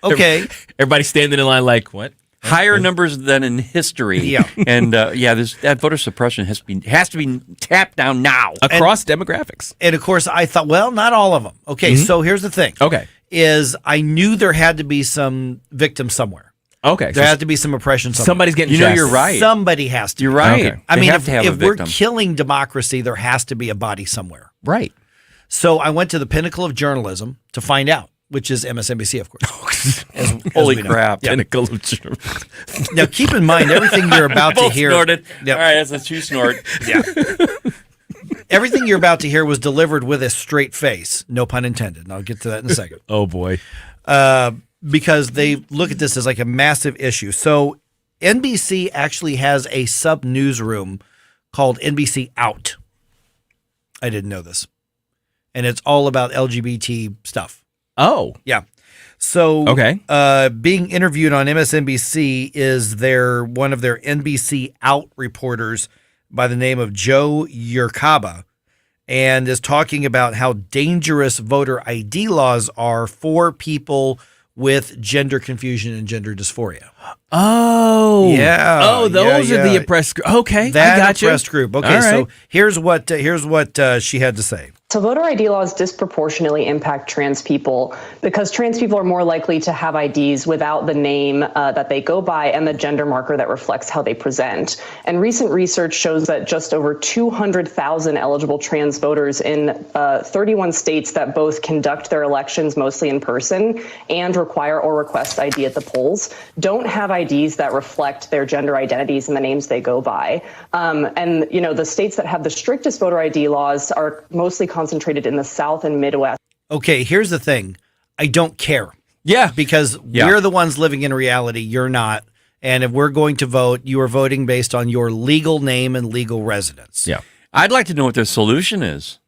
Okay, everybody standing in line like what? Higher numbers than in history. Yeah. And that voter suppression has to be tapped down now. Across demographics. And of course I thought, well, not all of them. Okay, so here's the thing. Okay. Is I knew there had to be some victim somewhere. Okay. There had to be some oppression somewhere. Somebody's getting you're right. Somebody has to. You're right. Okay. I mean, if a we're victim. killing democracy, there has to be a body somewhere. Right. So I went to the pinnacle of journalism to find out, which is MSNBC, of course. Holy crap. Yeah. Pinnacle of journalism. Now, keep in mind, everything you're about to hear. Snorted. Yep. All right, that's a two snort. Yeah. Everything you're about to hear was delivered with a straight face. No pun intended. And I'll get to that in a second. Oh, boy. Because they look at this as like a massive issue. So NBC actually has a sub-newsroom called NBC Out. I didn't know this. And it's all about LGBT stuff. Oh. Yeah. So okay. Being interviewed on MSNBC is one of their NBC Out reporters by the name of Joe Yerkaba, and is talking about how dangerous voter ID laws are for people with gender confusion and gender dysphoria. Oh. Yeah. Oh, those are the oppressed group. Okay. That I got oppressed group. Okay, All right. so here's what she had to say. So voter ID laws disproportionately impact trans people because trans people are more likely to have IDs without the name that they go by and the gender marker that reflects how they present. And recent research shows that just over 200,000 eligible trans voters in 31 states that both conduct their elections mostly in person and require or request ID at the polls don't have IDs that reflect their gender identities and the names they go by. And the states that have the strictest voter ID laws are mostly concentrated in the South and Midwest. Okay, here's the thing. I don't care. Yeah. Because we're the ones living in reality. You're not. And if we're going to vote, you are voting based on your legal name and legal residence. Yeah. I'd like to know what their solution is.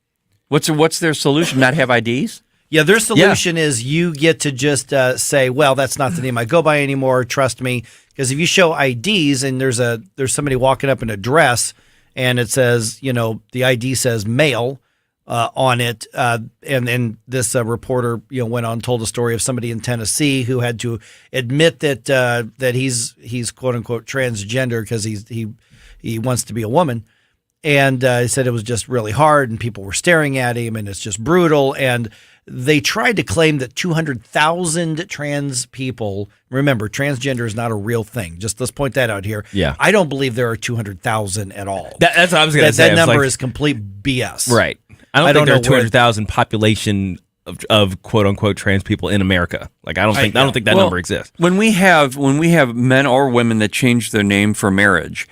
What's their solution? Not have IDs? Yeah, their solution is you get to just say, well, that's not the name I go by anymore. Trust me. Because if you show IDs and there's somebody walking up in a dress and it says, the ID says male, on it, and then this reporter, went on and told a story of somebody in Tennessee who had to admit that he's quote unquote transgender because he wants to be a woman, and he said it was just really hard, and people were staring at him, and it's just brutal, and they tried to claim that 200,000 trans people. Remember, transgender is not a real thing. Just let's point that out here. Yeah, I don't believe there are 200,000 at all. That's what I was going to say. That number is complete BS. Right. I don't think there are 200,000 population of quote unquote trans people in America. Like I don't think that number exists. When we have men or women that change their name for marriage,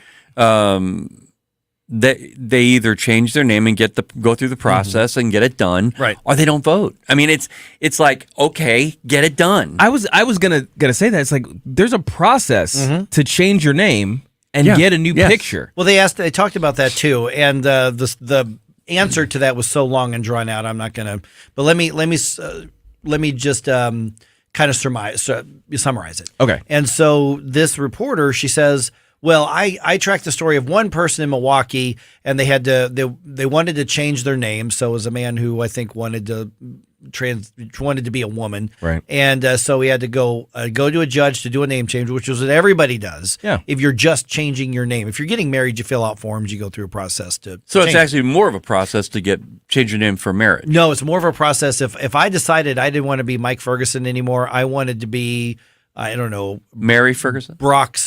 they either change their name and go through the process and get it done, right? Or they don't vote. I mean, it's like, okay, get it done. I was gonna say that it's like there's a process to change your name and get a new picture. Well, they talked about that too, and the answer to that was so long and drawn out. I'm not gonna, but let me just kind of summarize it. Okay. And so this reporter, she says, well, I tracked the story of one person in Milwaukee, and they wanted to change their name. So it was a man who I think wanted to be a woman, right? And so he had to go to a judge to do a name change, which is what everybody does. Yeah. If you're just changing your name, if you're getting married, you fill out forms, you go through a process to. So change it's actually more of a process to change your name for marriage. No, it's more of a process. If I decided I didn't want to be Mike Ferguson anymore, I wanted to be, I don't know, Mary Ferguson, Brock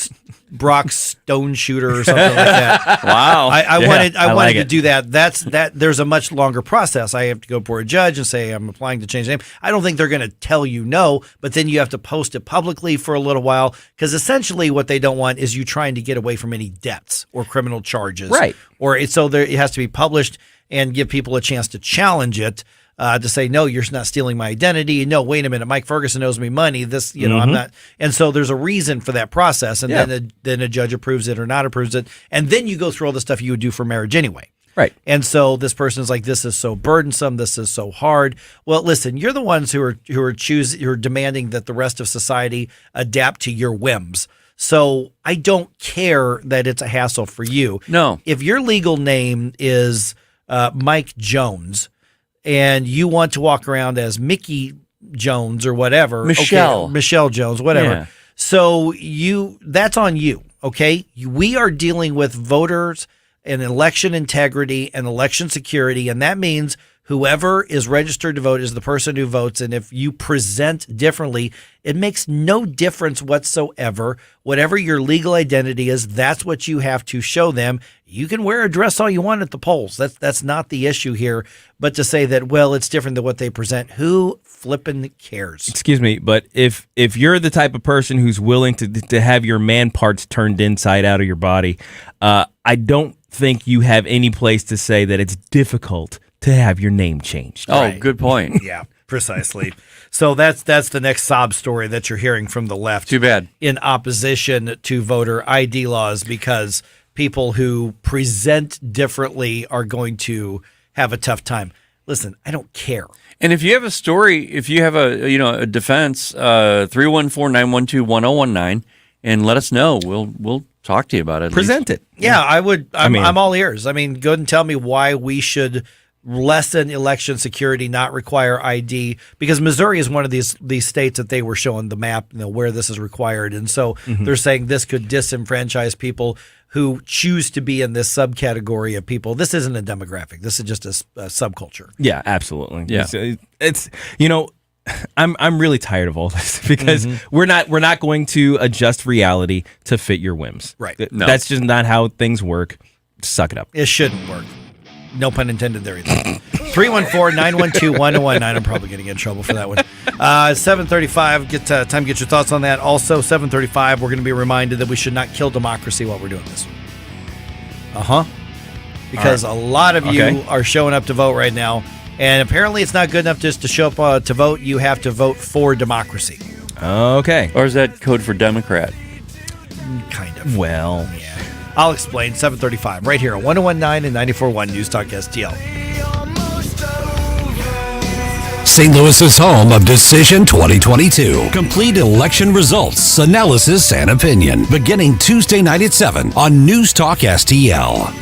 Stone Shooter or something like that. Wow. I wanted like to it. do that. There's a much longer process. I have to go before a judge and say I'm applying to change the name. I don't think they're going to tell you no, but then you have to post it publicly for a little while, because essentially what they don't want is you trying to get away from any debts or criminal charges. Right. Or it has to be published and give people a chance to challenge it. To say, no, you're not stealing my identity. No, wait a minute, Mike Ferguson owes me money. This, I'm not. And so there's a reason for that process. And then a judge approves it or not approves it. And then you go through all the stuff you would do for marriage anyway. Right. And so this person's like, this is so burdensome. This is so hard. Well, listen, you're the ones who are demanding that the rest of society adapt to your whims. So I don't care that it's a hassle for you. No. If your legal name is Mike Jones, and you want to walk around as Mickey Jones or whatever, Michelle Jones, whatever. Yeah. So that's on you. Okay. We are dealing with voters and election integrity and election security. And that means whoever is registered to vote is the person who votes. And if you present differently, it makes no difference whatsoever. Whatever your legal identity is, that's what you have to show them. You can wear a dress all you want at the polls. That's not the issue here. But to say that, well, it's different than what they present, who flippin' cares? Excuse me, but if you're the type of person who's willing to have your man parts turned inside out of your body, I don't think you have any place to say that it's difficult to have your name changed. Oh, right. Good point. Yeah, precisely. So that's the next sob story that you're hearing from the left. Too bad. In opposition to voter ID laws, because people who present differently are going to have a tough time. Listen, I don't care. And if you have a story, if you have a defense, 314-912-1019, and let us know. We'll talk to you about it. Present it. Yeah, I would. I'm all ears. I mean, go ahead and tell me why we should lessen election security, not require ID, because Missouri is one of these states that they were showing the map, where this is required. And so they're saying this could disenfranchise people who choose to be in this subcategory of people. This isn't a demographic. This is just a subculture. Yeah, absolutely. Yeah. It's I'm really tired of all this, because we're not going to adjust reality to fit your whims. Right. No. That's just not how things work. Suck it up. It shouldn't work. No pun intended there either. 314-912-1019. I'm probably going to get in trouble for that one. 7:35. Time to get your thoughts on that. Also, 7:35, we're going to be reminded that we should not kill democracy while we're doing this. Because a lot of you are showing up to vote right now, and apparently it's not good enough just to show up to vote. You have to vote for democracy. Okay. Or is that code for Democrat? Kind of. Well, yeah. I'll explain. 7:35 right here on 101.9 and 94.1 News Talk STL. St. Louis's home of Decision 2022. Complete election results, analysis, and opinion. Beginning Tuesday night at 7 on News Talk STL.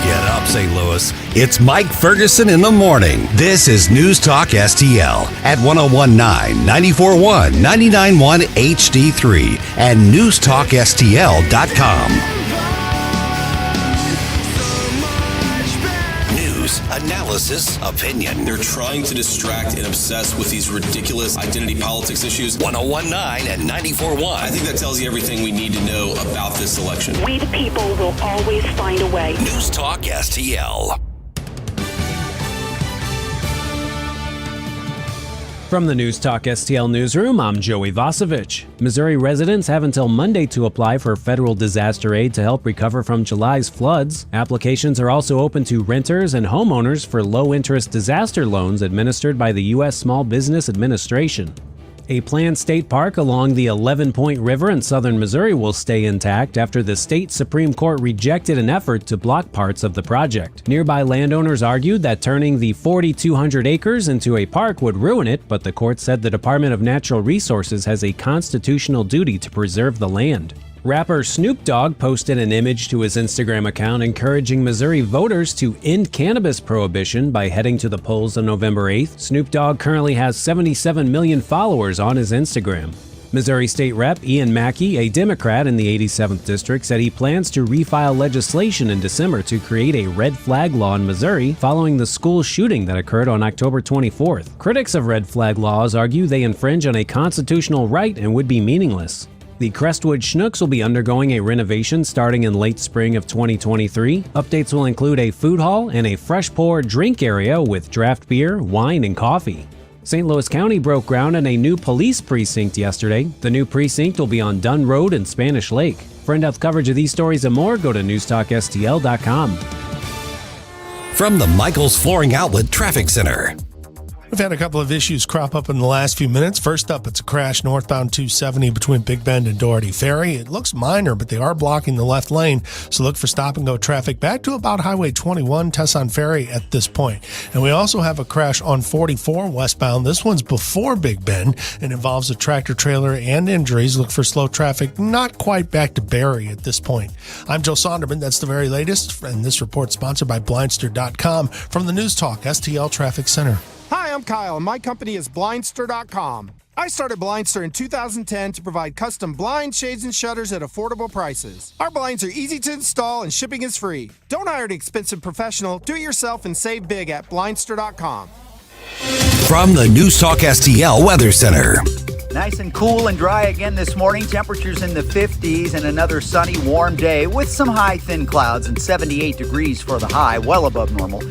Get up, St. Louis. It's Mike Ferguson in the morning. This is News Talk STL at 101.9, 94.1, 99.1 HD3 and newstalkstl.com. News, analysis, opinion. They're trying to distract and obsess with these ridiculous identity politics issues. 1019 and 94.1. I think that tells you everything we need to know about this election. We, the people, will always find a way. News Talk STL. From the News Talk STL newsroom, I'm Joey Vasevich. Missouri residents have until Monday to apply for federal disaster aid to help recover from July's floods. Applications are also open to renters and homeowners for low-interest disaster loans administered by the U.S. Small Business Administration. A planned state park along the 11-Point River in southern Missouri will stay intact after the state Supreme Court rejected an effort to block parts of the project. Nearby landowners argued that turning the 4,200 acres into a park would ruin it, but the court said the Department of Natural Resources has a constitutional duty to preserve the land. Rapper Snoop Dogg posted an image to his Instagram account encouraging Missouri voters to end cannabis prohibition by heading to the polls on November 8th. Snoop Dogg currently has 77 million followers on his Instagram. Missouri State Rep Ian Mackey, a Democrat in the 87th District, said he plans to refile legislation in December to create a red flag law in Missouri following the school shooting that occurred on October 24th. Critics of red flag laws argue they infringe on a constitutional right and would be meaningless. The Crestwood Schnucks will be undergoing a renovation starting in late spring of 2023. Updates will include a food hall and a fresh pour drink area with draft beer, wine, and coffee. St. Louis County broke ground on a new police precinct yesterday. The new precinct will be on Dunn Road and Spanish Lake. For in-depth coverage of these stories and more, go to NewstalkSTL.com. From the Michaels Flooring Outlet Traffic Center. We've had a couple of issues crop up in the last few minutes. First up, it's a crash northbound 270 between Big Bend and Doherty Ferry. It looks minor, but they are blocking the left lane, so look for stop-and-go traffic back to about Highway 21, Tesson Ferry at this point. And we also have a crash on 44 westbound. This one's before Big Bend and involves a tractor-trailer and injuries. Look for slow traffic, not quite back to Barry at this point. I'm Joe Sonderman. That's the very latest, and this report sponsored by Blindster.com from the News Talk STL Traffic Center. Hi, I'm Kyle, and my company is Blindster.com. I started Blindster in 2010 to provide custom blinds, shades, and shutters at affordable prices. Our blinds are easy to install and shipping is free. Don't hire an expensive professional. Do it yourself and save big at Blindster.com. From the News Talk STL Weather Center. Nice and cool and dry again this morning. Temperatures in the 50s and another sunny, warm day with some high, thin clouds and 78 degrees for the high, well above normal.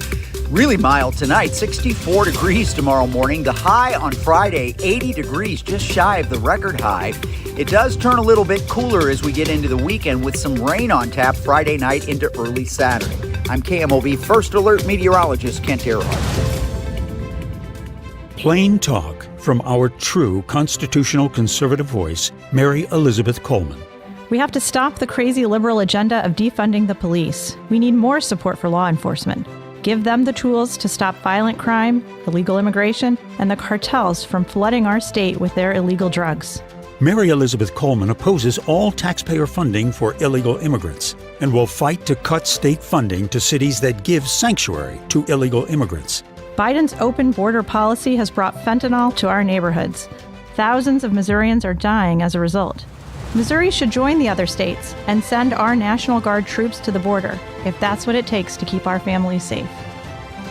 Really mild tonight, 64 degrees tomorrow morning. The high on Friday, 80 degrees, just shy of the record high. It does turn a little bit cooler as we get into the weekend with some rain on tap Friday night into early Saturday. I'm KMOV First Alert meteorologist Kent Earhart. Plain talk from our true constitutional conservative voice, Mary Elizabeth Coleman. We have to stop the crazy liberal agenda of defunding the police. We need more support for law enforcement. Give them the tools to stop violent crime, illegal immigration, and the cartels from flooding our state with their illegal drugs. Mary Elizabeth Coleman opposes all taxpayer funding for illegal immigrants and will fight to cut state funding to cities that give sanctuary to illegal immigrants. Biden's open border policy has brought fentanyl to our neighborhoods. Thousands of Missourians are dying as a result. Missouri should join the other states and send our National Guard troops to the border, if that's what it takes to keep our families safe.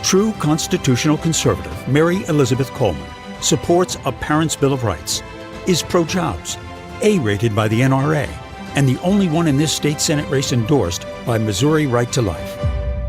True constitutional conservative Mary Elizabeth Coleman supports a Parents' Bill of Rights, is pro-jobs, A-rated by the NRA, and the only one in this state Senate race endorsed by Missouri Right to Life.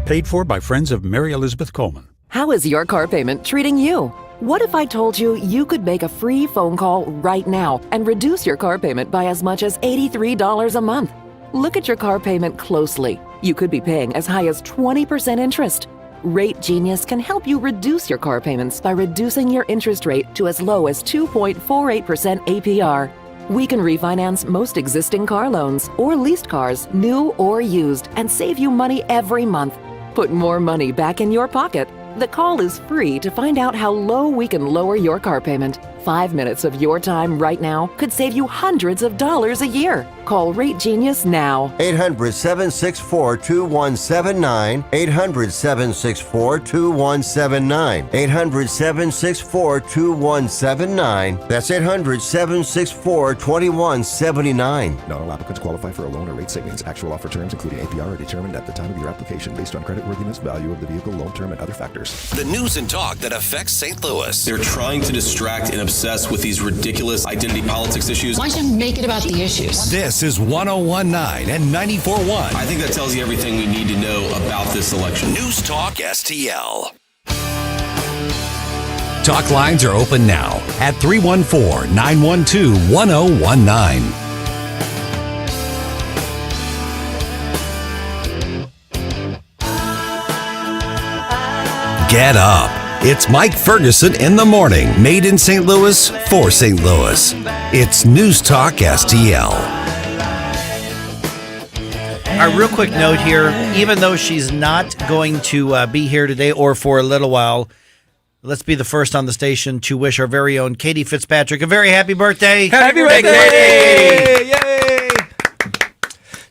Paid for by friends of Mary Elizabeth Coleman. How is your car payment treating you? What if I told you you could make a free phone call right now and reduce your car payment by as much as $83 a month? Look at your car payment closely. You could be paying as high as 20% interest. Rate Genius can help you reduce your car payments by reducing your interest rate to as low as 2.48% APR. We can refinance most existing car loans or leased cars, new or used, and save you money every month. Put more money back in your pocket. The call is free to find out how low we can lower your car payment. 5 minutes of your time right now could save you hundreds of dollars a year. Call Rate Genius now. 800-764-2179. 800-764-2179. 800-764-2179. That's 800-764-2179. Not all applicants qualify for a loan or rate savings. Actual offer terms, including APR, are determined at the time of your application based on creditworthiness, value of the vehicle, loan term, and other factors. The news and talk that affects St. Louis. They're trying to distract and obsess with these ridiculous identity politics issues. Why don't you make it about the issues? This is 1019 and 94.1. I think that tells you everything we need to know about this election. News Talk STL. Talk lines are open now at 314-912-1019. Get up. It's Mike Ferguson in the morning, made in St. Louis for St. Louis. It's News Talk STL. A real quick note here, even though she's not going to be here today or for a little while, let's be the first on the station to wish our very own Katie Fitzpatrick a very happy birthday. Happy birthday, Katie! Yay!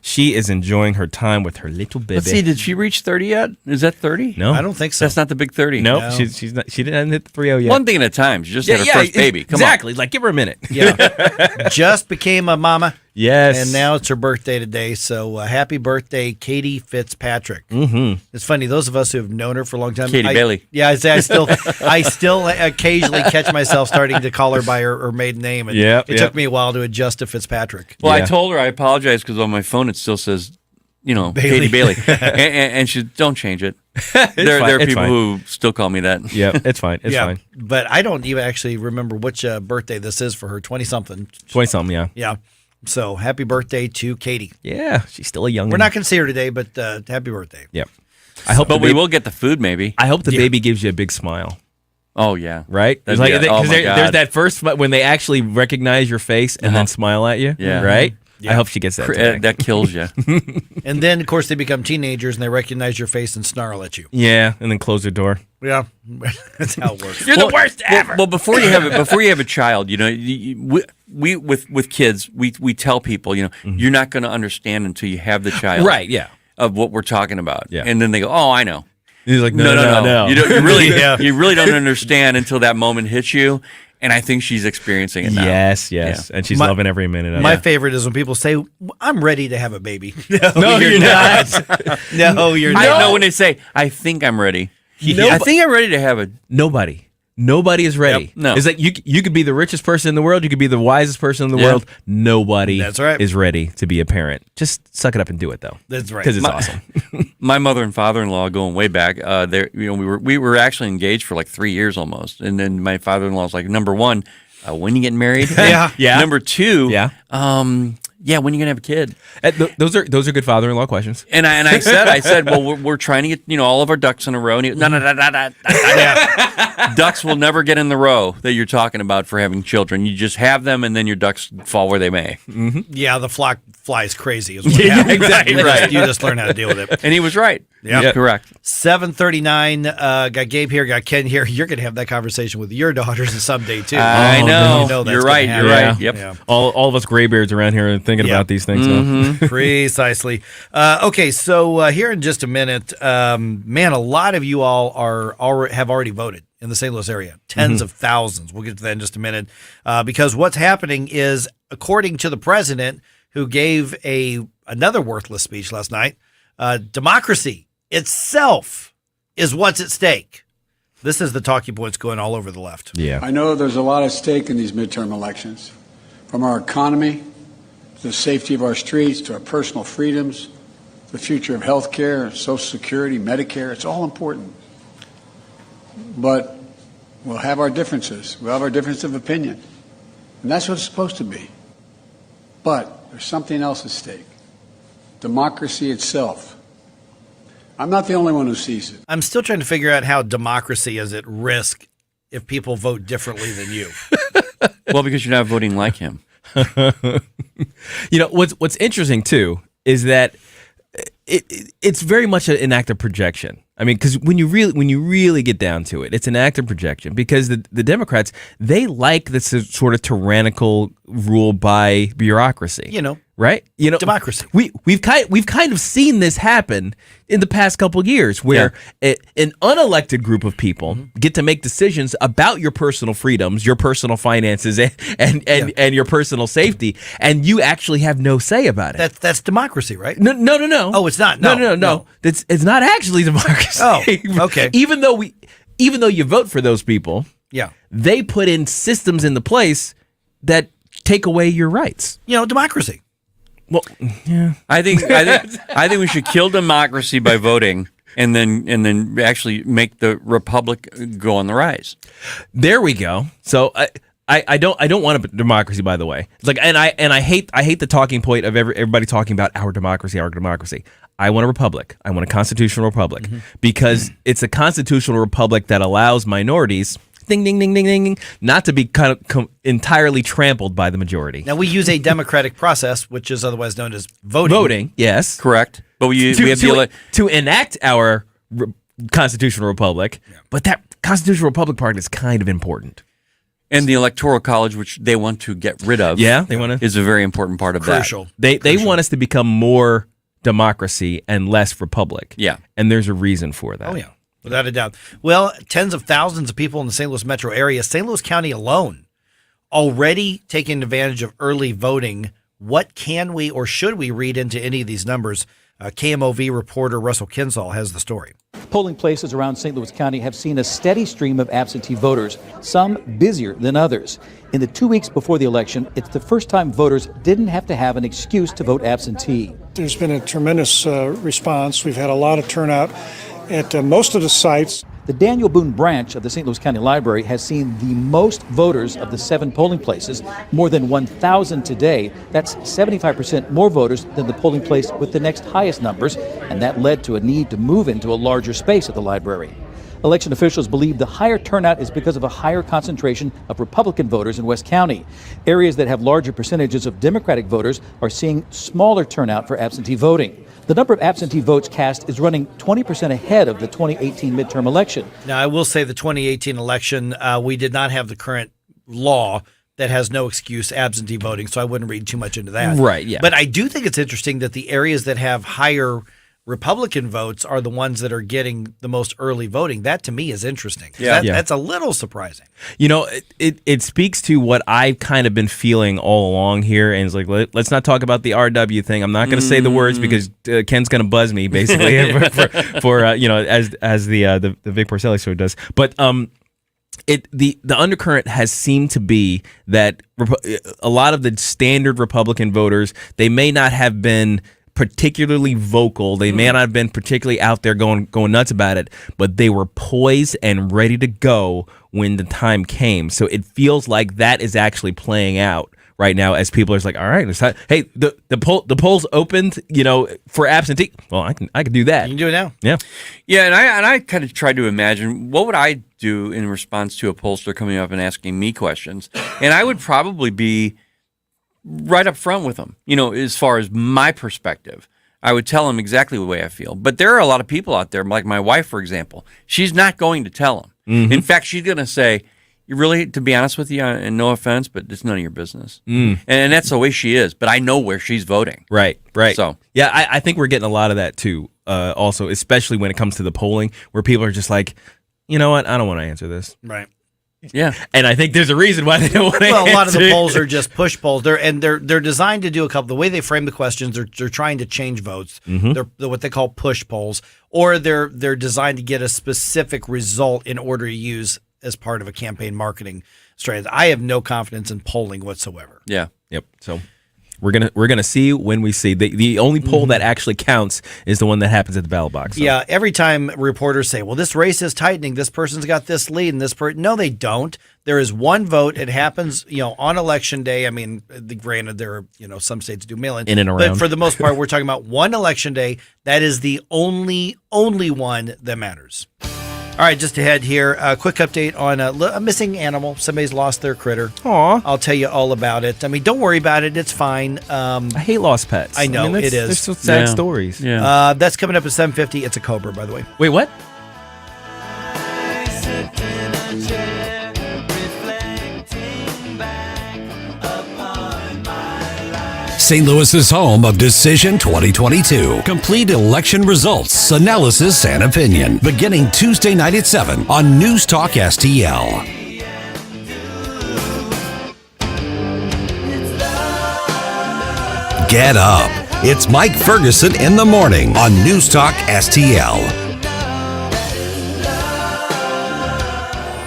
She is enjoying her time with her little baby. Let's see, did she reach 30 yet? Is that 30? No. I don't think so. That's not the big 30. Nope, No. she's not. She didn't hit the 30 yet. One thing at a time. She just had her first baby. Come exactly. Like, give her a minute. Yeah. Just became a mama. Yes. And now it's her birthday today. So happy birthday, Katie Fitzpatrick. Mm-hmm. It's funny, those of us who have known her for a long time. Katie Bailey. Yeah, I still occasionally catch myself starting to call her by her maiden name. And it took me a while to adjust to Fitzpatrick. Well, I told her I apologize because on my phone it still says, Katie Bailey. and she don't change it. There are people who still call me that. Yeah, it's fine. It's fine. But I don't even actually remember which birthday this is for her. 20-something. 20-something, yeah. Yeah. So happy birthday to Katie. Yeah, she's still a young. We're not going to see her today, but happy birthday. Yep. I hope, but we will get the food. Maybe. I hope the baby gives you a big smile. Oh yeah, right. There's there's that first when they actually recognize your face and then smile at you. Yeah. Right. Yeah. I hope she gets that. Today. That kills you. And then, of course, they become teenagers and they recognize your face and snarl at you. Yeah, and then close their door. Yeah, that's how it works. You're the worst ever. Well, before you have a child, we with kids, we tell people, you're not going to understand until you have the child, right? Yeah, of what we're talking about. Yeah, and then they go, oh, I know. He's like, no. You really don't understand until that moment hits you. And I think she's experiencing it now. Yes. Yeah. And she's loving every minute of it. My favorite is when people say, I'm ready to have a baby. No, you're not. No, you're not. I know when they say, I think I'm ready. I think I'm ready to have a... Nobody is ready. Yep. No. It's like you could be the richest person in the world. You could be the wisest person in the world. Nobody is ready to be a parent. Just suck it up and do it, though. That's right. Because it's awesome. My mother and father-in-law, going way back, we were actually engaged for like 3 years almost. And then my father-in-law was like, number one, when you getting married? Yeah. Number two, when you gonna have a kid? Those are good father-in-law questions. And I said, well, we're trying to get all of our ducks in a row. And no. Ducks will never get in the row that you're talking about for having children. You just have them, and then your ducks fall where they may. Mm-hmm. Yeah, the flock flies crazy. Is what happens. Exactly right. You just learn how to deal with it. And he was right. Yeah, correct. 7:39. Got Gabe here. Got Ken here. You're gonna have that conversation with your daughters someday too. I know. You're right. Happen. You're right. Yep. Yeah. All of us graybeards around here are thinking about these things. Mm-hmm. Precisely. Okay, so here in just a minute, man, a lot of you all have already voted in the St. Louis area. Tens of thousands. We'll get to that in just a minute. Because what's happening is, according to the president, who gave another worthless speech last night, democracy itself is what's at stake. This is the talking points going all over the left. Yeah. I know there's a lot at stake in these midterm elections, from our economy to the safety of our streets to our personal freedoms, the future of health care, Social Security, Medicare. It's all important. But we'll have our differences. We'll have our difference of opinion. And that's what it's supposed to be. But there's something else at stake. Democracy itself. I'm not the only one who sees it. I'm still trying to figure out how democracy is at risk if people vote differently than you. Well, because you're not voting like him. What's interesting too is that it's very much an act of projection. I mean, because when you really get down to it, it's an act of projection. Because the Democrats, they like this sort of tyrannical rule by bureaucracy. Right? Democracy. We've kind of seen this happen in the past couple of years, where an unelected group of people get to make decisions about your personal freedoms, your personal finances, and your personal safety, and you actually have no say about it. That's democracy, right? No. Oh, it's not. No. It's not actually democracy. Oh, okay. even though you vote for those people, they put in systems into place that take away your rights. Democracy. Well, yeah. I think we should kill democracy by voting, and then actually make the republic go on the rise. There we go. So I don't want a democracy, by the way. It's like, and I hate the talking point of everybody talking about our democracy. I want a republic. I want a constitutional republic because it's a constitutional republic that allows minorities. Ding, ding, ding, ding, ding. Not to be kind of entirely trampled by the majority. Now, we use a democratic process, which is otherwise known as voting. Voting, yes. Correct. But we have to enact our constitutional republic, but that constitutional republic part is kind of important. And the Electoral College, which they want to get rid of, is a very important part of Crucial. that. They want us to become more democracy and less republic. Yeah. And there's a reason for that. Oh, yeah. Without a doubt. Well, tens of thousands of people in the St. Louis metro area, St. Louis County alone, already taking advantage of early voting. What can we or should we read into any of these numbers? KMOV reporter Russell Kinsall has the story. Polling places around St. Louis County have seen a steady stream of absentee voters, some busier than others. In the 2 weeks before the election, it's the first time voters didn't have to have an excuse to vote absentee. There's been a tremendous response. We've had a lot of turnout at most of the sites. The Daniel Boone branch of the St. Louis County Library has seen the most voters of the 7 polling places, more than 1,000 today. That's 75% more voters than the polling place with the next highest numbers, and that led to a need to move into a larger space at the library. Election officials believe the higher turnout is because of a higher concentration of Republican voters in West County. Areas that have larger percentages of Democratic voters are seeing smaller turnout for absentee voting. The number of absentee votes cast is running 20% ahead of the 2018 midterm election. Now, I will say the 2018 election, we did not have the current law that has no excuse absentee voting, so I wouldn't read too much into that. Right, yeah. But I do think it's interesting that the areas that have higher Republican votes are the ones that are getting the most early voting. That to me is interesting. That's a little surprising. It speaks to what I've kind of been feeling all along here, and it's like, let's not talk about the RW thing. I'm not going to say the words because Ken's going to buzz me basically for as the Vic Porcelli show does. But the undercurrent has seemed to be that a lot of the standard Republican voters, they may not have been particularly vocal. They may not have been particularly out there going nuts about it, but they were poised and ready to go when the time came. So it feels like that is actually playing out right now as people are like, all right, hey, the polls opened, for absentee. Well, I can do that. You can do it now. Yeah. Yeah, and I kind of tried to imagine what would I do in response to a pollster coming up and asking me questions. And I would probably be right up front with them, as far as my perspective. I would tell them exactly the way I feel. But there are a lot of people out there, like my wife, for example. She's not going to tell them. Mm-hmm. In fact, she's going to say, "You really, to be honest with you, and no offense, but it's none of your business." And that's the way she is. But I know where she's voting. Right. So yeah, I think we're getting a lot of that too. Also, especially when it comes to the polling, where people are just like, you know what, I don't want to answer this. Right. Yeah, and I think there's a reason why they don't want to. Well, a lot of the polls are just push polls. They're designed to do a couple. The way they frame the questions, they're trying to change votes. They're what they call push polls, or they're designed to get a specific result in order to use as part of a campaign marketing strategy. I have no confidence in polling whatsoever. Yeah. Yep. So we're gonna see when we see. The only poll that actually counts is the one that happens at the ballot box. So. Yeah, every time reporters say, well, this race is tightening, this person's got this lead, and this person, no, they don't. There is one vote. It happens, on election day. I mean, granted, there are, some states do mail-in. In and around. But for the most part, we're talking about one election day. That is the only one that matters. All right, just ahead here, a quick update on a missing animal. Somebody's lost their critter. Aw. I'll tell you all about it. I mean, don't worry about it. It's fine. I hate lost pets. I know, it is. There's so sad stories. Yeah. That's coming up at 7:50. It's a cobra, by the way. Wait, what? St. Louis's home of Decision 2022. Complete election results, analysis, and opinion. Beginning Tuesday night at 7 on News Talk STL. Get up. It's Mike Ferguson in the morning on News Talk STL.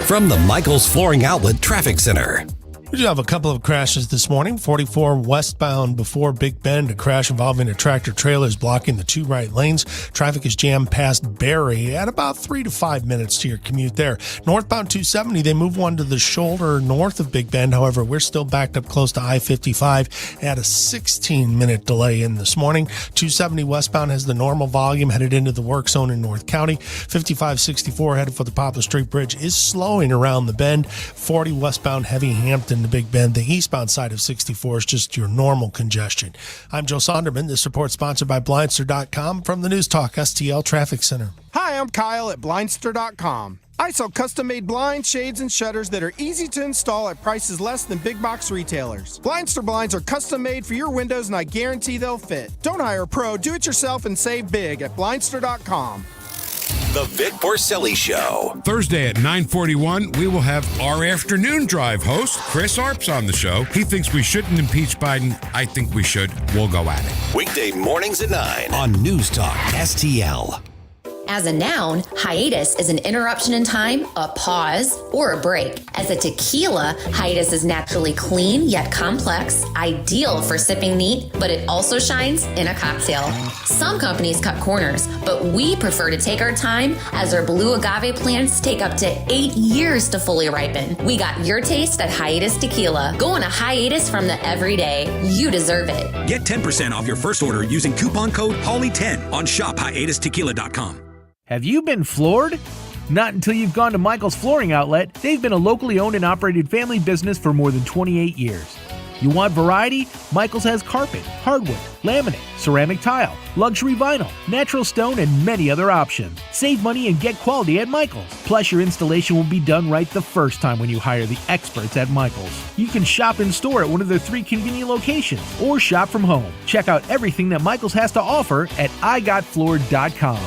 From the Michaels Flooring Outlet Traffic Center. We do have a couple of crashes this morning. 44 westbound before Big Bend, a crash involving a tractor trailer is blocking the two right lanes. Traffic is jammed past Barry at about 3 to 5 minutes to your commute there. Northbound 270, they move one to the shoulder north of Big Bend. However, we're still backed up close to I-55 at a 16-minute delay in this morning. 270 westbound has the normal volume headed into the work zone in North County. 5564 headed for the Poplar Street Bridge is slowing around the bend. 40 westbound heavy Hampton to Big Bend. The eastbound side of 64 is just your normal congestion. I'm Joe Sonderman. This report sponsored by Blindster.com from the News Talk STL Traffic Center. Hi, I'm Kyle at Blindster.com. I sell custom-made blinds, shades, and shutters that are easy to install at prices less than big box retailers. Blindster blinds are custom-made for your windows, and I guarantee they'll fit. Don't hire a pro. Do it yourself and save big at Blindster.com. The Vic Borselli Show. Thursday at 9:41, we will have our afternoon drive host, Chris Arps, on the show. He thinks we shouldn't impeach Biden. I think we should. We'll go at it. Weekday mornings at 9 on News Talk STL. As a noun, hiatus is an interruption in time, a pause, or a break. As a tequila, hiatus is naturally clean yet complex, ideal for sipping neat, but it also shines in a cocktail. Some companies cut corners, but we prefer to take our time as our blue agave plants take up to 8 years to fully ripen. We got your taste at Hiatus Tequila. Go on a hiatus from the everyday. You deserve it. Get 10% off your first order using coupon code HOLLY10 on shophiatustequila.com. Have you been floored? Not until you've gone to Michael's Flooring Outlet. They've been a locally owned and operated family business for more than 28 years. You want variety? Michael's has carpet, hardwood, laminate, ceramic tile, luxury vinyl, natural stone, and many other options. Save money and get quality at Michael's. Plus, your installation will be done right the first time when you hire the experts at Michael's. You can shop in store at one of their 3 convenient locations or shop from home. Check out everything that Michael's has to offer at igotfloored.com.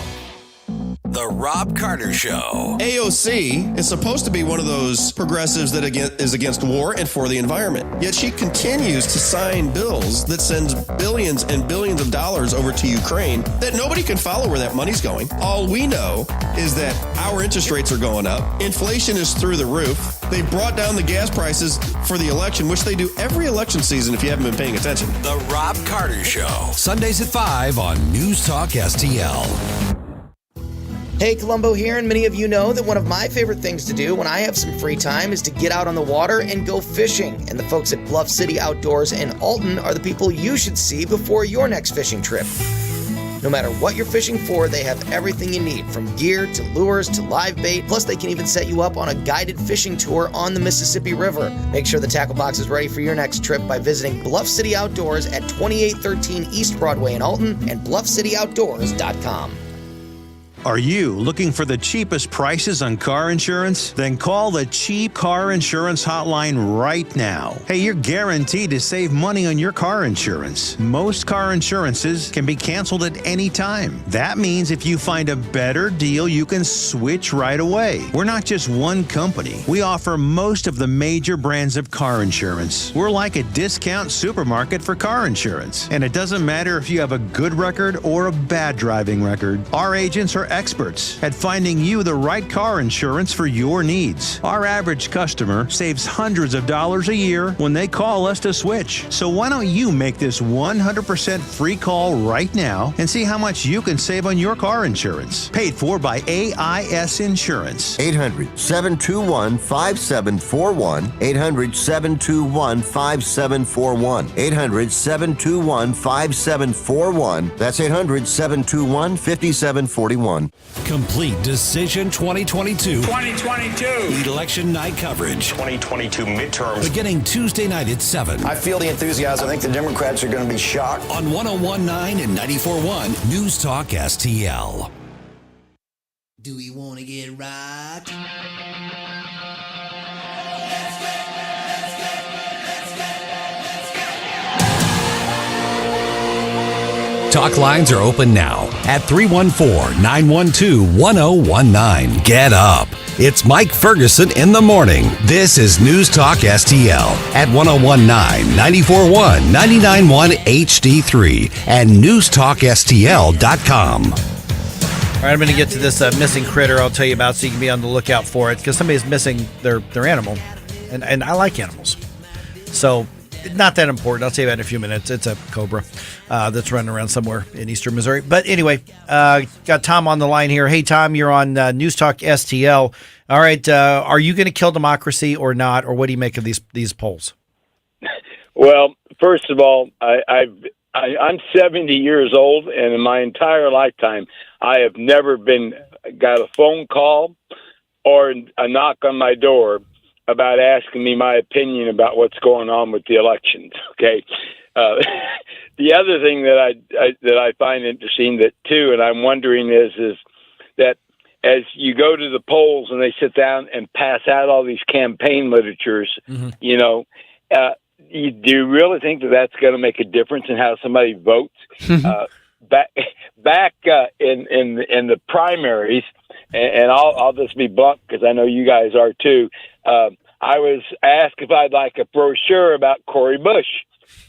The Rob Carter Show. AOC is supposed to be one of those progressives that is against war and for the environment. Yet she continues to sign bills that sends billions and billions of dollars over to Ukraine that nobody can follow where that money's going. All we know is that our interest rates are going up. Inflation is through the roof. They brought down the gas prices for the election, which they do every election season if you haven't been paying attention. The Rob Carter Show. Sundays at 5 on News Talk STL. Hey, Columbo here, and many of you know that one of my favorite things to do when I have some free time is to get out on the water and go fishing. And the folks at Bluff City Outdoors in Alton are the people you should see before your next fishing trip. No matter what you're fishing for, they have everything you need, from gear to lures to live bait. Plus, they can even set you up on a guided fishing tour on the Mississippi River. Make sure the tackle box is ready for your next trip by visiting Bluff City Outdoors at 2813 East Broadway in Alton and BluffCityOutdoors.com. Are you looking for the cheapest prices on car insurance? Then call the Cheap Car Insurance Hotline right now. Hey, you're guaranteed to save money on your car insurance. Most car insurances can be canceled at any time. That means if you find a better deal, you can switch right away. We're not just one company. We offer most of the major brands of car insurance. We're like a discount supermarket for car insurance. And it doesn't matter if you have a good record or a bad driving record. Our agents are experts at finding you the right car insurance for your needs. Our average customer saves hundreds of dollars a year when they call us to switch. So why don't you make this 100% free call right now and see how much you can save on your car insurance? Paid for by AIS Insurance. 800-721-5741. 800-721-5741. 800-721-5741. That's 800-721-5741. 1. Complete Decision 2022. 2022. Election night coverage. 2022 midterms. Beginning Tuesday night at 7. I feel the enthusiasm. I think the Democrats are going to be shocked. On 101.9 and 94.1 News Talk STL. Do we want to get rocked? Talk lines are open now at 314-912-1019. Get up. It's Mike Ferguson in the morning. This is News Talk STL at 101.9, 94.1, 99.1 HD3 and newstalkstl.com. All right, I'm going to get to this missing critter I'll tell you about so you can be on the lookout for it because somebody's missing their animal. And I like animals. So, not that important. I'll tell you about it in a few minutes. It's a cobra that's running around somewhere in eastern Missouri. But anyway, got Tom on the line here. Hey, Tom, you're on News Talk STL. All right, are you going to kill democracy or not, or what do you make of these polls? Well, first of all, I'm 70 years old, and in my entire lifetime, I have never got a phone call or a knock on my door about asking me my opinion about what's going on with the elections. Okay. The other thing that I find interesting and I'm wondering is that as you go to the polls and they sit down and pass out all these campaign literatures, do you really think that that's going to make a difference in how somebody votes? Back in the primaries, and I'll just be blunt because I know you guys are too. I was asked if I'd like a brochure about Cori Bush,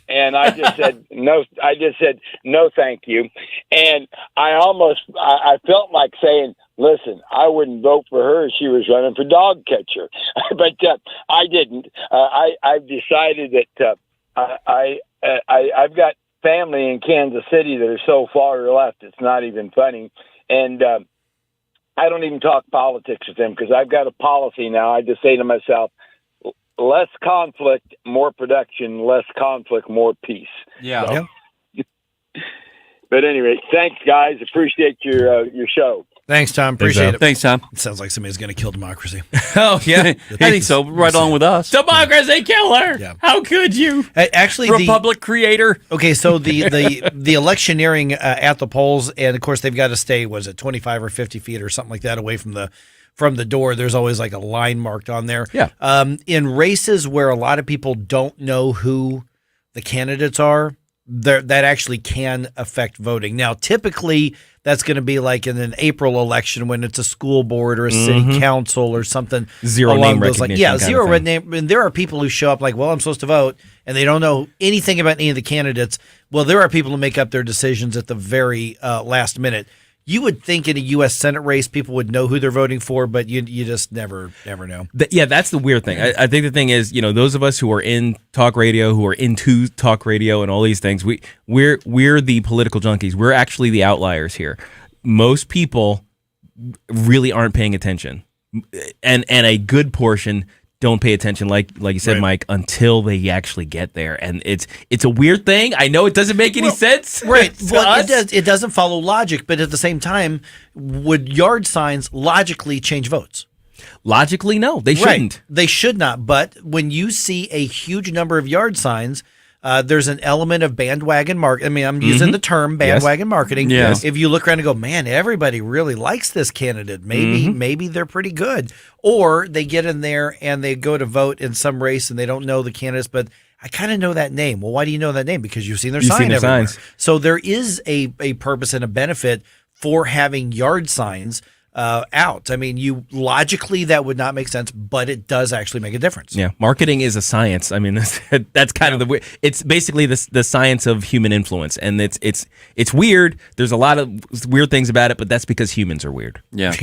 and I just said no. I just said no, thank you. And I felt like saying, "Listen, I wouldn't vote for her if she was running for dog catcher," but I didn't. I've decided that I've got family in Kansas City that are so far left it's not even funny, and I don't even talk politics with them because I've got a policy now. I just say to myself, less conflict, more production, less conflict, more peace. Yeah. So, but anyway, thanks, guys. Appreciate your show. Thanks, Tom. Appreciate it. Thanks, Tom. It sounds like somebody's going to kill democracy. Oh, yeah. I think so. Right on with us. Democracy killer. Yeah. How could you? Actually, Republic creator. Okay, so the electioneering at the polls, and of course they've got to stay, 25 or 50 feet or something like that away from the door. There's always like a line marked on there. Yeah. In races where a lot of people don't know who the candidates are, that actually can affect voting. Now, typically that's going to be like in an April election when it's a school board or a city council or something. Zero name recognition. Yeah, zero red name. And there are people who show up like, well, I'm supposed to vote, and they don't know anything about any of the candidates. Well, there are people who make up their decisions at the very last minute. You would think in a U.S. Senate race people would know who they're voting for, but you just never know. Yeah, that's the weird thing. I think the thing is, those of us who are in talk radio, who are into talk radio and all these things, we're the political junkies. We're actually the outliers here. Most people really aren't paying attention, and a good portion don't pay attention, like you said, right, Mike, until they actually get there. And it's a weird thing. I know it doesn't make any sense. Right. Well, it doesn't follow logic, but at the same time, would yard signs logically change votes? Logically, no. They shouldn't. Right. They should not. But when you see a huge number of yard signs, there's an element of bandwagon marketing. I mean, I'm using the term bandwagon marketing. Yes. If you look around and go, man, everybody really likes this candidate. Maybe they're pretty good. Or they get in there and they go to vote in some race and they don't know the candidates, but I kind of know that name. Well, why do you know that name? Because you've seen their sign everywhere. Signs. So there is a purpose and a benefit for having yard signs out. I mean, logically that would not make sense, but it does actually make a difference. Yeah, marketing is a science. I mean, that's kind of it's basically the science of human influence, and it's weird. There's a lot of weird things about it, but that's because humans are weird. Yeah.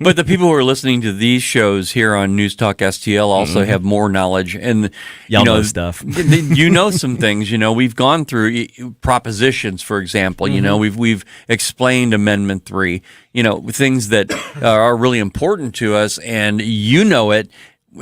But the people who are listening to these shows here on News Talk STL also have more knowledge, and y'all know stuff. You know some things. We've gone through propositions, for example. We've explained Amendment 3. Things that are really important to us, and it.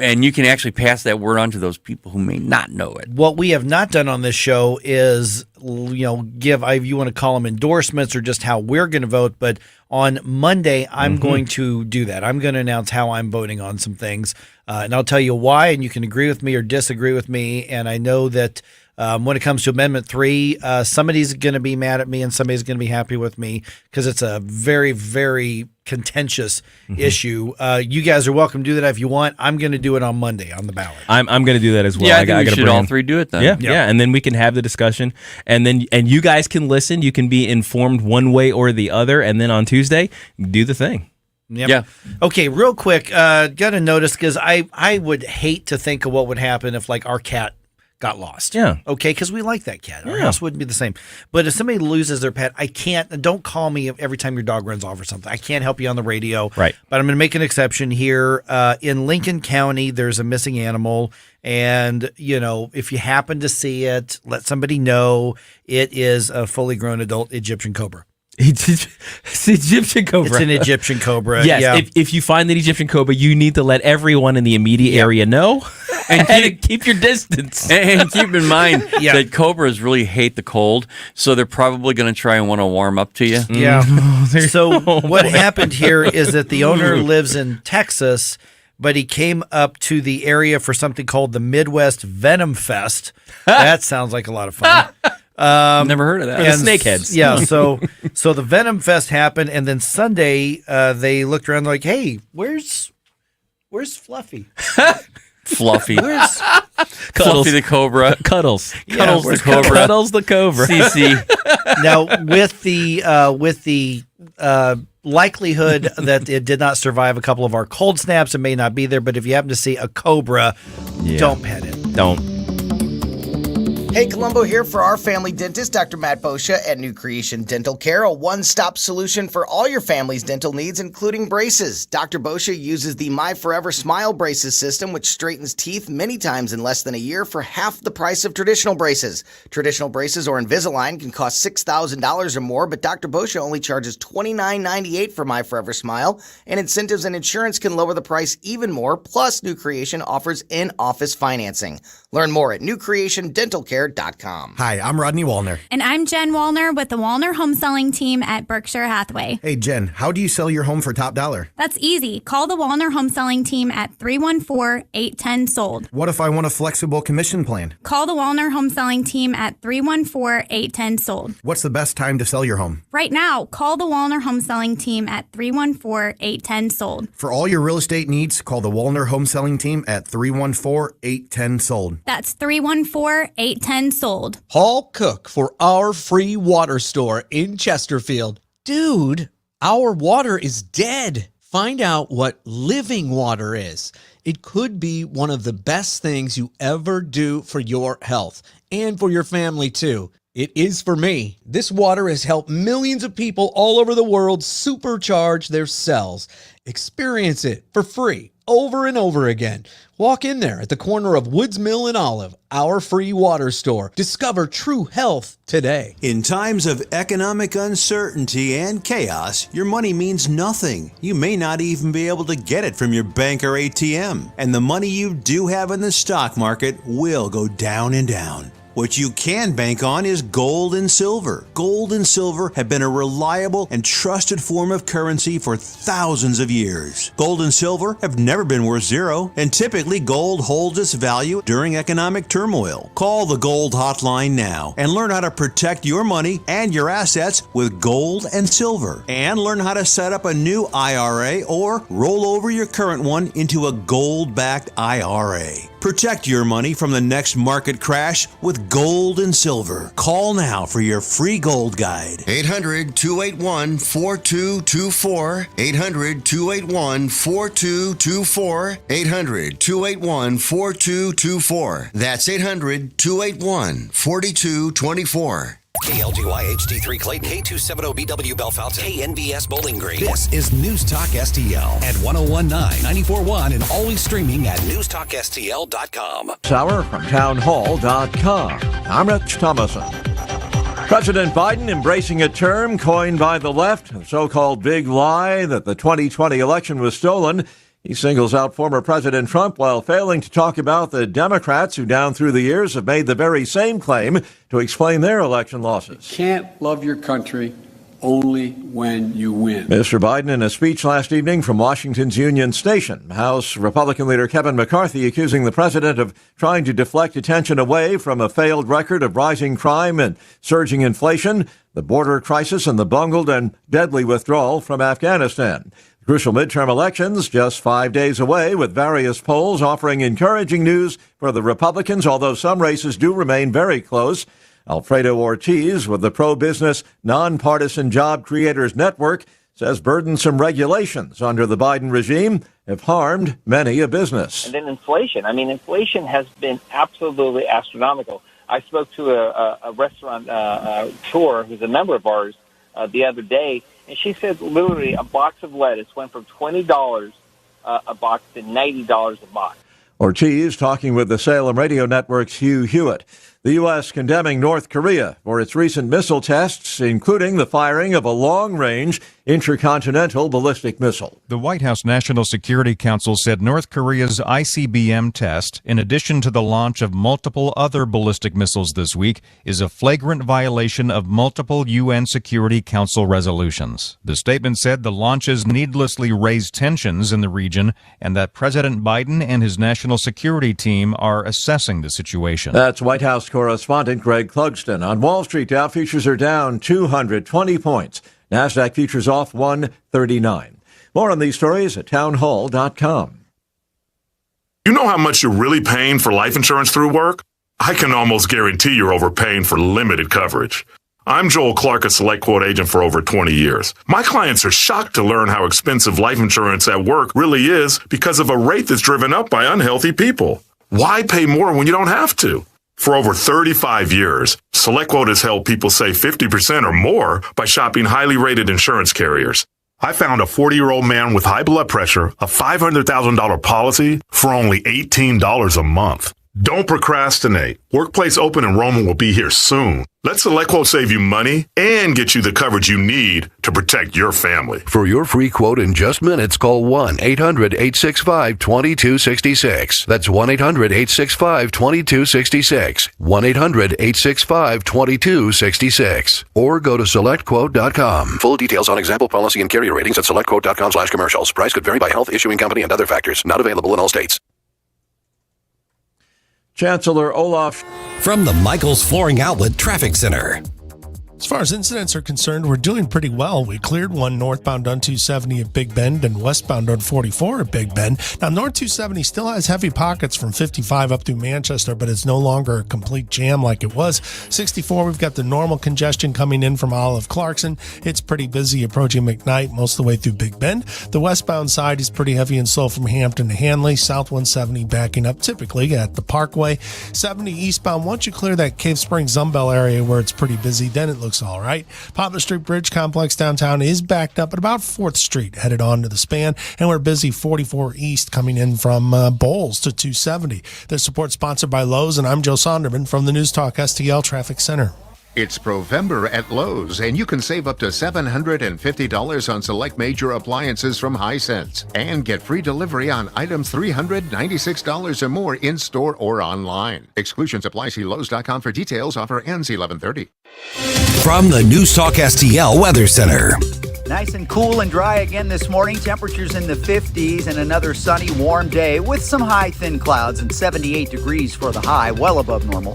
and you can actually pass that word on to those people who may not know it. What we have not done on this show is, give, if you want to call them endorsements or just how we're going to vote. But on Monday, I'm going to do that. I'm going to announce how I'm voting on some things. And I'll tell you why, and you can agree with me or disagree with me. And I know that when it comes to Amendment 3, somebody's going to be mad at me and somebody's going to be happy with me because it's a very, very contentious issue. You guys are welcome to do that if you want. I'm going to do it on Monday on the ballot. I'm going to do that as well. Yeah, I think we should all three do it then. Yeah, and then we can have the discussion, and you guys can listen. You can be informed one way or the other, and then on Tuesday, do the thing. Yep. Yeah. Okay, real quick, got to notice because I would hate to think of what would happen if our cat got lost. Yeah. Okay, because we like that cat. Our house wouldn't be the same. But if somebody loses their pet, I can't. Don't call me every time your dog runs off or something. I can't help you on the radio. Right. But I'm going to make an exception here. In Lincoln County, there's a missing animal. And, if you happen to see it, let somebody know. It is a fully grown adult Egyptian cobra. It's Egyptian cobra. It's an Egyptian cobra. Yes. Yeah. If you find that Egyptian cobra, you need to let everyone in the immediate area know, and keep your distance. And keep in mind that cobras really hate the cold, so they're probably going to try and want to warm up to you. Yeah. So what happened here is that the owner lives in Texas, but he came up to the area for something called the Midwest Venom Fest. That sounds like a lot of fun. Never heard of that. The snakeheads. Yeah, so the Venom Fest happened, and then Sunday they looked around like, "Hey, where's Fluffy? Fluffy. Where's Fluffy the cobra? Cuddles. Cuddles the cobra. Cuddles the cobra. CC. Now with the likelihood that it did not survive a couple of our cold snaps, it may not be there. But if you happen to see a cobra, don't pet it. Don't. Hey, Columbo here for our family dentist, Dr. Matt Boscia at New Creation Dental Care, a one-stop solution for all your family's dental needs, including braces. Dr. Boscia uses the My Forever Smile Braces system, which straightens teeth many times in less than a year for half the price of traditional braces. Traditional braces or Invisalign can cost $6,000 or more, but Dr. Boscia only charges $29.98 for My Forever Smile, and incentives and insurance can lower the price even more, plus New Creation offers in-office financing. Learn more at newcreationdentalcare.com. Hi, I'm Rodney Wallner. And I'm Jen Wallner with the Wallner Home Selling Team at Berkshire Hathaway. Hey, Jen, how do you sell your home for top dollar? That's easy. Call the Wallner Home Selling Team at 314-810-SOLD. What if I want a flexible commission plan? Call the Wallner Home Selling Team at 314-810-SOLD. What's the best time to sell your home? Right now, call the Wallner Home Selling Team at 314-810-SOLD. For all your real estate needs, call the Wallner Home Selling Team at 314-810-SOLD. That's 314-810-SOLD. Paul Cook for Our Free Water Store in Chesterfield. Dude, our water is dead. Find out what living water is. It could be one of the best things you ever do for your health and for your family too. It is for me. This water has helped millions of people all over the world supercharge their cells. Experience it for free over and over again. Walk in there at the corner of Woods Mill and Olive, Our Free Water Store. Discover true health today. In times of economic uncertainty and chaos, your money means nothing. You may not even be able to get it from your bank or ATM. And the money you do have in the stock market will go down and down. What you can bank on is gold and silver. Gold and silver have been a reliable and trusted form of currency for thousands of years. Gold and silver have never been worth zero, and typically gold holds its value during economic turmoil. Call the Gold Hotline now and learn how to protect your money and your assets with gold and silver. And learn how to set up a new IRA or roll over your current one into a gold-backed IRA. Protect your money from the next market crash with gold and silver. Call now for your free gold guide. 800-281-4224. 800-281-4224. 800-281-4224. That's 800-281-4224. KLGY HD3 Clayton, K270BW Bellefonte, KNBS Bowling Green. This is News Talk STL at 1019, 94.1, and always streaming at NewstalkSTL.com. Hour from townhall.com. I'm Rich Thomason. President Biden embracing a term coined by the left, the so-called big lie that the 2020 election was stolen. He singles out former President Trump while failing to talk about the Democrats who down through the years have made the very same claim to explain their election losses. You can't love your country only when you win. Mr. Biden, in a speech last evening from Washington's Union Station, House Republican leader Kevin McCarthy accusing the president of trying to deflect attention away from a failed record of rising crime and surging inflation, the border crisis, and the bungled and deadly withdrawal from Afghanistan. Crucial midterm elections just 5 days away, with various polls offering encouraging news for the Republicans, although some races do remain very close. Alfredo Ortiz with the pro-business Nonpartisan Job Creators Network says burdensome regulations under the Biden regime have harmed many a business. And then inflation. I mean, inflation has been absolutely astronomical. I spoke to a restaurant tour who's a member of ours the other day, and she said literally a box of lettuce went from $20 a box to $90 a box. Ortiz talking with the Salem Radio Network's Hugh Hewitt. The U.S. condemning North Korea for its recent missile tests, including the firing of a long-range intercontinental ballistic missile. The White House National Security Council said North Korea's ICBM test, in addition to the launch of multiple other ballistic missiles this week, is a flagrant violation of multiple UN Security Council resolutions. The statement said the launches needlessly raised tensions in the region and that President Biden and his national security team are assessing the situation. That's White House correspondent Greg Clugston. On Wall Street, Dow futures are down 220 points. NASDAQ futures off 139. More on these stories at townhall.com. You know how much you're really paying for life insurance through work? I can almost guarantee you're overpaying for limited coverage. I'm Joel Clark, a Select Quote agent for over 20 years. My clients are shocked to learn how expensive life insurance at work really is because of a rate that's driven up by unhealthy people. Why pay more when you don't have to? For over 35 years, SelectQuote has helped people save 50% or more by shopping highly rated insurance carriers. I found a 40-year-old man with high blood pressure, a $500,000 policy for only $18 a month. Don't procrastinate. Workplace open enrollment will be here soon. Let SelectQuote save you money and get you the coverage you need to protect your family. For your free quote in just minutes, call 1-800-865-2266. That's 1-800-865-2266. 1-800-865-2266. Or go to SelectQuote.com. Full details on example policy and carrier ratings at SelectQuote.com/commercials. Price could vary by health, issuing company, and other factors. Not available in all states. Chancellor Olaf. From the Michaels Flooring Outlet Traffic Center. As far as incidents are concerned, we're doing pretty well. We cleared one northbound on 270 at Big Bend and westbound on 44 at Big Bend. Now, North 270 still has heavy pockets from 55 up through Manchester, but it's no longer a complete jam like it was. 64, we've got the normal congestion coming in from Olive Clarkson. It's pretty busy approaching McKnight most of the way through Big Bend. The westbound side is pretty heavy and slow from Hampton to Hanley. South 170 backing up typically at the Parkway. 70 eastbound, once you clear that Cave Spring Zumbell area where it's pretty busy, then it looks all right. Poplar Street Bridge Complex downtown is backed up at about 4th Street, headed on to the span, and we're busy 44 East coming in from Bowles to 270. This support sponsored by Lowe's, and I'm Joe Sonderman from the News Talk STL Traffic Center. It's Provember at Lowe's, and you can save up to $750 on select major appliances from Hisense and get free delivery on items $396 or more in-store or online. Exclusions apply. See Lowe's.com for details. Offer ends 11/30. From the News Talk STL Weather Center. Nice and cool and dry again this morning. Temperatures in the 50s and another sunny, warm day with some high, thin clouds and 78 degrees for the high, well above normal.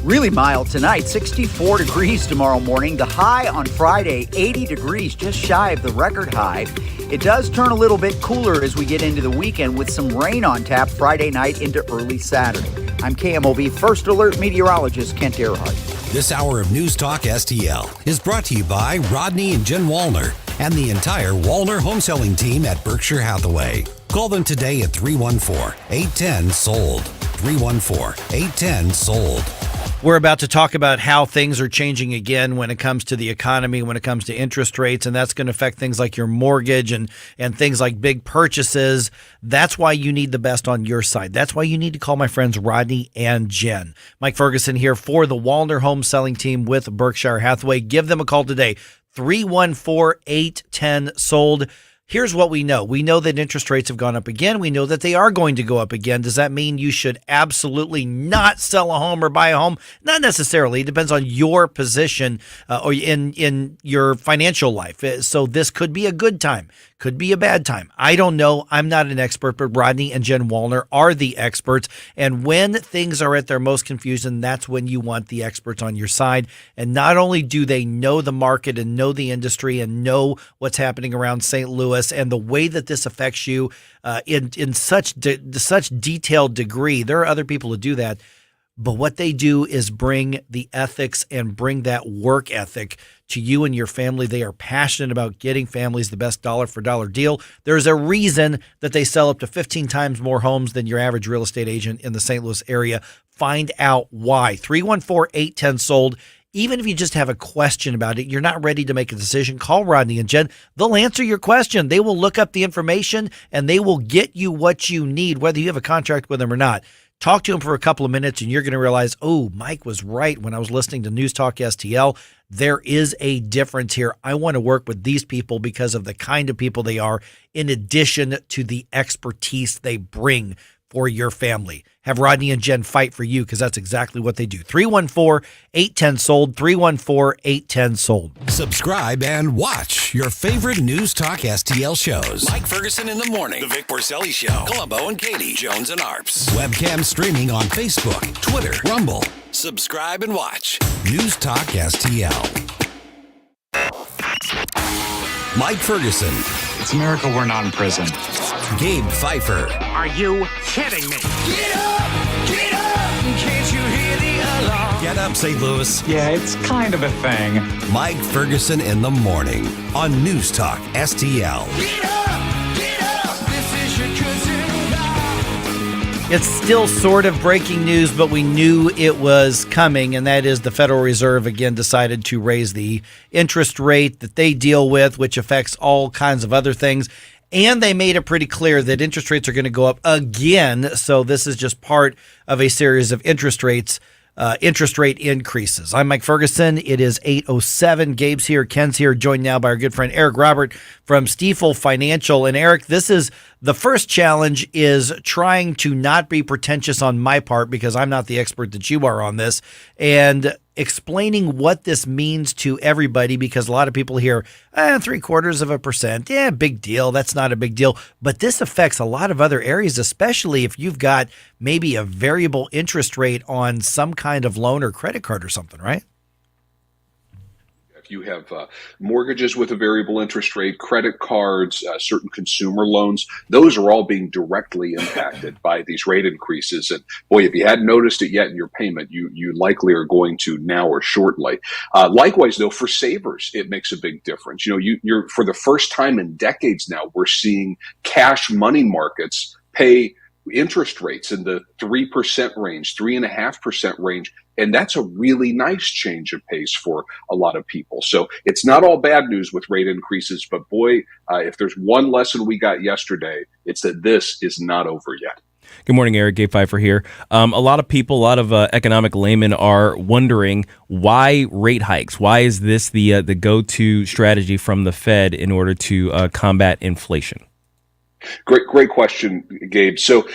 Really mild tonight, 64 degrees tomorrow morning. The high on Friday, 80 degrees, just shy of the record high. It does turn a little bit cooler as we get into the weekend with some rain on tap Friday night into early Saturday. I'm KMOV First Alert meteorologist Kent Earhart. This hour of News Talk STL is brought to you by Rodney and Jen Wallner and the entire Wallner home selling team at Berkshire Hathaway. Call them today at 314-810-SOLD. 314-810-SOLD. We're about to talk about how things are changing again when it comes to the economy, when it comes to interest rates, and that's going to affect things like your mortgage and things like big purchases. That's why you need the best on your side. That's why you need to call my friends Rodney and Jen. Mike Ferguson here for the Wallner Home Selling Team with Berkshire Hathaway. Give them a call today, 314-810-SOLD. here's what we know. We know that interest rates have gone up again. We know that they are going to go up again. Does that mean you should absolutely not sell a home or buy a home? Not necessarily. It depends on your position or in your financial life. So this could be a good time, could be a bad time. I don't know. I'm not an expert, but Rodney and Jen Wallner are the experts. And when things are at their most confusing, that's when you want the experts on your side. And not only do they know the market and know the industry and know what's happening around St. Louis and the way that this affects you in such detailed degree, there are other people who do that. But what they do is bring the ethics and bring that work ethic to you and your family. They are passionate about getting families the best dollar for dollar deal. There's a reason that they sell up to 15 times more homes than your average real estate agent in the St. Louis area. Find out why. 314-810-SOLD. Even if you just have a question about it, you're not ready to make a decision, call Rodney and Jen. They'll answer your question. They will look up the information and they will get you what you need, whether you have a contract with them or not. Talk to him for a couple of minutes and you're going to realize, oh, Mike was right when I was listening to News Talk STL. There is a difference here. I want to work with these people because of the kind of people they are, in addition to the expertise they bring for your family. Have Rodney and Jen fight for you because that's exactly what they do. 314-810-SOLD, 314-810-SOLD. Subscribe and watch your favorite News Talk STL shows. Mike Ferguson in the morning. The Vic Porcelli Show. Columbo and Katie. Jones and Arps. Webcam streaming on Facebook, Twitter, Rumble. Subscribe and watch. News Talk STL. Mike Ferguson. It's a miracle we're not in prison. Gabe Pfeiffer. Are you kidding me? Get up! Get up! Can't you hear the alarm? Get up, St. Louis. Yeah, it's kind of a thing. Mike Ferguson in the morning on News Talk STL. Get up! Get up! This is your cousin. It's still sort of breaking news, but we knew it was coming, and that is the Federal Reserve again decided to raise the interest rate that they deal with, which affects all kinds of other things. And they made it pretty clear that interest rates are going to go up again. So this is just part of a series of interest rate increases. I'm Mike Ferguson. It is 8:07. Gabe's here. Ken's here, joined now by our good friend Eric Robert from Stifel Financial. And Eric, this is the first challenge is trying to not be pretentious on my part because I'm not the expert that you are on this, and explaining what this means to everybody, because a lot of people hear 0.75%. Yeah, big deal. That's not a big deal. But this affects a lot of other areas, especially if you've got maybe a variable interest rate on some kind of loan or credit card or something, right? If you have mortgages with a variable interest rate, credit cards, certain consumer loans, those are all being directly impacted by these rate increases. And boy, if you hadn't noticed it yet in your payment, you likely are going to now or shortly. Likewise, though, for savers, it makes a big difference. You're for the first time in decades now, we're seeing cash money markets pay interest rates in the 3% range, 3.5% range. And that's a really nice change of pace for a lot of people. So it's not all bad news with rate increases, but boy, if there's one lesson we got yesterday, it's that this is not over yet. Good morning, Eric. Gabe Pfeiffer here. A lot of people, a lot of economic laymen are wondering why rate hikes. Why is this the go-to strategy from the Fed in order to combat inflation? Great question, Gabe. So,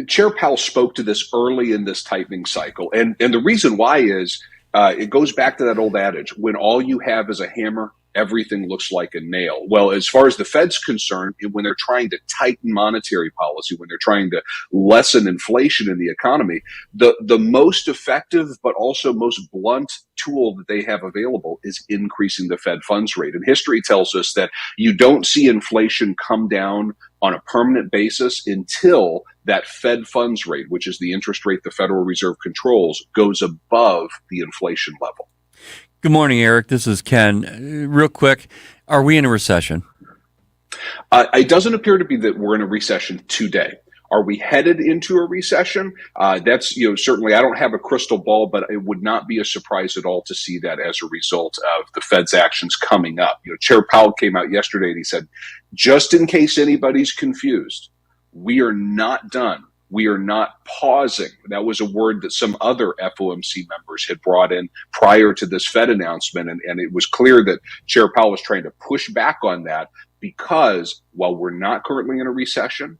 Chair Powell spoke to this early in this tightening cycle. And the reason why is it goes back to that old adage, when all you have is a hammer, everything looks like a nail. Well, as far as the Fed's concerned, when they're trying to tighten monetary policy, when they're trying to lessen inflation in the economy, the most effective but also most blunt tool that they have available is increasing the Fed funds rate. And history tells us that you don't see inflation come down on a permanent basis until that Fed funds rate, which is the interest rate the Federal Reserve controls, goes above the inflation level. Good morning, Eric. This is Ken. Real quick, are we in a recession? It doesn't appear to be that we're in a recession today. Are we headed into a recession? That's, certainly I don't have a crystal ball, but it would not be a surprise at all to see that as a result of the Fed's actions coming up. Chair Powell came out yesterday and he said, just in case anybody's confused, we are not done. We are not pausing. That was a word that some other FOMC members had brought in prior to this Fed announcement. And it was clear that Chair Powell was trying to push back on that because while we're not currently in a recession,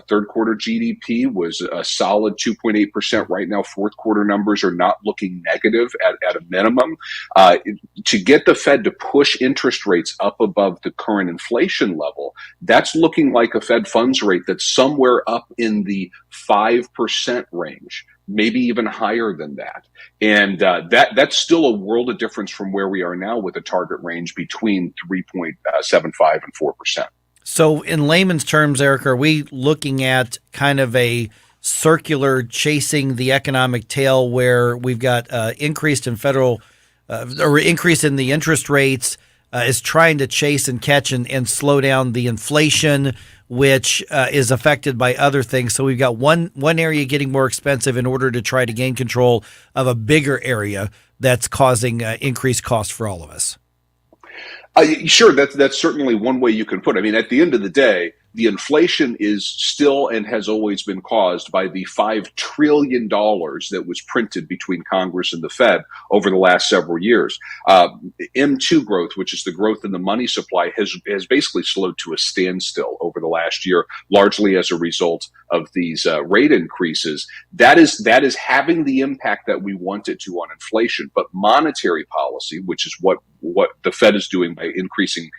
third quarter GDP was a solid 2.8% right now. Fourth quarter numbers are not looking negative at a minimum. To get the Fed to push interest rates up above the current inflation level, that's looking like a Fed funds rate that's somewhere up in the 5% range, maybe even higher than that. And that's still a world of difference from where we are now with a target range between 3.75 and 4%. So in layman's terms, Eric, are we looking at kind of a circular chasing the economic tail where we've got increased in federal or increase in the interest rates is trying to chase and catch and slow down the inflation, which is affected by other things. So we've got one area getting more expensive in order to try to gain control of a bigger area that's causing increased costs for all of us. Sure, that's certainly one way you can put it. I mean, at the end of the day, the inflation is still and has always been caused by the $5 trillion that was printed between Congress and the Fed over the last several years. M2 growth, which is the growth in the money supply, has basically slowed to a standstill over the last year, largely as a result of these rate increases. That is having the impact that we want it to on inflation. But monetary policy, which is what the Fed is doing by increasing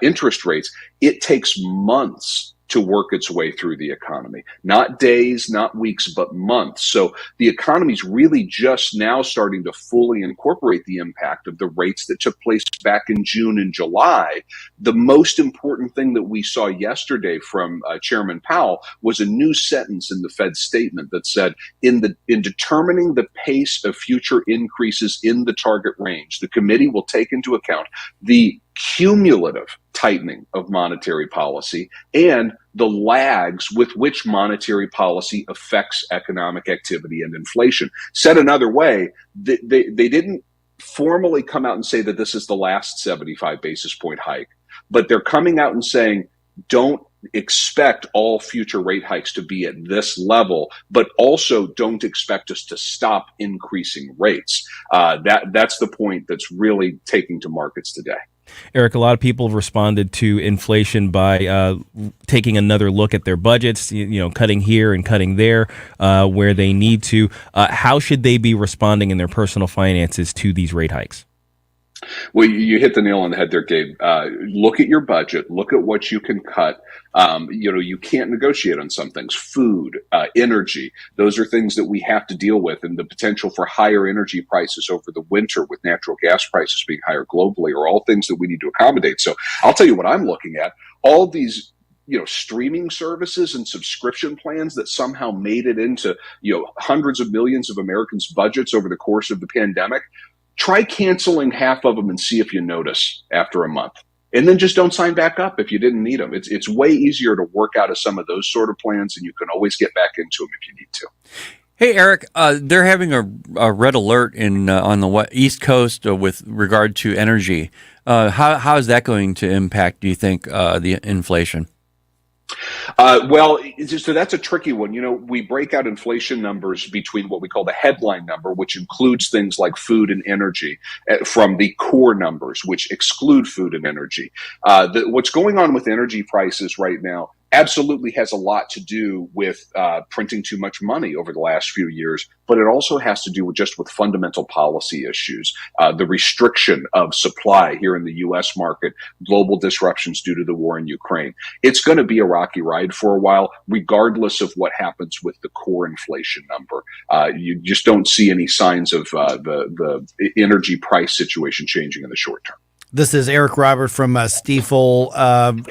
interest rates, it takes months to work its way through the economy. Not days, not weeks, but months. So the economy's really just now starting to fully incorporate the impact of the rates that took place back in June and July. The most important thing that we saw yesterday from Chairman Powell was a new sentence in the Fed statement that said, in determining the pace of future increases in the target range, the committee will take into account the cumulative tightening of monetary policy and the lags with which monetary policy affects economic activity and inflation. Said another way, they didn't formally come out and say that this is the last 75 basis point hike, but they're coming out and saying, don't expect all future rate hikes to be at this level, but also don't expect us to stop increasing rates. That's the point that's really taking to markets today. Eric, a lot of people have responded to inflation by taking another look at their budgets, cutting here and cutting there where they need to. How should they be responding in their personal finances to these rate hikes? Well, you hit the nail on the head there, Gabe. Look at your budget. Look at what you can cut. You can't negotiate on some things. Food, energy, those are things that we have to deal with. And the potential for higher energy prices over the winter with natural gas prices being higher globally are all things that we need to accommodate. So I'll tell you what I'm looking at. All these streaming services and subscription plans that somehow made it into, hundreds of millions of Americans' budgets over the course of the pandemic. Try canceling half of them and see if you notice after a month. And then just don't sign back up if you didn't need them. It's way easier to work out of some of those sort of plans, and you can always get back into them if you need to. Hey, Eric, they're having a red alert on the East Coast with regard to energy. How is that going to impact, do you think, the inflation? So that's a tricky one. We break out inflation numbers between what we call the headline number, which includes things like food and energy, from the core numbers, which exclude food and energy. What's going on with energy prices right now absolutely has a lot to do with printing too much money over the last few years, but it also has to do with fundamental policy issues, the restriction of supply here in the U.S. market, global disruptions due to the war in Ukraine. It's going to be a rocky ride for a while, regardless of what happens with the core inflation number. You just don't see any signs of the energy price situation changing in the short term. This is Eric Robert from Stifel.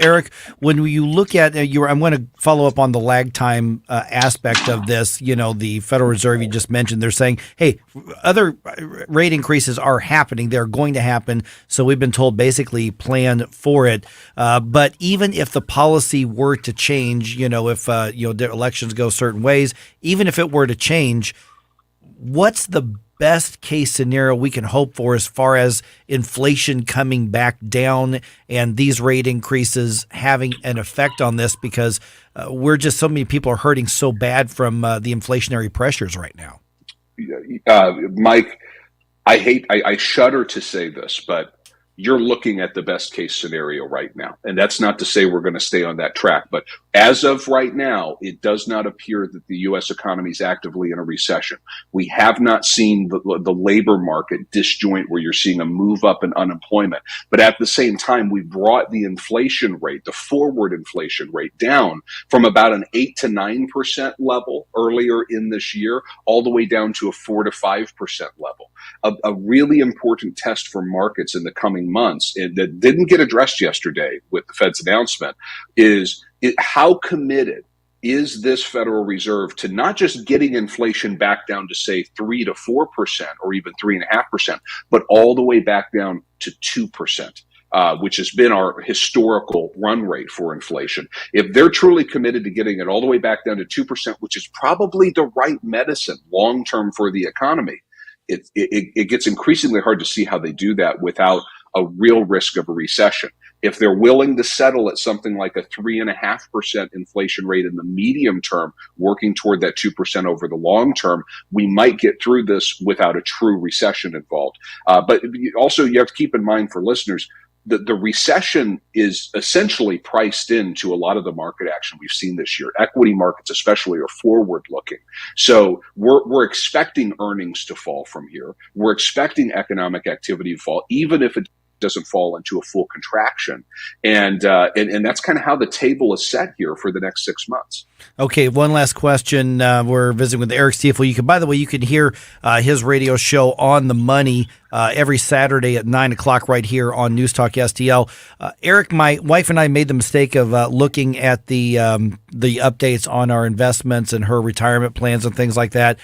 Eric, when you look at I'm going to follow up on the lag time aspect of this. The Federal Reserve, you just mentioned, they're saying, hey, other rate increases are happening. They're going to happen. So we've been told basically plan for it. But even if the policy were to change, if the elections go certain ways, even if it were to change, what's the best case scenario we can hope for as far as inflation coming back down and these rate increases having an effect on this? Because so many people are hurting so bad from the inflationary pressures right now. Mike, I shudder to say this, but you're looking at the best case scenario right now. And that's not to say we're going to stay on that track. But as of right now, it does not appear that the U.S. economy is actively in a recession. We have not seen the labor market disjoint where you're seeing a move up in unemployment. But at the same time, we brought the inflation rate, the forward inflation rate, down from about an 8 to 9% level earlier in this year, all the way down to a 4 to 5% level. A really important test for markets in the coming months, and that didn't get addressed yesterday with the Fed's announcement, is how committed is this Federal Reserve to not just getting inflation back down to, say, 3 to 4% or even 3.5%, but all the way back down to 2%. Which has been our historical run rate for inflation. If they're truly committed to getting it all the way back down to 2%, which is probably the right medicine long-term for the economy, it gets increasingly hard to see how they do that without a real risk of a recession. If they're willing to settle at something like a 3.5% inflation rate in the medium term, working toward that 2% over the long term, we might get through this without a true recession involved. But also you have to keep in mind for listeners, the recession is essentially priced into a lot of the market action we've seen this year. Equity markets especially are forward-looking. So we're expecting earnings to fall from here. We're expecting economic activity to fall, even if it doesn't fall into a full contraction. And that's kind of how the table is set here for the next 6 months. Okay, one last question. We're visiting with Eric Stiefel. By the way, you can hear his radio show On the Money every Saturday at 9 o'clock right here on News Talk STL. Eric, my wife and I made the mistake of looking at the updates on our investments and her retirement plans and things like that.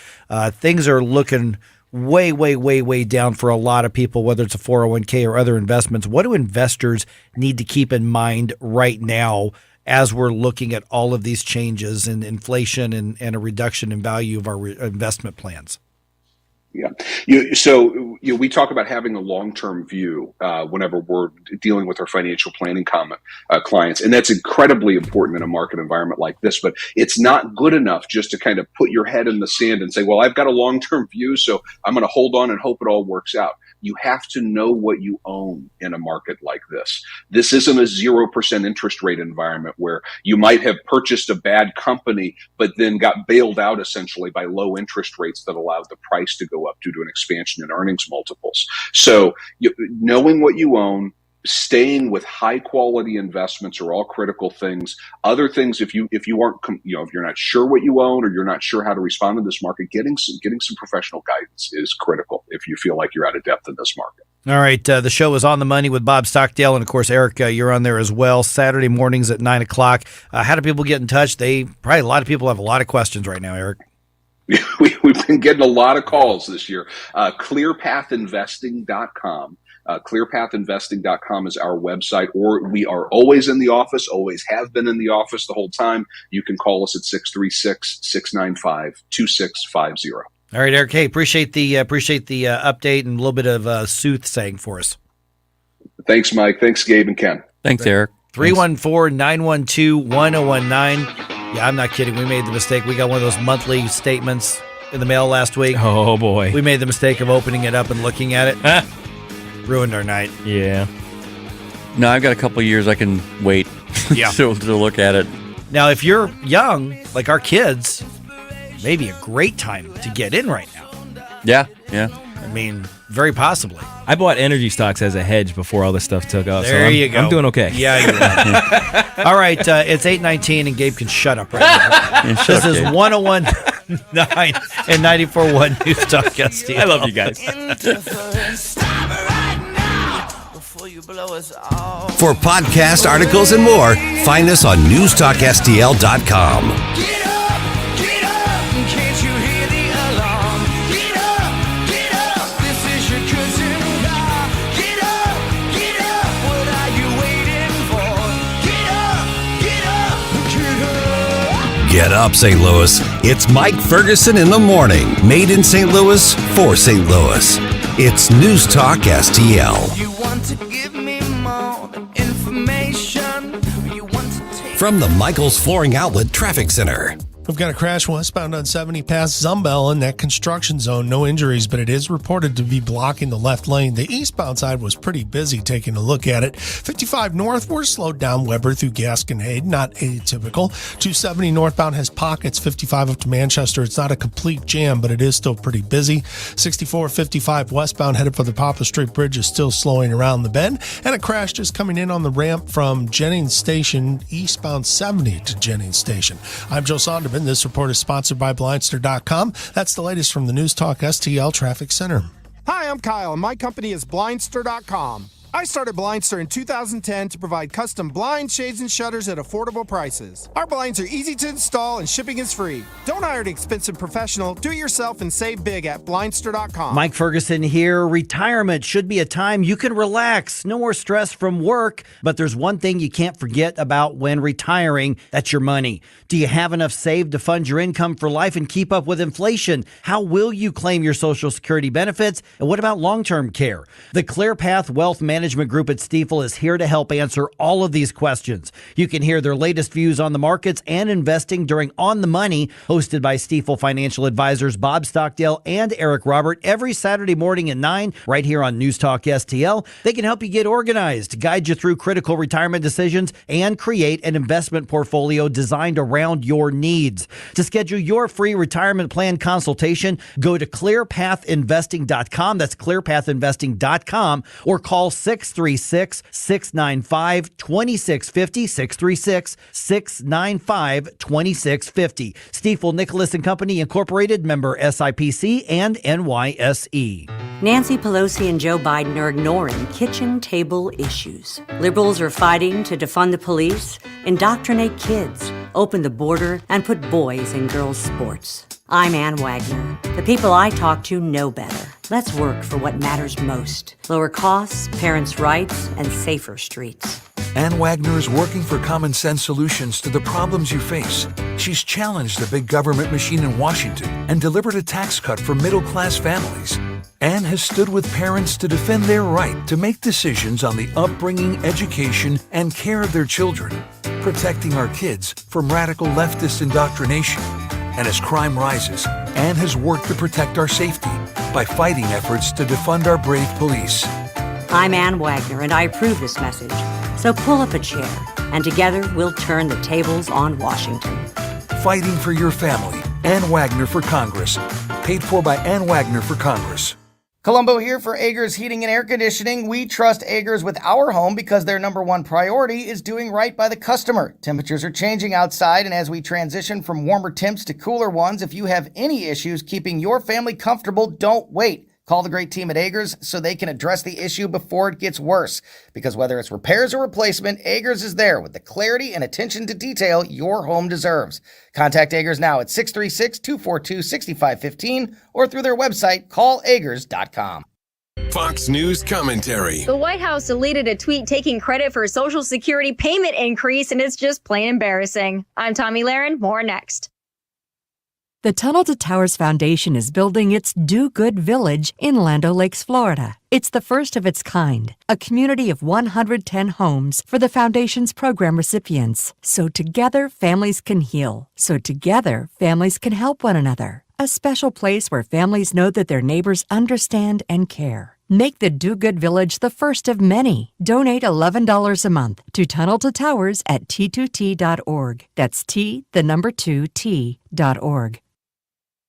Things are looking way down for a lot of people, whether it's a 401k or other investments. What do investors need to keep in mind right now as we're looking at all of these changes in inflation and a reduction in value of our investment plans? Yeah. We talk about having a long-term view whenever we're dealing with our financial planning clients, and that's incredibly important in a market environment like this. But it's not good enough just to kind of put your head in the sand and say, well, I've got a long-term view, so I'm going to hold on and hope it all works out. You have to know what you own in a market like this. This isn't a 0% interest rate environment where you might have purchased a bad company, but then got bailed out essentially by low interest rates that allowed the price to go up due to an expansion in earnings multiples. So knowing what you own, staying with high quality investments are all critical things. Other things, if you aren't, if you're not sure what you own or you're not sure how to respond to this market, getting some professional guidance is critical if you feel like you're out of depth in this market. All right. The show is On the Money with Bob Stockdale. And of course, Eric, you're on there as well. Saturday mornings at 9 o'clock. How do people get in touch? A lot of people have a lot of questions right now, Eric. We've been getting a lot of calls this year. Clearpathinvesting.com. Clearpathinvesting.com is our website, or we are always in the office, always have been in the office the whole time. You can call us at 636-695-2650. All right, Eric. Hey, appreciate the update and a little bit of soothsaying for us. Thanks, Mike. Thanks, Gabe and Ken. Thanks, Eric. 314-912-1019. Yeah, I'm not kidding. We made the mistake. We got one of those monthly statements in the mail last week. Oh, boy. We made the mistake of opening it up and looking at it. Ruined our night. Yeah. No, I've got a couple of years I can wait to look at it. Now, if you're young, like our kids, maybe a great time to get in right now. Yeah. I mean, very possibly. I bought energy stocks as a hedge before all this stuff took off. There you go. I'm doing okay. Yeah, you are. All right, it's 8:19, and Gabe can shut up right now. This is 101.9 and 94.1 News Talk STL. I love you guys. For podcast articles and more, find us on NewstalkSTL.com. Get up, St. Louis. It's Mike Ferguson in the morning. Made in St. Louis for St. Louis. It's News Talk STL. You want to give me more information. You want to take From the Michaels Flooring Outlet Traffic Center. We've got a crash westbound on 70 past Zumbell in that construction zone. No injuries, but it is reported to be blocking the left lane. The eastbound side was pretty busy taking a look at it. 55 north, we're slowed down Weber through Gasconade, not atypical. 270 northbound has pockets, 55 up to Manchester. It's not a complete jam, but it is still pretty busy. 64-55 westbound headed for the Poplar Street Bridge is still slowing around the bend. And a crash just coming in on the ramp from Jennings Station, eastbound 70 to Jennings Station. I'm Joe Sonderman. This report is sponsored by Blindster.com. That's the latest from the News Talk STL Traffic Center. Hi, I'm Kyle, and my company is Blindster.com. I started Blindster in 2010 to provide custom blinds, shades, and shutters at affordable prices. Our blinds are easy to install and shipping is free. Don't hire an expensive professional. Do it yourself and save big at Blindster.com. Mike Ferguson here. Retirement should be a time you can relax. No more stress from work. But there's one thing you can't forget about when retiring. That's your money. Do you have enough saved to fund your income for life and keep up with inflation? How will you claim your Social Security benefits? And what about long-term care? The ClearPath Wealth Management Group at Stifel is here to help answer all of these questions. You can hear their latest views on the markets and investing during On the Money, hosted by Stifel financial advisors Bob Stockdale and Eric Robert, every Saturday morning at 9, right here on News Talk STL. They can help you get organized, guide you through critical retirement decisions, and create an investment portfolio designed around your needs. To schedule your free retirement plan consultation, go to clearpathinvesting.com. That's clearpathinvesting.com, or call 636-695-2650, 636-695-2650. Stifel Nicholas and Company Incorporated, member SIPC and NYSE. Nancy Pelosi and Joe Biden are ignoring kitchen table issues. Liberals are fighting to defund the police, indoctrinate kids, open the border, and put boys in girls' sports. I'm Ann Wagner. The people I talk to know better. Let's work for what matters most. Lower costs, parents' rights, and safer streets. Ann Wagner is working for common sense solutions to the problems you face. She's challenged the big government machine in Washington and delivered a tax cut for middle-class families. Ann has stood with parents to defend their right to make decisions on the upbringing, education, and care of their children, protecting our kids from radical leftist indoctrination. And as crime rises, Ann has worked to protect our safety by fighting efforts to defund our brave police. I'm Ann Wagner, and I approve this message. So pull up a chair, and together we'll turn the tables on Washington. Fighting for your family. Ann Wagner for Congress. Paid for by Ann Wagner for Congress. Columbo here for Agers Heating and Air Conditioning. We trust Agers with our home because their number one priority is doing right by the customer. Temperatures are changing outside, and as we transition from warmer temps to cooler ones, if you have any issues keeping your family comfortable, don't wait. Call the great team at Agers so they can address the issue before it gets worse. Because whether it's repairs or replacement, Agers is there with the clarity and attention to detail your home deserves. Contact Agers now at 636-242-6515 or through their website, callagers.com. Fox News commentary. The White House deleted a tweet taking credit for a Social Security payment increase, and it's just plain embarrassing. I'm Tommy Lahren. More next. The Tunnel to Towers Foundation is building its Do Good Village in Land O'Lakes, Florida. It's the first of its kind, a community of 110 homes for the Foundation's program recipients. So together, families can heal. So together, families can help one another. A special place where families know that their neighbors understand and care. Make the Do Good Village the first of many. Donate $11 a month to Tunnel to Towers at T2T.org. That's T2T.org.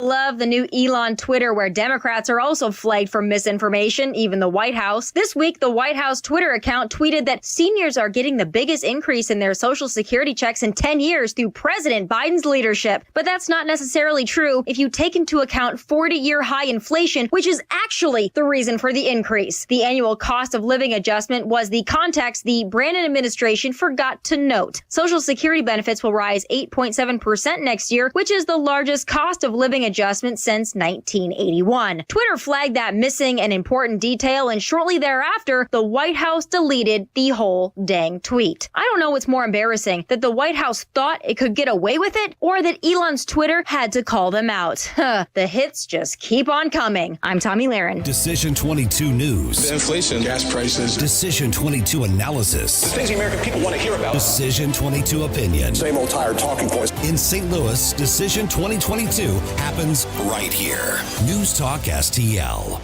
Love the new Elon Twitter, where Democrats are also flagged for misinformation, even the White House. This week, the White House Twitter account tweeted that seniors are getting the biggest increase in their Social Security checks in 10 years through President Biden's leadership. But that's not necessarily true if you take into account 40-year high inflation, which is actually the reason for the increase. The annual cost of living adjustment was the context the Brandon administration forgot to note. Social Security benefits will rise 8.7% next year, which is the largest cost of living timing adjustment since 1981. Twitter flagged that missing an important detail, and shortly thereafter, the White House deleted the whole dang tweet. I don't know what's more embarrassing, that the White House thought it could get away with it, or that Elon's Twitter had to call them out. The hits just keep on coming. I'm Tommy Lahren. Decision 22 News. Inflation, gas prices. Decision 22 Analysis. Things the American people want to hear about. Decision 22 Opinion. Same old tired talking points. In St. Louis, Decision 2022 happens right here. News Talk STL.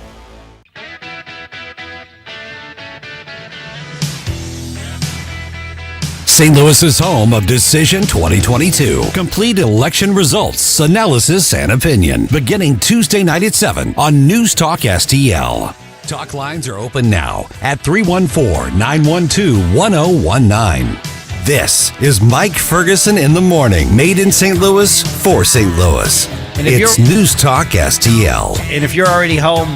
St. Louis is home of Decision 2022. Complete election results, analysis, and opinion. Beginning Tuesday night at 7 on News Talk STL. Talk lines are open now at 314-912-1019. This is Mike Ferguson in the Morning, made in St. Louis for St. Louis. And if it's News Talk STL. And if you're already home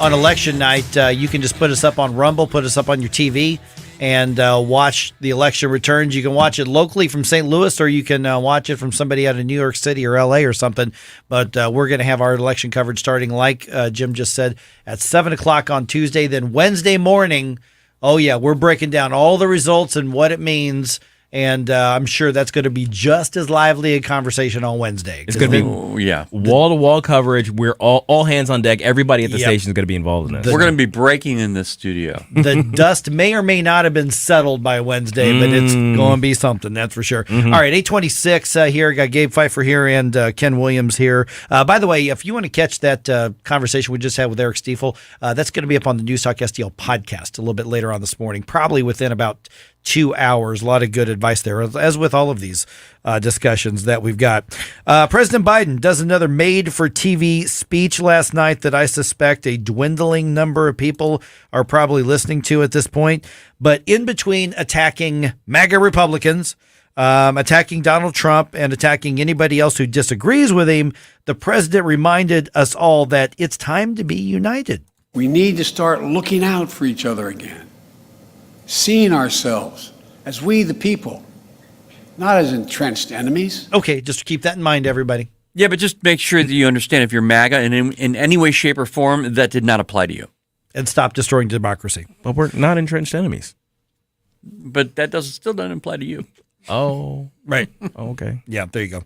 on election night, you can just put us up on Rumble, put us up on your TV, and watch the election returns. You can watch it locally from St. Louis, or you can watch it from somebody out of New York City or LA or something. But we're going to have our election coverage starting, like Jim just said, at 7 o'clock on Tuesday. Then Wednesday morning, oh yeah, we're breaking down all the results and what it means. And I'm sure that's going to be just as lively a conversation on Wednesday. It's going to be wall-to-wall coverage. We're all hands on deck. Everybody at the station is going to be involved in this. We're going to be breaking in this studio. The dust may or may not have been settled by Wednesday, but it's going to be something, that's for sure. Mm-hmm. All right, 826 here. Got Gabe Pfeiffer here and Ken Williams here. By the way, if you want to catch that conversation we just had with Eric Stiefel, that's going to be up on the News Talk STL podcast a little bit later on this morning, probably within about 2 hours. A lot of good advice there, as with all of these discussions that we've got. President Biden does another made-for-TV speech last night that I suspect a dwindling number of people are probably listening to at this point. But in between attacking MAGA Republicans, attacking Donald Trump, and attacking anybody else who disagrees with him, the president reminded us all that it's time to be united. We need to start looking out for each other again. Seeing ourselves as we the people, not as entrenched enemies. Okay, just keep that in mind, everybody. Yeah, but just make sure that you understand if you're MAGA and in any way, shape, or form, that did not apply to you. And stop destroying democracy. But we're not entrenched enemies. But that still doesn't apply to you. Oh, right. Oh, okay. Yeah, there you go.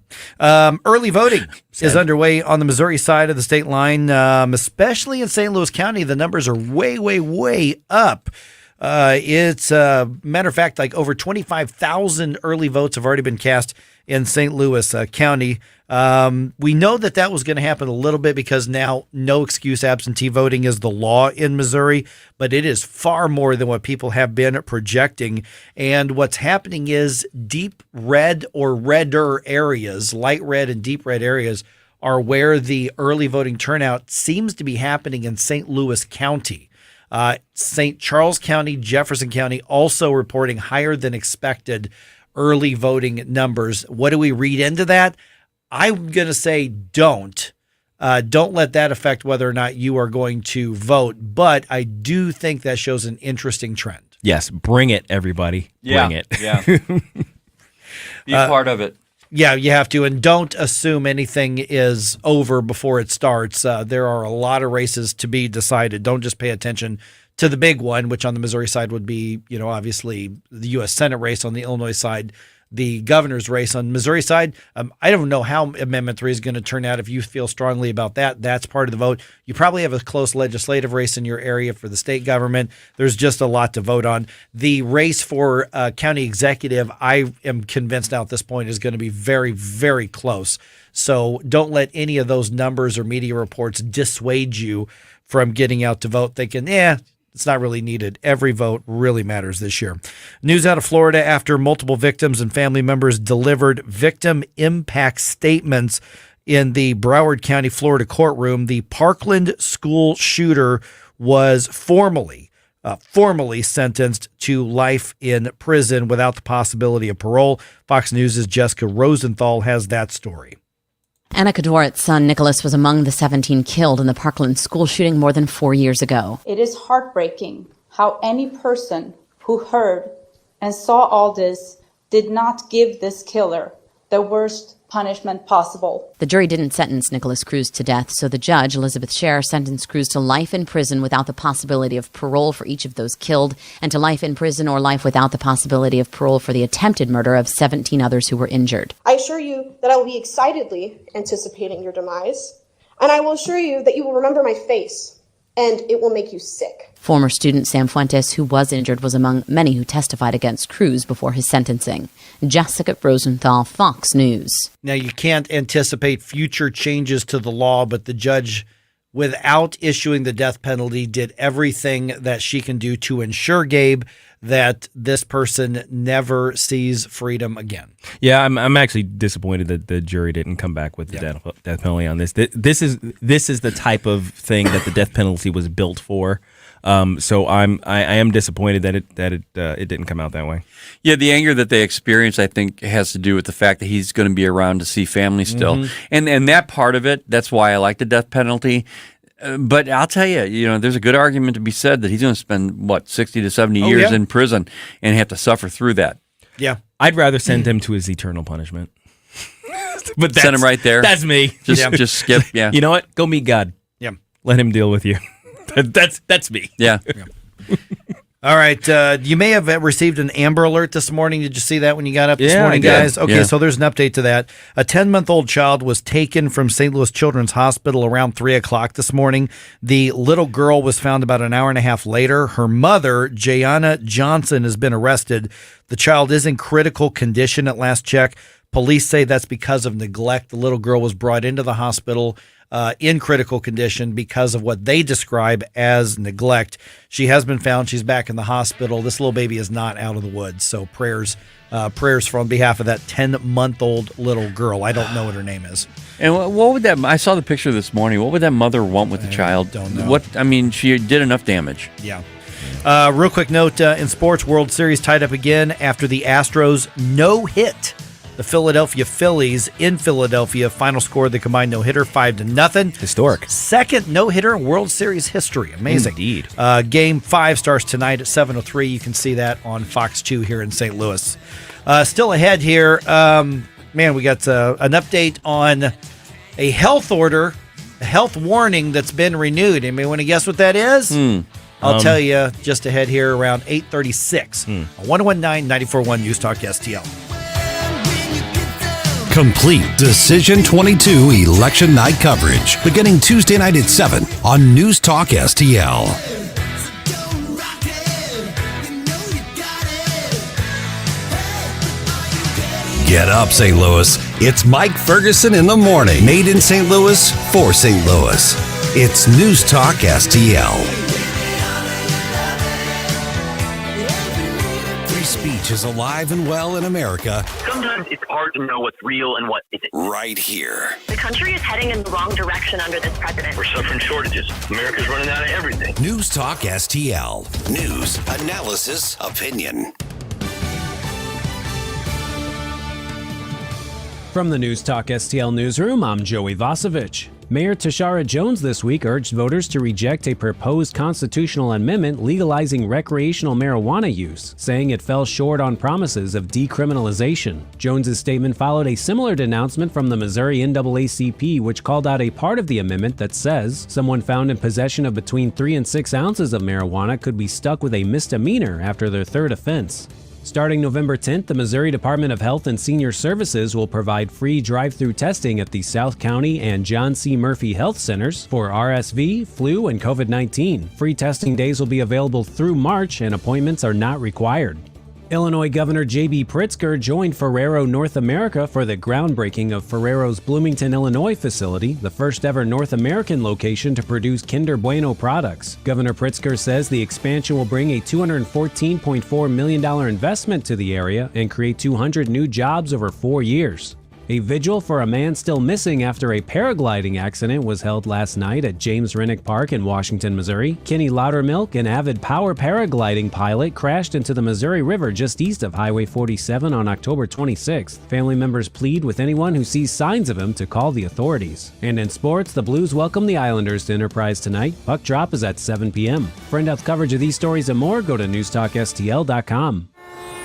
Early voting is underway on the Missouri side of the state line, especially in St. Louis County. The numbers are way, way, way up. It's matter of fact, like over 25,000 early votes have already been cast in St. Louis County. We know that was going to happen a little bit because now no excuse absentee voting is the law in Missouri, but it is far more than what people have been projecting. And what's happening is deep red or redder areas, light red and deep red areas, are where the early voting turnout seems to be happening in St. Louis County. St. Charles County, Jefferson County also reporting higher than expected early voting numbers. What do we read into that? I'm going to say don't. Don't let that affect whether or not you are going to vote. But I do think that shows an interesting trend. Yes, bring it, everybody. Yeah, bring it. Yeah. Be part of it. Yeah, you have to. And don't assume anything is over before it starts. There are a lot of races to be decided. Don't just pay attention to the big one, which on the Missouri side would be, obviously the U.S. Senate race. On the Illinois side, the governor's race. On the Missouri side, I don't know how Amendment 3 is going to turn out. If you feel strongly about that, that's part of the vote. You probably have a close legislative race in your area for the state government. There's just a lot to vote on. The race for county executive, I am convinced now at this point, is going to be very, very close. So don't let any of those numbers or media reports dissuade you from getting out to vote thinking, it's not really needed. Every vote really matters this year. News out of Florida after multiple victims and family members delivered victim impact statements in the Broward County, Florida courtroom. The Parkland school shooter was formally sentenced to life in prison without the possibility of parole. Fox News' Jessica Rosenthal has that story. Anna Kadoret's son, Nicholas, was among the 17 killed in the Parkland school shooting more than 4 years ago. It is heartbreaking how any person who heard and saw all this did not give this killer the worst punishment possible. The jury didn't sentence Nicholas Cruz to death, so the judge, Elizabeth Scher, sentenced Cruz to life in prison without the possibility of parole for each of those killed, and to life in prison or life without the possibility of parole for the attempted murder of 17 others who were injured. I assure you that I will be excitedly anticipating your demise, and I will assure you that you will remember my face, and it will make you sick. Former student Sam Fuentes, who was injured, was among many who testified against Cruz before his sentencing. Jessica Rosenthal, Fox News. Now, you can't anticipate future changes to the law, but the judge, without issuing the death penalty, did everything that she can do to ensure, Gabe, that this person never sees freedom again. Yeah, I'm actually disappointed that the jury didn't come back with the death penalty on this. This is the type of thing that the death penalty was built for. So I am disappointed that it didn't come out that way. Yeah, the anger that they experience, I think, has to do with the fact that he's going to be around to see family still, and that part of it. That's why I like the death penalty. But I'll tell you, there's a good argument to be said that he's going to spend 60 to 70 years in prison and have to suffer through that. Yeah, I'd rather send him to his eternal punishment. But send him right there. That's me. Just skip. Yeah. You know what? Go meet God. Yeah. Let him deal with you. That's me. Yeah. All right. You may have received an Amber Alert this morning. Did you see that when you got up this morning, I did. guys? Okay, so there's an update to that. A 10-month-old child was taken from St. Louis Children's Hospital around 3 o'clock this morning. The little girl was found about an hour and a half later. Her mother, Jayana Johnson, has been arrested. The child is in critical condition at last check. Police say that's because of neglect. The little girl was brought into the hospital in critical condition because of what they describe as neglect. She has been found. She's back in the hospital. This little baby is not out of the woods. So prayers on behalf of that 10-month-old little girl. I don't know what her name is. And what would that? I saw the picture this morning. What would that mother want with the child? Don't know. She did enough damage. Yeah. Real quick note in sports: World Series tied up again after the Astros no-hit the Philadelphia Phillies in Philadelphia. Final score of the combined no-hitter, 5-0. Historic. Second no-hitter in World Series history. Amazing. Indeed. Game 5 starts tonight at 7:03. You can see that on Fox 2 here in St. Louis. Still ahead here, we got an update on a health order, a health warning that's been renewed. Anybody want to guess what that is? I'll tell you just ahead here around 8:36 on 101.9 94.1 News Talk STL. Complete Decision 22 election night coverage beginning Tuesday night at 7 on News Talk STL. Get up, St. Louis. It's Mike Ferguson in the morning. Made in St. Louis for St. Louis. It's News Talk STL. Speech is alive and well in America. Sometimes it's hard to know what's real and what isn't. Right here. The country is heading in the wrong direction under this president. We're suffering shortages. America's running out of everything. News Talk STL. News, analysis, opinion. From the News Talk STL newsroom, I'm Joey Vasovich. Mayor Tashara Jones this week urged voters to reject a proposed constitutional amendment legalizing recreational marijuana use, saying it fell short on promises of decriminalization. Jones's statement followed a similar denouncement from the Missouri NAACP, which called out a part of the amendment that says someone found in possession of between 3 and 6 ounces of marijuana could be stuck with a misdemeanor after their third offense. Starting November 10th, the Missouri Department of Health and Senior Services will provide free drive-through testing at the South County and John C. Murphy Health Centers for RSV, flu, and COVID-19. Free testing days will be available through March, and appointments are not required. Illinois Governor J.B. Pritzker joined Ferrero North America for the groundbreaking of Ferrero's Bloomington, Illinois facility, the first ever North American location to produce Kinder Bueno products. Governor Pritzker says the expansion will bring a $214.4 million investment to the area and create 200 new jobs over 4 years. A vigil for a man still missing after a paragliding accident was held last night at James Rennick Park in Washington, Missouri. Kenny Loudermilk, an avid power paragliding pilot, crashed into the Missouri River just east of Highway 47 on October 26th. Family members plead with anyone who sees signs of him to call the authorities. And in sports, the Blues welcome the Islanders to Enterprise tonight. Puck drop is at 7 p.m. For in-depth coverage of these stories and more, go to newstalkstl.com.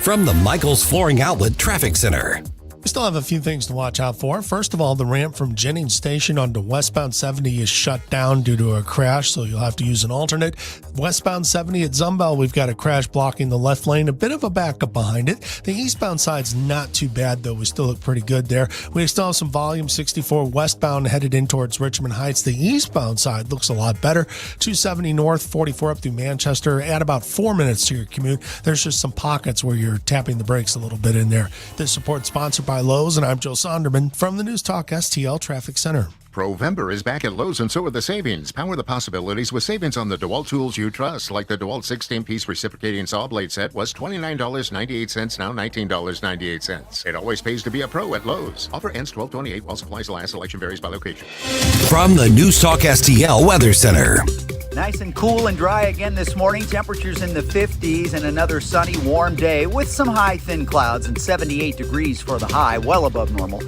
From the Michaels Flooring Outlet Traffic Center. We still have a few things to watch out for. First of all, the ramp from Jennings Station onto westbound 70 is shut down due to a crash, so you'll have to use an alternate. Westbound 70 at Zumbel, we've got a crash blocking the left lane, a bit of a backup behind it. The eastbound side's not too bad, though. We still look pretty good there. We still have some volume 64 westbound headed in towards Richmond Heights. The eastbound side looks a lot better. 270 north, 44 up through Manchester. Add about 4 minutes to your commute. There's just some pockets where you're tapping the brakes a little bit in there. This report sponsored by Lowe's, and I'm Joe Sonderman from the News Talk STL Traffic Center. Provember is back at Lowe's, and so are the savings. Power the possibilities with savings on the DeWalt tools you trust, like the DeWalt 16-piece reciprocating saw blade set was $29.98, now $19.98. It always pays to be a pro at Lowe's. Offer ends 12/28 while supplies last. Selection varies by location. From the News Talk STL Weather Center. Nice and cool and dry again this morning. Temperatures in the 50s and another sunny, warm day with some high, thin clouds and 78 degrees for the high, well above normal.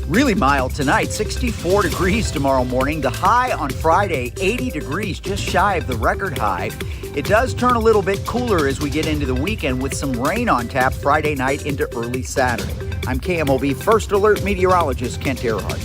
Really mild tonight, 64 degrees tomorrow morning. The high on Friday, 80 degrees, just shy of the record high. It does turn a little bit cooler as we get into the weekend with some rain on tap Friday night into early Saturday. I'm KMOV First Alert meteorologist Kent Earhart.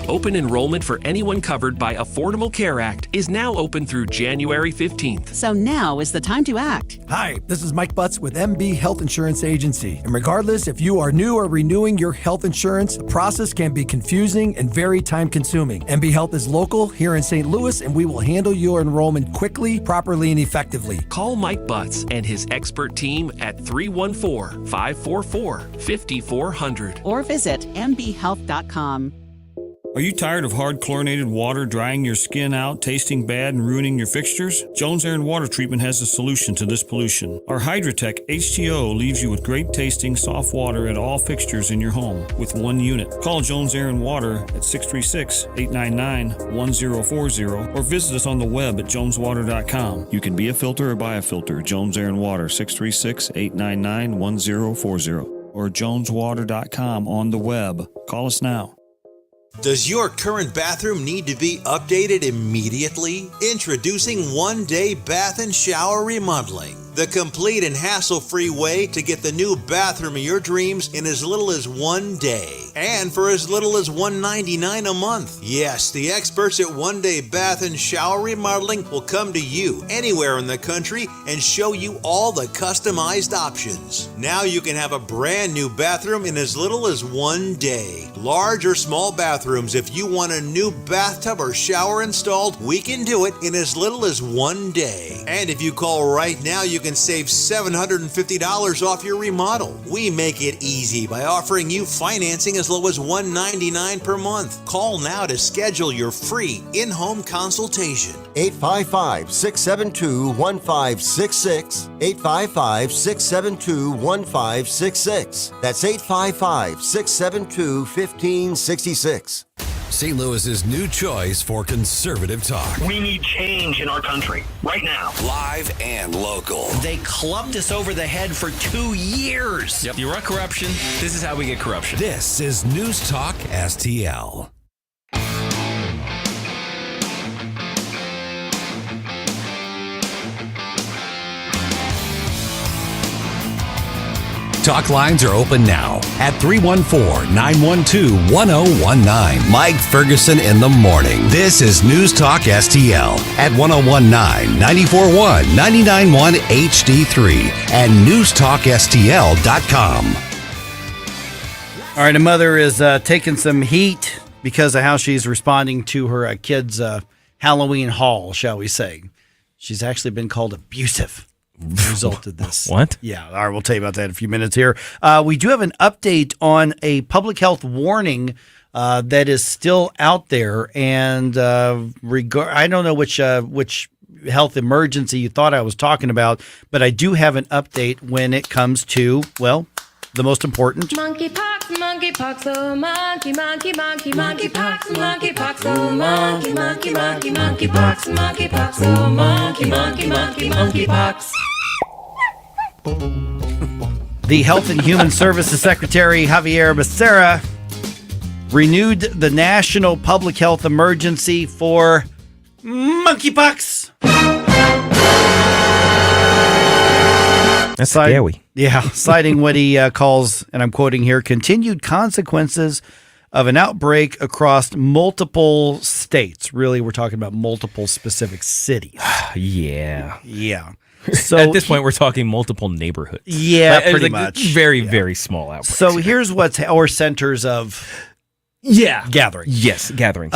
Open enrollment for anyone covered by Affordable Care Act is now open through January 15th. So now is the time to act. Hi, this is Mike Butts with MB Health Insurance Agency. And regardless if you are new or renewing your health insurance, the process can be confusing and very time-consuming. MB Health is local here in St. Louis, and we will handle your enrollment quickly, properly, and effectively. Call Mike Butts and his expert team at 314-544-5400. Or visit mbhealth.com. Are you tired of hard chlorinated water drying your skin out, tasting bad, and ruining your fixtures? Jones Air and Water Treatment has a solution to this pollution. Our Hydratech H2O leaves you with great tasting soft water at all fixtures in your home with one unit. Call Jones Air and Water at 636-899-1040 or visit us on the web at joneswater.com. You can be a filter or buy a filter. Jones Air and Water, 636-899-1040 or joneswater.com on the web. Call us now. Does your current bathroom need to be updated immediately? Introducing One Day Bath and Shower Remodeling, the complete and hassle-free way to get the new bathroom of your dreams in as little as 1 day and for as little as $199 a month. Yes, the experts at One Day Bath and Shower Remodeling will come to you anywhere in the country and show you all the customized options. Now you can have a brand new bathroom in as little as 1 day. Large or small bathrooms, if you want a new bathtub or shower installed, we can do it in as little as 1 day. And if you call right now, you can save $750 off your remodel. We make it easy by offering you financing as low as $199 per month. Call now to schedule your free in-home consultation. 855-672-1566. 855-672-1566. That's 855-672-1566. St. Louis's new choice for conservative talk. We need change in our country right now. Live and local. They clubbed us over the head for 2 years. Yep. You want corruption? This is how we get corruption. This is News Talk STL. Talk lines are open now at 314-912-1019. Mike Ferguson in the morning. This is News Talk STL at 1019, 94.1, 99.1 HD3 and newstalkstl.com. All right, a mother is taking some heat because of how she's responding to her kids' Halloween haul, shall we say. She's actually been called abusive. Result of this. What? Yeah, all right, we'll tell you about that in a few minutes here. We do have an update on a public health warning that is still out there, and I don't know which health emergency you thought I was talking about, but I do have an update when it comes to, well, the most important. Monkeypox, monkeypox, oh monkey, monkey, monkey, monkeypox, monkeypox, oh monkey, monkey, monkey, monkeypox, monkeypox, oh monkey, monkey, monkey, monkeypox. The Health and Human Services Secretary Javier Becerra renewed the national public health emergency for monkeypox. That's scary. Yeah, citing what he calls, and I'm quoting here, continued consequences of an outbreak across multiple states. Really, we're talking about multiple specific cities. Yeah. Yeah. So at this point, we're talking multiple neighborhoods. Yeah, pretty much. Very small outbreaks. So here's what's our centers of gathering. Yes, gathering.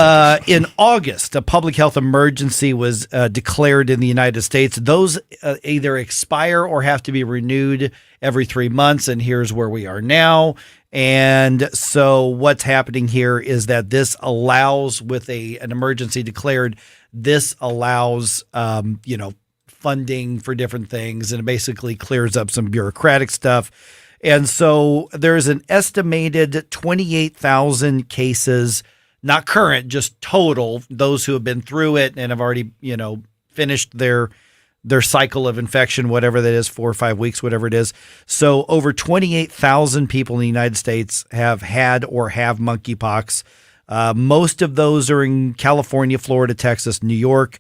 In August, a public health emergency was declared in the United States. Those either expire or have to be renewed every 3 months. And here's where we are now. And so what's happening here is that this allows, with an emergency declared, this allows, funding for different things, and it basically clears up some bureaucratic stuff. And so there's an estimated 28,000 cases, not current, just total, those who have been through it and have already, finished their cycle of infection, whatever that is, 4 or 5 weeks, whatever it is. So over 28,000 people in the United States have had or have monkeypox. Most of those are in California, Florida, Texas, New York.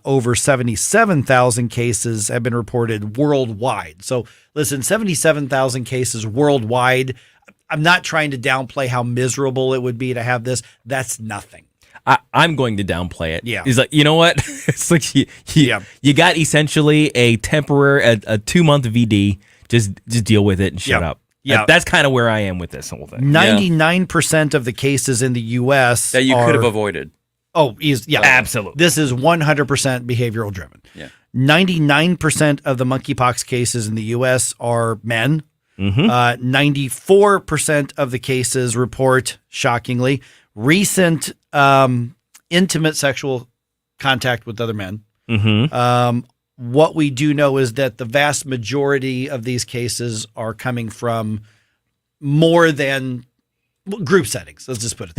Over 77,000 cases have been reported worldwide. So listen, 77,000 cases worldwide. I'm not trying to downplay how miserable it would be to have this. That's nothing. I'm going to downplay it. Yeah. He's like, you know what? It's like you got essentially a temporary, a 2-month VD. Just deal with it and shut up. Yeah. That's kind of where I am with this whole thing. 99% of the cases in the U.S. that you could have avoided. Oh, absolutely. This is 100% behavioral driven. Yeah. 99% of the monkeypox cases in the U.S. are men. 94% of the cases report, shockingly, recent intimate sexual contact with other men. What we do know is that the vast majority of these cases are coming from more than group settings. Let's just put it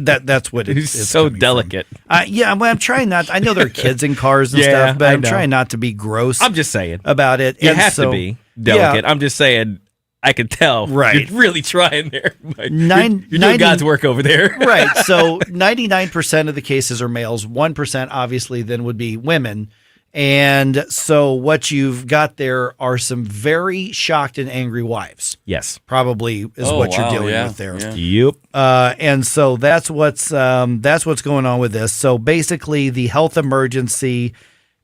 that's what it's so delicate. I'm trying not. I know there are kids in cars and stuff, but I'm trying not to be gross. I'm just saying about it. You have to be delicate. I'm just saying. I can tell. Right. You're really trying there. You're doing God's work over there. Right. So 99% of the cases are males. 1% obviously then would be women. And so what you've got there are some very shocked and angry wives. Yes. Probably is what you're dealing with there. Yep. And so that's what's going on with this. So basically the health emergency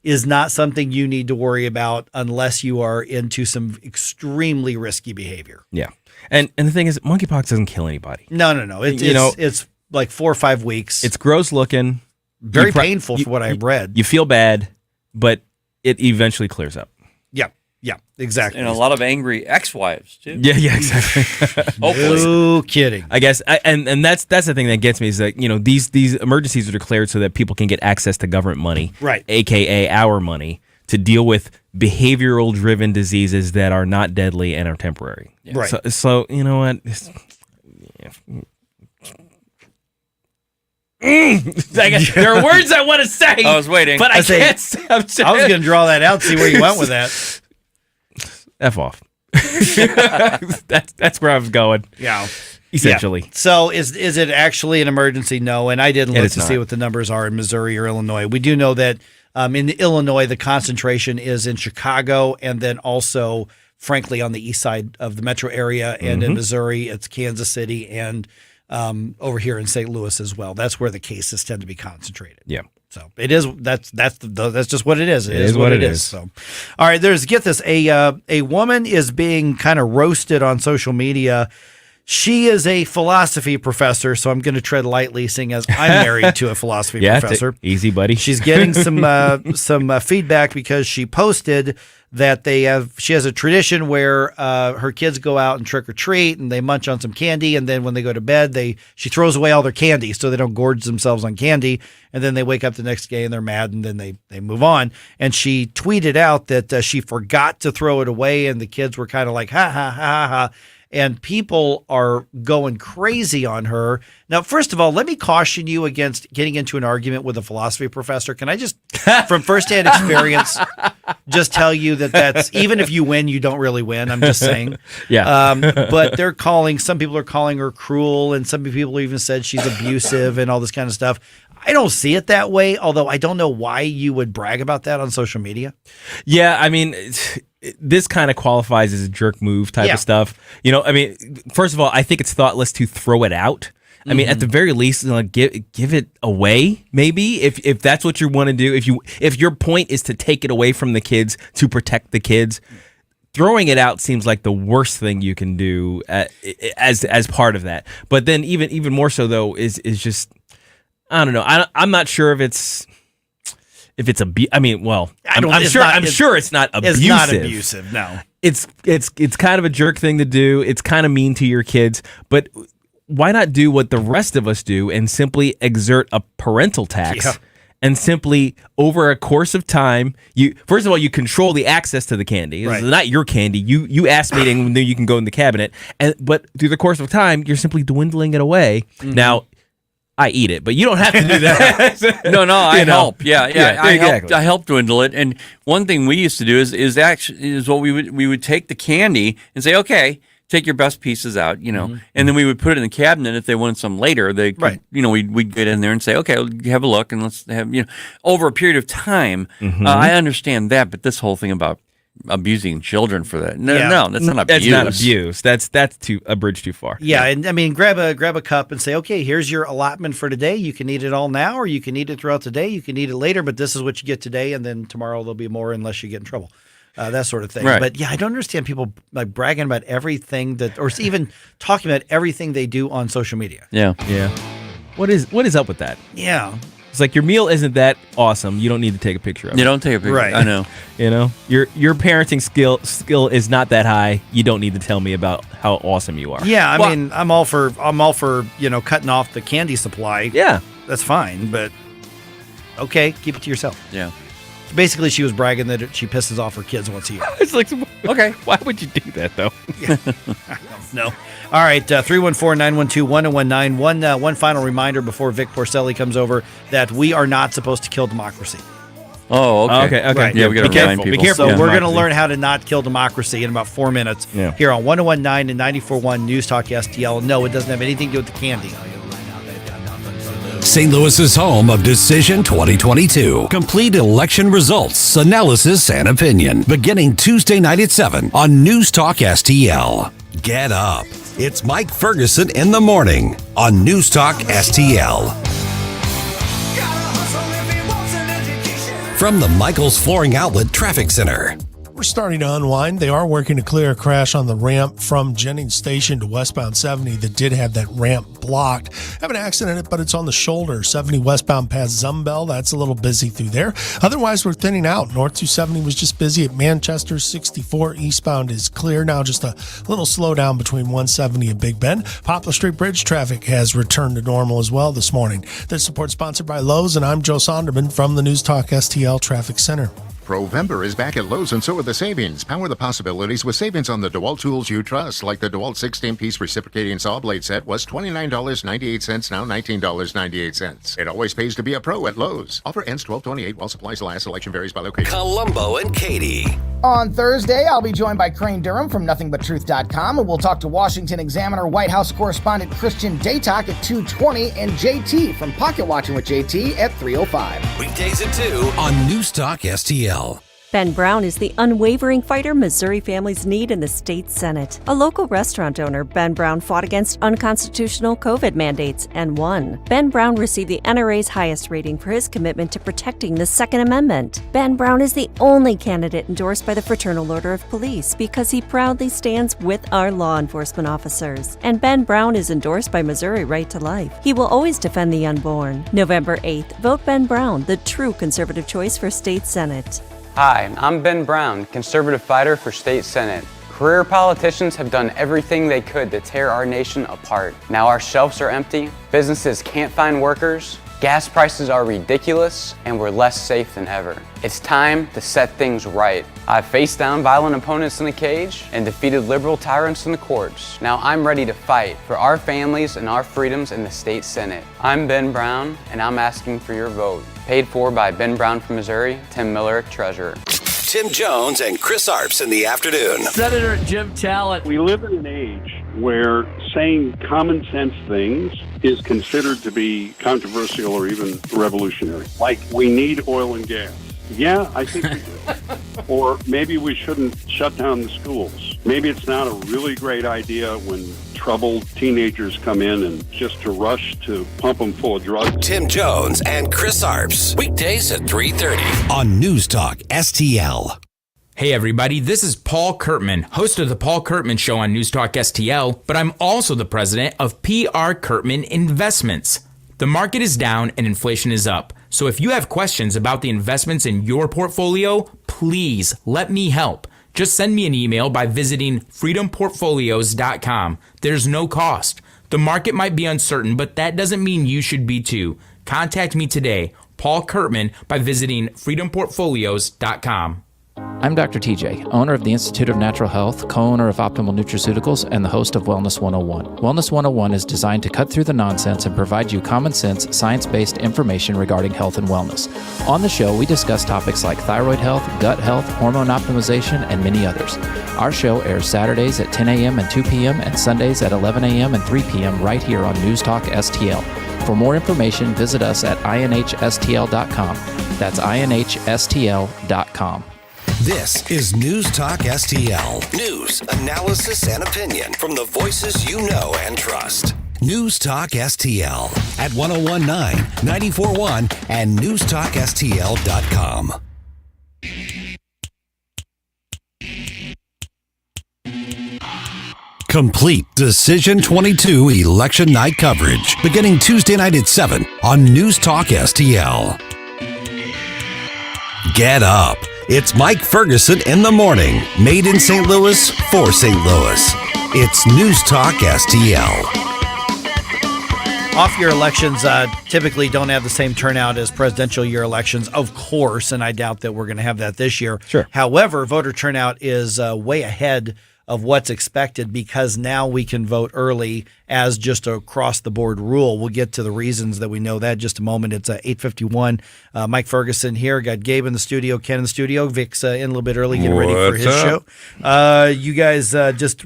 is not something you need to worry about unless you are into some extremely risky behavior. Yeah. And the thing is, monkeypox doesn't kill anybody. No. It's like 4 or 5 weeks. It's gross looking. Very painful for what I've read. You feel bad, but it eventually clears up. Yeah, exactly. And a lot of angry ex-wives, too. Yeah, exactly. Hopefully. No kidding. I guess, and that's the thing that gets me is that, these emergencies are declared so that people can get access to government money, right? AKA our money, to deal with behavioral-driven diseases that are not deadly and are temporary. Yeah. Right. So you know what? There are words I want to say. I was waiting, but I can't say. I was going to draw that out, see where you went with that. F off. That's where I was going. Yeah. Essentially. Yeah. So is it actually an emergency? No. And I didn't look to see what the numbers are in Missouri or Illinois. We do know that in Illinois, the concentration is in Chicago and then also, frankly, on the east side of the metro area. And in Missouri, it's Kansas City and over here in St. Louis as well. That's where the cases tend to be concentrated. Yeah. So it is. That's just what it is. It is what it is. So, all right. Get this. A woman is being kind of roasted on social media. She is a philosophy professor, so I'm going to tread lightly, seeing as I'm married to a philosophy professor. Easy, buddy. She's getting some feedback because she posted that she has a tradition where her kids go out and trick or treat and they munch on some candy, and then when they go to bed, she throws away all their candy so they don't gorge themselves on candy, and then they wake up the next day and they're mad, and then they move on. And she tweeted out that she forgot to throw it away, and the kids were kind of like ha ha ha ha. And people are going crazy on her. Now, first of all, let me caution you against getting into an argument with a philosophy professor. Can I just, from firsthand experience, just tell you that's even if you win, you don't really win. I'm just saying. Yeah. But some people are calling her cruel, and some people even said she's abusive and all this kind of stuff. I don't see it that way, although I don't know why you would brag about that on social media. Yeah, I mean, this kind of qualifies as a jerk move type of stuff. You know, I mean, first of all, I think it's thoughtless to throw it out. I mean, at the very least, give it away, maybe, if that's what you want to do. If your point is to take it away from the kids to protect the kids, throwing it out seems like the worst thing you can do as part of that. But then even more so though is just, I don't know. I'm not sure if it's I mean, well, I'm sure it's not abusive. It's not abusive. No, it's kind of a jerk thing to do. It's kind of mean to your kids, but why not do what the rest of us do and simply exert a parental tax and simply over a course of time, first of all, you control the access to the candy. It's not your candy. You asked me and then you can go in the cabinet. But through the course of time, you're simply dwindling it away. Now, I eat it, but you don't have to do that. No, I help. Yeah, exactly. I help dwindle it. And one thing we used to do is what we would take the candy and say, okay, take your best pieces out, and then we would put it in the cabinet. If they wanted some later, they could, we'd get in there and say, okay, have a look and let's have, over a period of time. I understand that, but this whole thing about abusing children for that, no, that's not abuse. That's not abuse. That's a bridge too far. Yeah, and I mean, grab a cup and say, okay, here's your allotment for today. You can eat it all now, or you can eat it throughout the day. You can eat it later, but this is what you get today, and then tomorrow there'll be more unless you get in trouble. That sort of thing. Right. But yeah, I don't understand people like bragging about everything or even talking about everything they do on social media. Yeah. What is up with that? Yeah. It's like your meal isn't that awesome. You don't need to take a picture of it. You don't take a picture. Right. I know. Your parenting skill is not that high. You don't need to tell me about how awesome you are. Yeah, I mean, I'm all for cutting off the candy supply. Yeah. That's fine, but okay, keep it to yourself. Yeah. Basically, she was bragging that she pisses off her kids once a year. It's like, okay, why would you do that, though? I don't know. All right, 314-912-1019. One final reminder before Vic Porcelli comes over that we are not supposed to kill democracy. Oh, okay. Okay. Right. Yeah, we got to remind people. Be careful. So we're going to learn how to not kill democracy in about 4 minutes here on 101.9 and 94.1 News Talk STL. No, it doesn't have anything to do with the candy. St. Louis's home of Decision 2022. Complete election results, analysis, and opinion. Beginning Tuesday night at 7 on News Talk STL. Get up. It's Mike Ferguson in the morning on News Talk STL. From the Michaels Flooring Outlet Traffic Center. We're starting to unwind. They are working to clear a crash on the ramp from Jennings Station to westbound 70 that did have that ramp blocked. Have an accident, but it's on the shoulder. 70 westbound past Zumbell. That's a little busy through there. Otherwise, we're thinning out. North 270 was just busy at Manchester. 64 eastbound is clear. Now just a little slowdown between 170 and Big Bend. Poplar Street Bridge traffic has returned to normal as well this morning. This support sponsored by Lowe's, and I'm Joe Sonderman from the News Talk STL Traffic Center. Provember is back at Lowe's, and so are the savings. Power the possibilities with savings on the DeWalt tools you trust, like the DeWalt 16-piece reciprocating saw blade set was $29.98, now $19.98. It always pays to be a pro at Lowe's. Offer ends 12/28 while supplies last. Selection varies by location. Columbo and Katie. On Thursday, I'll be joined by Crane Durham from NothingButTruth.com, and we'll talk to Washington Examiner White House correspondent Christian Daytok at 2:20 and JT from Pocket Watching with JT at 3:05. Weekdays at 2 on News Talk STL. Ben Brown is the unwavering fighter Missouri families need in the state Senate. A local restaurant owner, Ben Brown fought against unconstitutional COVID mandates and won. Ben Brown received the NRA's highest rating for his commitment to protecting the Second Amendment. Ben Brown is the only candidate endorsed by the Fraternal Order of Police because he proudly stands with our law enforcement officers. And Ben Brown is endorsed by Missouri Right to Life. He will always defend the unborn. November 8th, vote Ben Brown, the true conservative choice for state Senate. Hi, I'm Ben Brown, conservative fighter for state Senate. Career politicians have done everything they could to tear our nation apart. Now our shelves are empty, businesses can't find workers, gas prices are ridiculous, and we're less safe than ever. It's time to set things right. I've faced down violent opponents in the cage and defeated liberal tyrants in the courts. Now I'm ready to fight for our families and our freedoms in the state Senate. I'm Ben Brown, and I'm asking for your vote. Paid for by Ben Brown from Missouri, Tim Miller, Treasurer. Tim Jones and Chris Arps in the afternoon. Senator Jim Talent. We live in an age where saying common sense things is considered to be controversial or even revolutionary. Like, we need oil and gas. Yeah, I think we do. Or maybe we shouldn't shut down the schools. Maybe it's not a really great idea when troubled teenagers come in and just to rush to pump them full of drugs. Tim Jones and Chris Arps. Weekdays at 3:30 on News Talk STL. Hey everybody, this is Paul Kurtman, host of the Paul Kurtman Show on News Talk STL, but I'm also the president of PR Kurtman Investments. The market is down and inflation is up. So if you have questions about the investments in your portfolio, please let me help. Just send me an email by visiting freedomportfolios.com. There's no cost. The market might be uncertain, but that doesn't mean you should be too. Contact me today, Paul Kurtman, by visiting freedomportfolios.com. I'm Dr. TJ, owner of the Institute of Natural Health, co-owner of Optimal Nutraceuticals, and the host of Wellness 101. Wellness 101 is designed to cut through the nonsense and provide you common sense, science-based information regarding health and wellness. On the show, we discuss topics like thyroid health, gut health, hormone optimization, and many others. Our show airs Saturdays at 10 a.m. and 2 p.m. and Sundays at 11 a.m. and 3 p.m. right here on News Talk STL. For more information, visit us at inhstl.com. That's inhstl.com. This is News Talk STL. News, analysis, and opinion from the voices you know and trust. News Talk STL at 1019, 94.1, and newstalkstl.com. Complete Decision 22 election night coverage beginning Tuesday night at 7 on News Talk STL. Get up. It's Mike Ferguson in the morning. Made in St. Louis for St. Louis. It's News Talk STL. Off-year elections typically don't have the same turnout as presidential year elections, of course, and I doubt that we're going to have that this year. Sure. However, voter turnout is way ahead of what's expected because now we can vote early as just a across-the-board rule. We'll get to the reasons that we know that in just a moment. It's 8:51. Mike Ferguson here. Got Gabe in the studio, Ken in the studio. Vic's in a little bit early, getting ready for his show. You guys just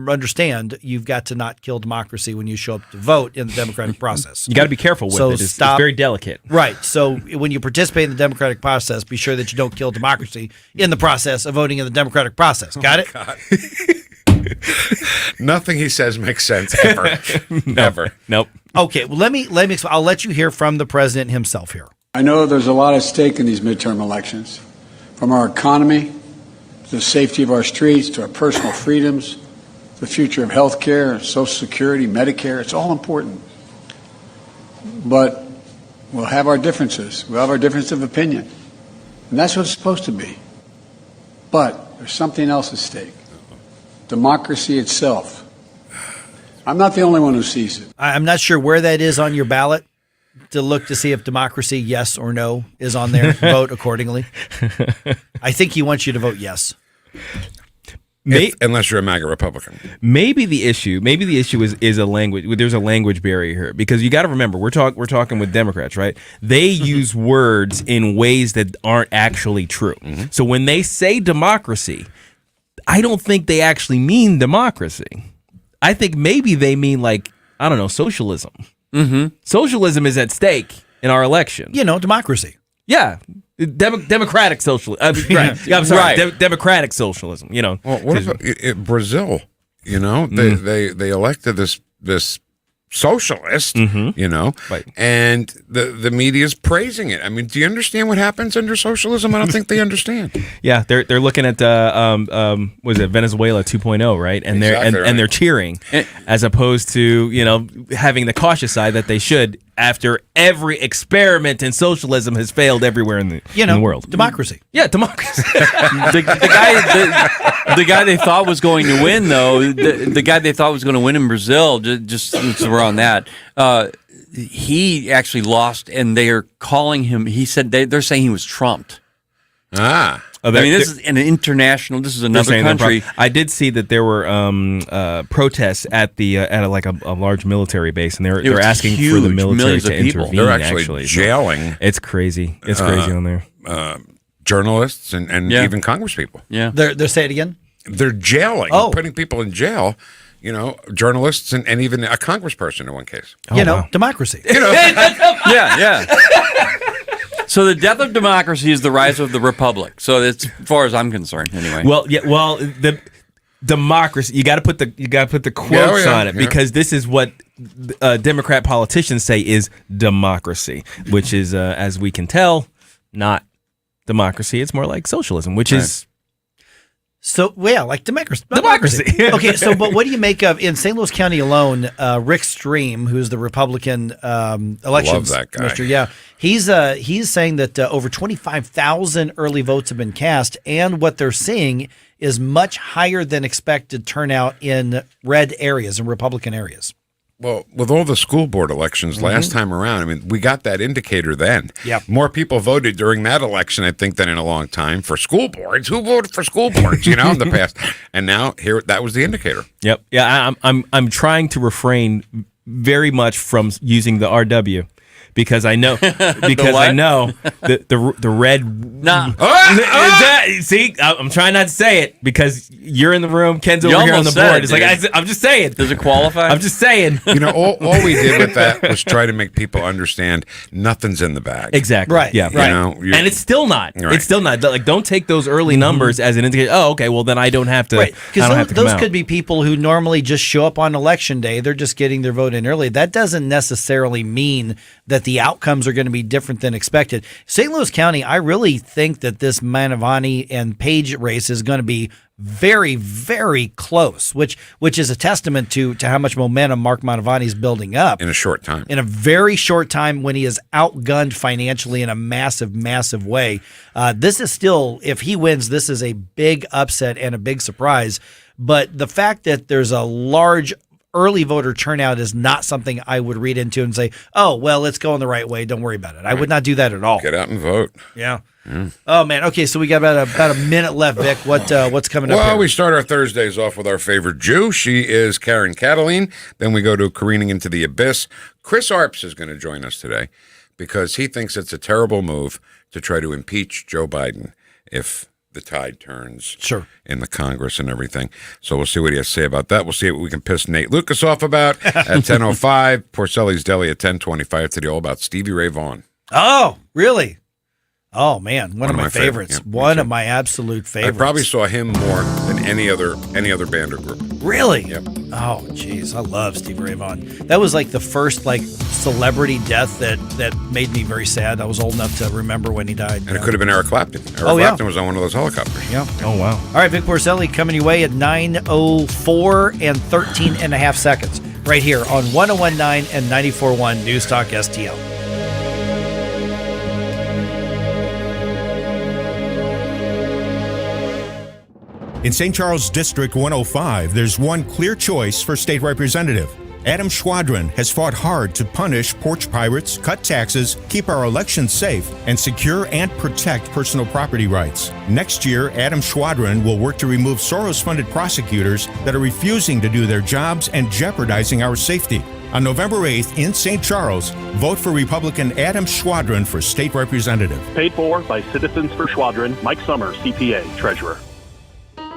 understand you've got to not kill democracy when you show up to vote in the democratic process. You got to be careful with it. It's very delicate. Right. So when you participate in the democratic process, be sure that you don't kill democracy in the process of voting in the democratic process. Got it? God. Nothing he says makes sense ever. Never. Nope. Okay. Well, let me. I'll let you hear from the president himself here. I know there's a lot at stake in these midterm elections, from our economy to the safety of our streets to our personal freedoms, the future of health care, Social Security, Medicare. It's all important. But we'll have our differences. We'll have our difference of opinion. And that's what it's supposed to be. But there's something else at stake. Democracy itself. I'm not the only one who sees it. I'm not sure where that is on your ballot to look to see if democracy, yes or no, is on there. Vote accordingly. I think he wants you to vote yes. Unless you're a MAGA Republican. Maybe the issue is a language. There's a language barrier here because you got to remember we're talking with Democrats, right? They use words in ways that aren't actually true. Mm-hmm. So when they say democracy, I don't think they actually mean democracy. I think maybe they mean socialism. Mm-hmm. Socialism is at stake in our election. Democracy. Yeah. Democratic socialism. Right. I'm sorry. Right. Democratic socialism. Well, what about Brazil? They elected this socialist, right. And the media is praising it. I mean, do you understand what happens under socialism? I don't think they understand. Yeah, they're looking at was it Venezuela 2.0, right? And they're cheering as opposed to having the cautious side that they should after every experiment in socialism has failed everywhere in the world. Democracy. Yeah, democracy. The guy they thought was going to win, though, the guy they thought was going to win in Brazil, just since we're on that, he actually lost, and they are calling him. He said they're saying he was trumped. This is an international. This is another country. I did see that there were protests at a large military base, and they're asking for the military to intervene. They're actually jailing. It's crazy. It's crazy on there. journalists and even congresspeople. Yeah. They're say it again? They're jailing, Oh. putting people in jail, journalists and even a congressperson in one case. Democracy. Yeah. So the death of democracy is the rise of the republic. So that's as far as I'm concerned, anyway. Well, the democracy. You got to put the quotes on it because this is what Democrat politicians say is democracy, which is, as we can tell, not democracy. It's more like socialism, which is. So, like democracy. Okay, but what do you make of, in St. Louis County alone, Rick Stream, who's the Republican elections that guy. commissioner? Yeah, he's saying that over 25,000 early votes have been cast, and what they're seeing is much higher than expected turnout in red areas, in Republican areas. Well, with all the school board elections last time around, we got that indicator then. Yep. More people voted during that election, I think, than in a long time for school boards. Who voted for school boards, in the past? And now that was the indicator. Yep. Yeah, I'm trying to refrain very much from using the RW. Because I know, the red. Nah. See, I'm trying not to say it because you're in the room. Ken's over here on the board. It's like I'm just saying. Does it qualify? I'm just saying. All we did with that was try to make people understand nothing's in the bag. Exactly. Right. Yeah. Right. And it's still not. Right. It's still not. Like, don't take those early numbers as an indicator. Oh, okay. Well, then I don't have to. Right. Because those out. could be people who normally just show up on election day. They're just getting their vote in early. That doesn't necessarily mean that the outcomes are going to be different than expected. St. Louis County, I really think that this Mantovani and Page race is going to be very, very close, which is a testament to how much momentum Mark Mantovani is building up in a short time. In a very short time, when he is outgunned financially in a massive, massive way. This is still, if he wins, this is a big upset and a big surprise. But the fact that there's a large early voter turnout is not something I would read into and say, oh, well, it's going the right way. Don't worry about it. I would not do that at all. Get out and vote. Yeah. Oh, man. Okay, so we got about a minute left, Vic. What's coming up here? Well, we start our Thursdays off with our favorite Jew. She is Karen Cataline. Then we go to Careening into the Abyss. Chris Arps is going to join us today because he thinks it's a terrible move to try to impeach Joe Biden if the tide turns in the Congress and everything. So we'll see what he has to say about that. We'll see what we can piss Nate Lucas off about at 10:05. Porcelli's Deli at 10:25 today, all about Stevie Ray Vaughan. Oh, really? Oh, man. One of my favorites. Yeah, one of my absolute favorites. I probably saw him more than any other band or group. Really? Yep. Oh, jeez. I love Stevie Ray Vaughan. That was like the first celebrity death that made me very sad. I was old enough to remember when he died. And it could have been Eric Clapton. Clapton was on one of those helicopters. Yeah. Oh, wow. All right, Vic Porcelli coming your way at 9:04 and 13 and a half seconds right here on 101.9 and 94.1 News Talk STL. In St. Charles District 105, there's one clear choice for state representative. Adam Schwadron has fought hard to punish porch pirates, cut taxes, keep our elections safe, and secure and protect personal property rights. Next year, Adam Schwadron will work to remove Soros-funded prosecutors that are refusing to do their jobs and jeopardizing our safety. On November 8th in St. Charles, vote for Republican Adam Schwadron for state representative. Paid for by Citizens for Schwadron, Mike Summers, CPA, Treasurer.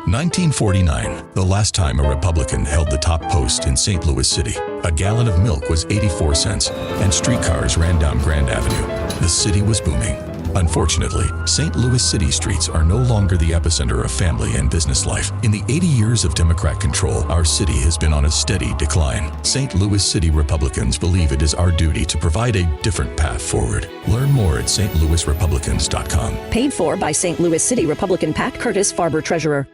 1949, the last time a Republican held the top post in St. Louis City. A gallon of milk was 84 cents, and streetcars ran down Grand Avenue. The city was booming. Unfortunately, St. Louis city streets are no longer the epicenter of family and business life. In the 80 years of Democrat control, our city has been on a steady decline. St. Louis City Republicans believe it is our duty to provide a different path forward. Learn more at stlouisrepublicans.com. Paid for by St. Louis City Republican Pat Curtis, Farber Treasurer.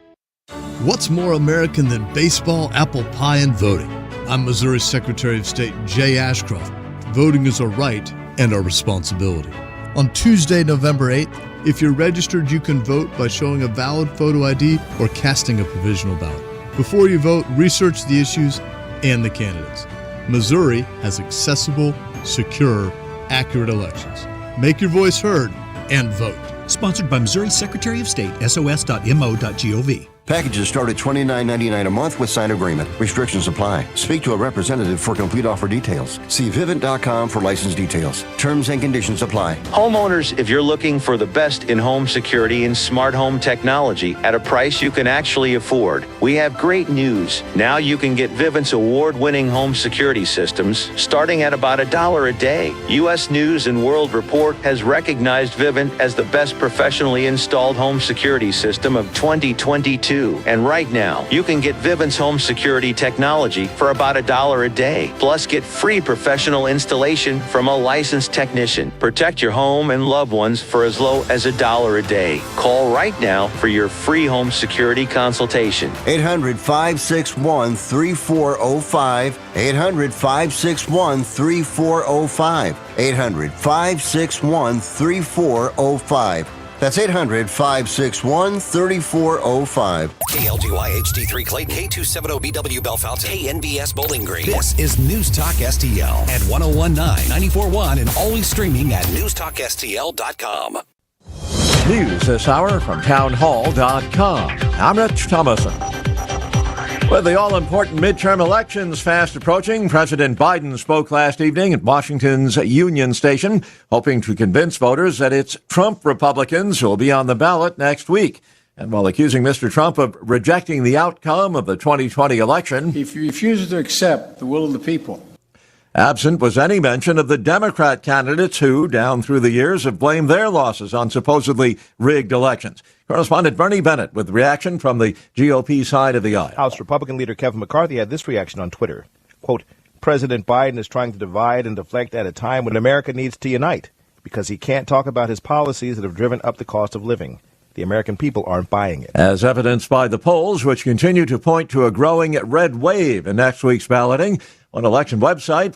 What's more American than baseball, apple pie, and voting? I'm Missouri Secretary of State Jay Ashcroft. Voting is a right and a responsibility. On Tuesday, November 8th, if you're registered, you can vote by showing a valid photo ID or casting a provisional ballot. Before you vote, research the issues and the candidates. Missouri has accessible, secure, accurate elections. Make your voice heard and vote. Sponsored by Missouri Secretary of State, sos.mo.gov. Packages start at $29.99 a month with signed agreement. Restrictions apply. Speak to a representative for complete offer details. See Vivint.com for license details. Terms and conditions apply. Homeowners, if you're looking for the best in home security and smart home technology at a price you can actually afford, we have great news. Now you can get Vivint's award-winning home security systems starting at about $1 a day. U.S. News and World Report has recognized Vivint as the best professionally installed home security system of 2022. And right now, you can get Vivint's home security technology for about $1 a day. Plus, get free professional installation from a licensed technician. Protect your home and loved ones for as low as $1 a day. Call right now for your free home security consultation. 800-561-3405. 800-561-3405. 800-561-3405. That's 800-561-3405. KLGY HD3 Clayton, K270BW Bellefonte, KNBS Bowling Green. This is News Talk STL at 1019, 94.1, and always streaming at NewstalkSTL.com. News this hour from townhall.com. I'm Rich Thomason. With the all-important midterm elections fast approaching, President Biden spoke last evening at Washington's Union Station, hoping to convince voters that it's Trump Republicans who will be on the ballot next week. And while accusing Mr. Trump of rejecting the outcome of the 2020 election, he refuses to accept the will of the people. Absent was any mention of the Democrat candidates who, down through the years, have blamed their losses on supposedly rigged elections. Correspondent Bernie Bennett with reaction from the GOP side of the aisle. House Republican leader Kevin McCarthy had this reaction on Twitter. Quote, President Biden is trying to divide and deflect at a time when America needs to unite because he can't talk about his policies that have driven up the cost of living. The American people aren't buying it. As evidenced by the polls, which continue to point to a growing red wave in next week's balloting, one election website